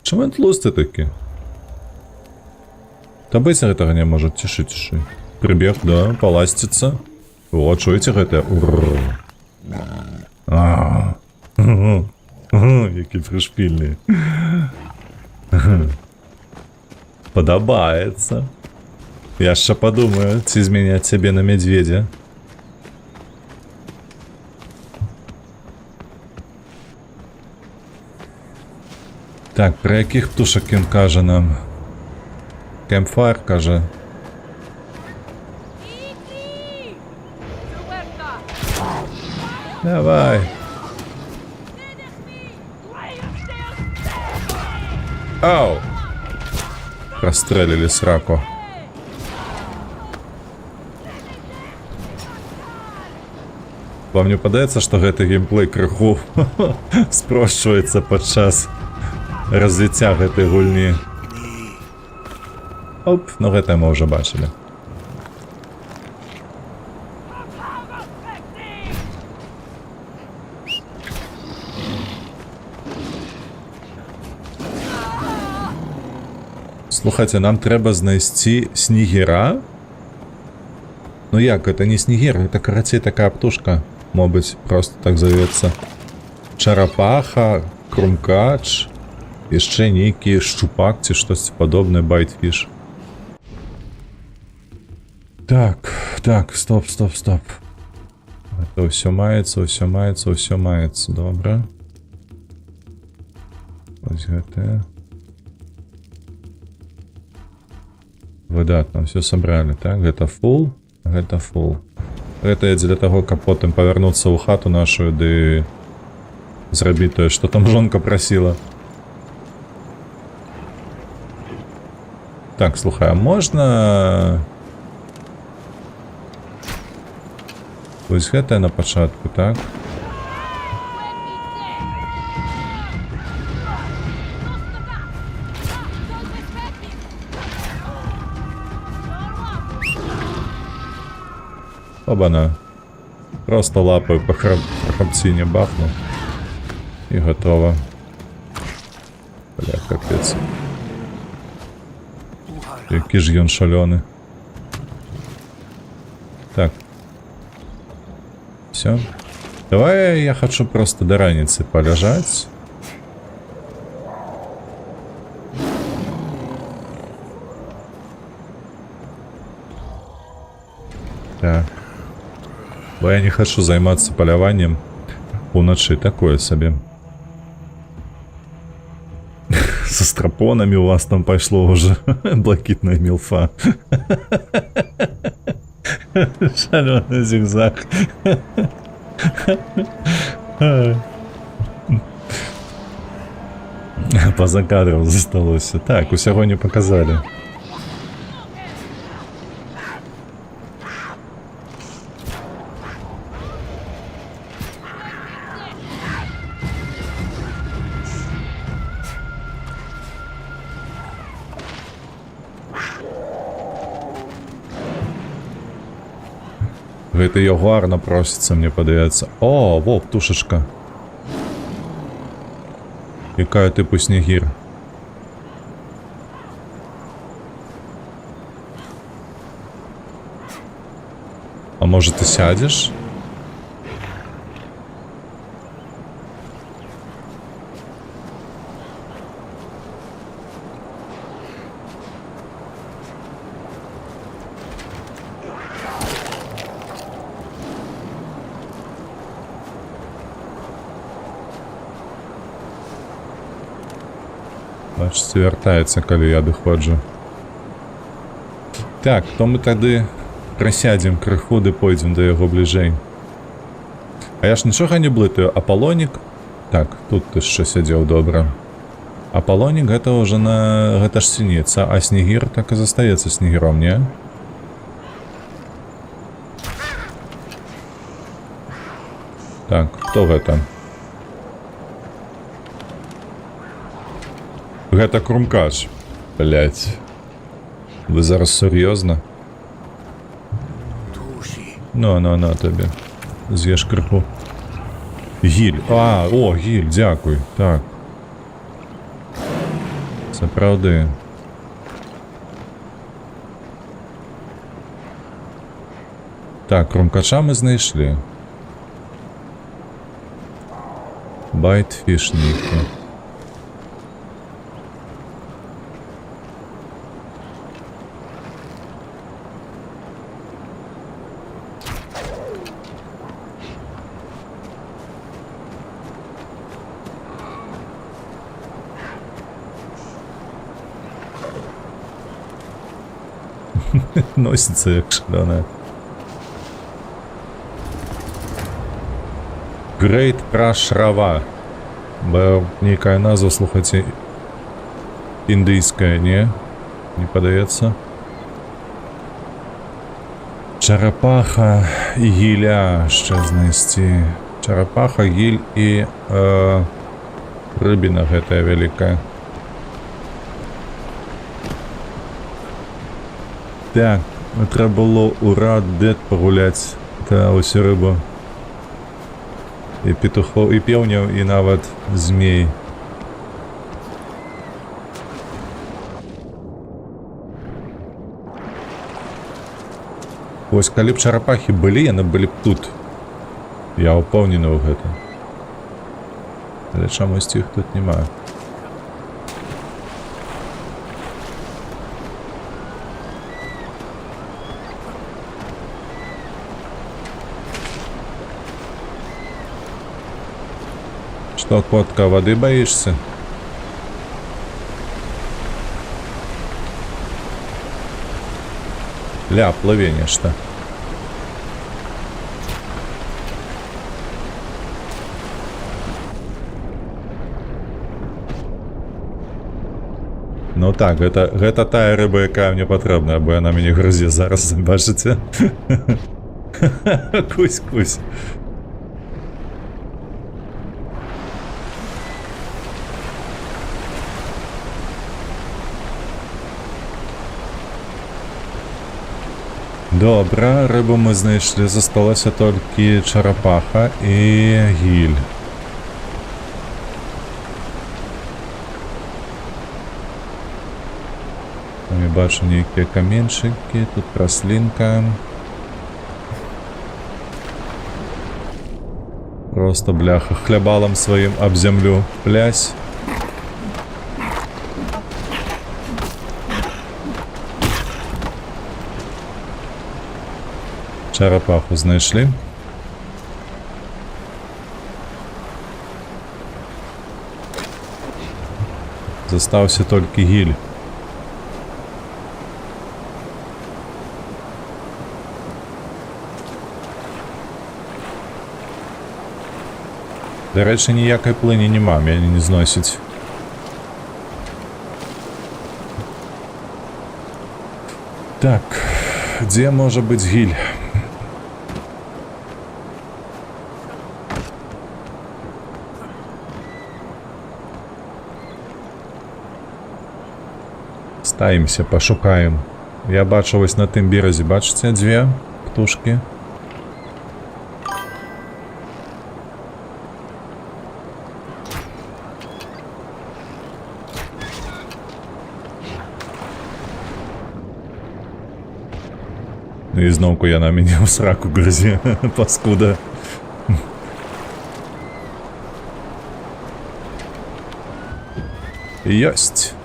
Чаму ён тлусты такі? Та быць гэтага не можа, цішы. Прыбег, да, паласціцца. О, чуеце гэта? Які прышпільны. Падабаецца. Я яшчэ падумаю, ці змяняць цябе на мядзведзя. Так, пра якіх птушак ён кажа нам? Кэмпфайр кажа. Давай. Ау! Прострелили сраку. Вам не падаецца, што гэты геймплей крыху спрошчваецца падчас развіцця гэтай гульні? Оп, ну гэта мы ўжо бачылі. Слухайце, нам трэба знайсці снегіра? Ну як, это не снегір, это карацей такая птушка. Мабыць, просто так завецца. Чарапаха, крумкач, яшчэ нейкі шчупак ці штосьці падобнае, байтфіш. Так, стоп. Это ўсё маецца, добра. Вось гэтае. Выдатна, все сабралі, так? Гэта фул. Гэта я дзеля таго, каб потым павярнуцца ў хату нашу, ды зрабіць тое, што там жонка прасіла. Так, слухай, а можна... Вось гэтае на пачатку, так? Оба-на. Просто лапаю по храбцине бахну. И готово. Бля, капец. Який ж ён шалёны. Так. Все. Давай я хочу просто до раницы полежать. Так. Бо я не хочу займаться поляванием уночи, такое себе. Со стропонами у вас там пошло уже. Блакитная милфа. Шалёный зигзаг. Поза кадром засталося. Так, усяго не показали. Гэта ягуар напросіцца, мне падаецца. О, во, птушачка. Якая типу снегір. А може ти сядеш? Бачыце, вяртаецца, калі я адыходжу. Так, то мы тады прасядзем крыху ды пойдзем да яго бліжэй. А я ж нічога не блытаю. Аполлонік... Так, тут ты яшчэ сядзеў добра. Аполлонік гэта ўжо на... Гэта ж сініца, а снегір так і застаецца снегіром, не? Так, хто гэта? Гэта крумкач. Блять. Вы зараз сур'ёзна? Ну, табе. З'еш крыху. Гіль. А, о, гіль, дзякуй. Так. Сапраўды. Так, крумкача мы знайшлі. Байтфіш нейкі. Носится як шалёная. Great Prashrava. Бо нейкая назва, слухайце, індыйская, не? Не падаецца? Чарапаха і гіля ще знайсці. Чарапаха, гіль і рыбіна гэтая вялікая. Так, треба було у Раддет пагуляць. Та ось і рыба. І петухов, і пеўняў, і нават змей. Вось калі б чарапахі былі, яны былі б тут. Я ўпэўнены ў гэтым. Але чамусьці іх тут няма. Што, котка, вады баішся? Ля, плыве нешта. Ну так, гэта тая рыба, якая мне патрэбная, бо яна мяне грызе зараз, бачыце? Кусь-кусь. Добра, рыбу мы знайшлі, засталася толькі чарапаха і гіль. Там я бачу нейкія каменьчыкі, тут раслінка. Просто, бляха, хлябалам сваім аб зямлю плясь. Чарапаху знайшлі. Застаўся толькі гіль. Да рэчы, ніякай плыні няма, мяне не зносіць. Так, дзе можа быць гіль? Ставімся, пашукаем. Я бачу вось на тым беразе, бачыце, дзве птушкі. Ну і зноўку яна мяне ў сраку грызе, паскуда. Ёсць.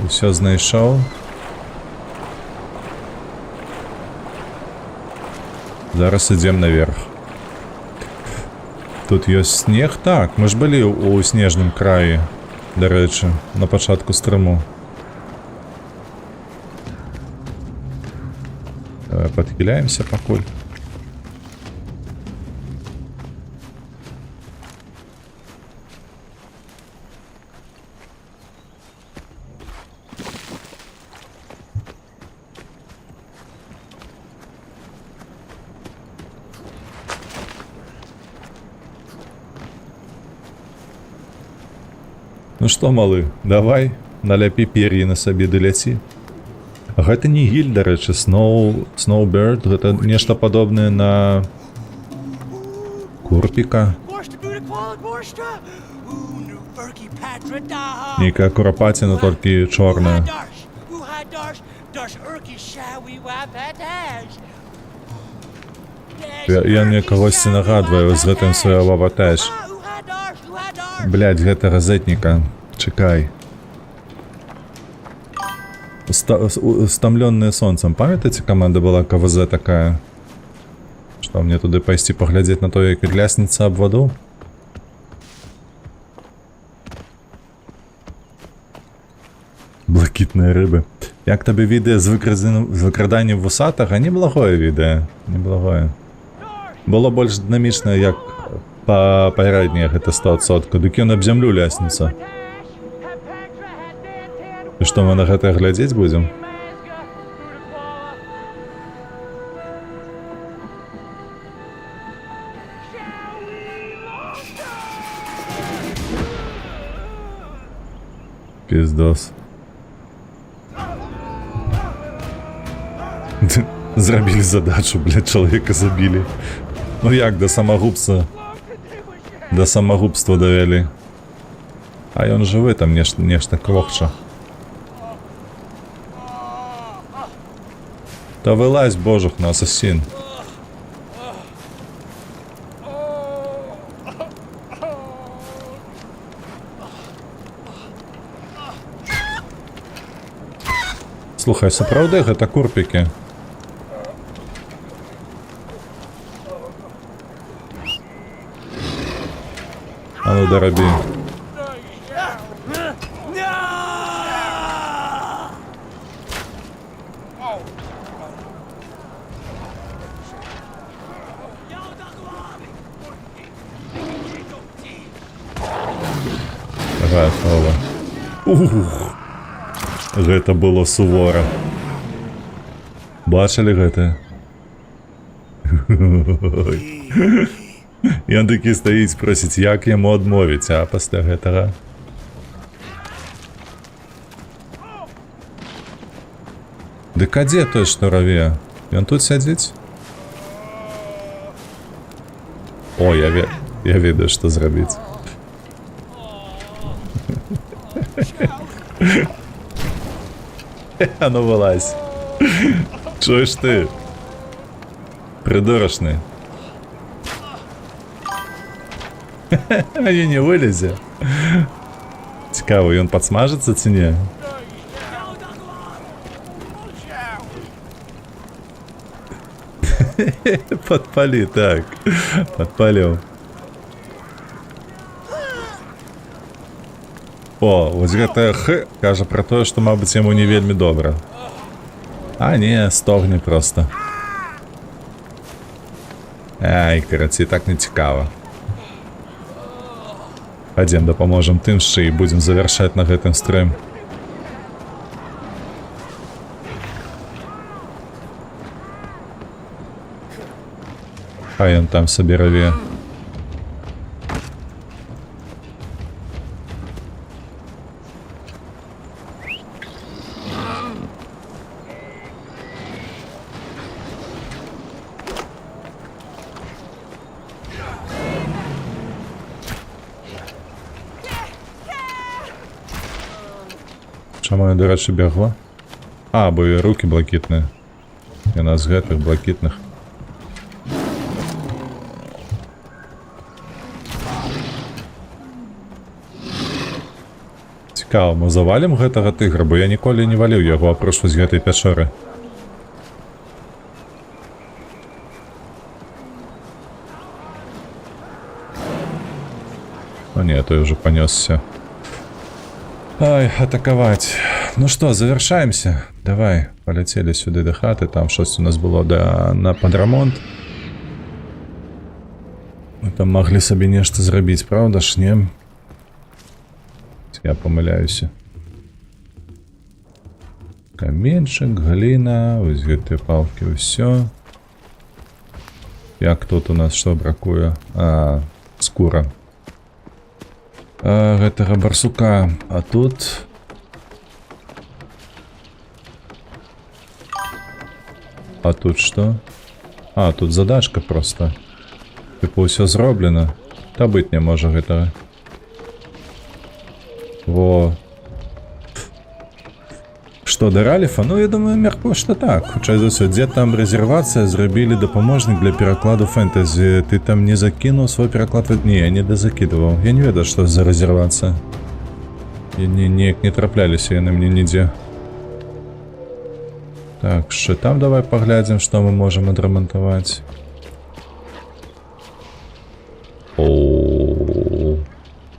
Усё знайшоў. Зараз ідзем наверх. Тут ёсць снег. Так, мы ж былі ў снежным краі, дарэчы, на пачатку стрыму. Давай падхіляемся пакуль. Ну што, малы, давай, наляпі пер'і на сабе ды ляці. Гэта не гіль, дарэчы, Snowbird, гэта нешта падобнае на курпіка. Нейкая курапаціна, толькі чорная. Я мне кагосьці нагадваю з гэтым свайго ватэж. Блядь, гэта разетніка. Чекай. Стамлённая сонцам. Памятаеце, каманда была КВЗ такая? Што, мне туды пайсці паглядзець на то, як лясніца аб ваду? Блакітныя рыбы. Як табе відэа з выкраданнем вусатага? Неблагое відэа. Неблагое. Было больш дынамічна, як папярэдняе, гэта 100%. Дык ён аб зямлю лясніца. І што, мы на гэта глядзець будзем? Пиздос. Зрабілі задачу, блядь, чалавека забілі. Ну як, да самагубства? Да самагубства давялі. А ён жывы там нешта крохча. Та вылазь, божух, на асасін. Слухай, сапраўды гэта курпікі. А ну дарабі. Гатова. Ух. Гэта было сувора. Бачылі гэта? Ён такі стаіць, просіць, як яму адмовіць, а пасля гэтага? Дык а дзе той, што раве? Ён тут сядзіць? О, я ведаю, што зрабіць. А ну вылазь. Чуеш ты? Придурочный. А я не вылезе. Цікаво, ён падсмажыцца ці не? Подпали, так. Подпалил. О, вось гэта Х кажа пра тое, што, мабыць, яму не вельмі добра. А не, стогне проста. Ай, карацей, так не цікава. Адзін дапаможам тым шчэ і будзем завяршаць на гэтым стрым. А ён там сабе раве. Чаму я, до рэчы, бегла? А, бо і рукі блакітныя. Яна з гэтых блакітных. Цікава, мы завалім гэтага тыгра, бо я ніколі не валіў яго апроч вось гэтай пячоры. О не, той уже понесся. Ай, атаковать. Ну что, завершаемся. Давай, полетели сюда до хаты. Там что-то у нас было на подремонт. Мы там могли себе нечто зробить, правда ж, не? Я помиляюсь. Каменчик, глина, ось гэтыя палки, все. Як тут у нас что бракуе? А, скура. Гэтага барсука. А тут... А тут что? А, тут задачка просто. Типа ўсё зроблена. Та быць не можа гэтага. Во. Что, до Ралифа? Ну, я думаю, мяркую, что так. Хутчэй за ўсё, дзе там резервацыя, зрабілі дапаможнік для перакладу фэнтэзі. Ты там не закінуў свой пераклад? Не, я не дозакидывал. Я не ведаю, что за резервация. Неяк не трапляліся яны мне нідзе. Так, що там давай поглядзім, што мы можам адрамантаваць. О,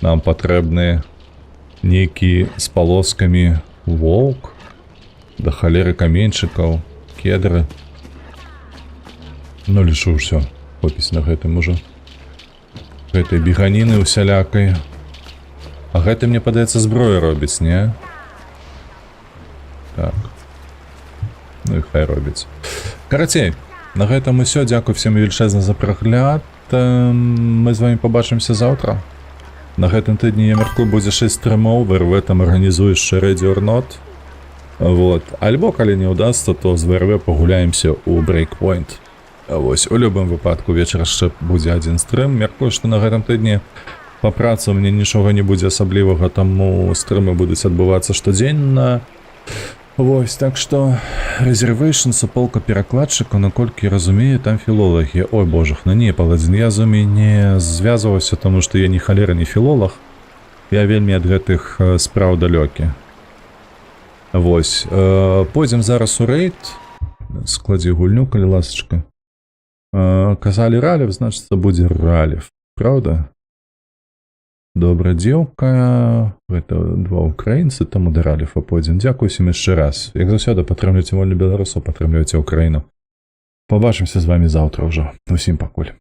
нам патрэбны нейкі з палоскамі волк. Да халеры каменьчыкаў, кедры. Ну лішу ўсё, хопіць на гэтым ужо. Гэтай беганіны усялякай. А гэты, мне падаецца, зброю робіць, не? Так. Ну і хай робіць. Карацей, на гэтым усё. Дзякуй всем вельчэзна за прагляд. Мы з вами побачымся заўтра. На гэтым тыдні, я мяркую, будзе 6 стрымоў, ВРВ там арганізуе яшчэ Ready or Not. Вот. Альбо, калі не ўдасца, то з ВРВ пагуляемся ў Breakpoint. Вось, у любым выпадку вечар яшчэ будзе адзін стрым. Мяркую, што на гэтым тыдні па працы мне нічога не будзе асаблівага, таму стрымы будуць адбывацца штодзенна. Вось, так што Reservation, суполка перакладчыка, наколькі я разумею, там філолагі. Ой, божах, не, паладзін, я з імі не звязваўся, таму што я не халера, не філолаг. Я вельмі ад гэтых спраў далёкі. Вось, пойдзем зараз у рейд. Складзі гульню, калі ласачка. Казалі Ралев, значыцца будзе Ралев, правда? Добра, дзеўка. Гэта два украінцы, таму да Ралефа пойдзем. Дзякуй усім яшчэ раз. Як заўсёды, падтрымлівайце вольных беларусаў, падтрымлівайце Украіну. Пабачымся з вамі заўтра ўжо. Усім пакуль.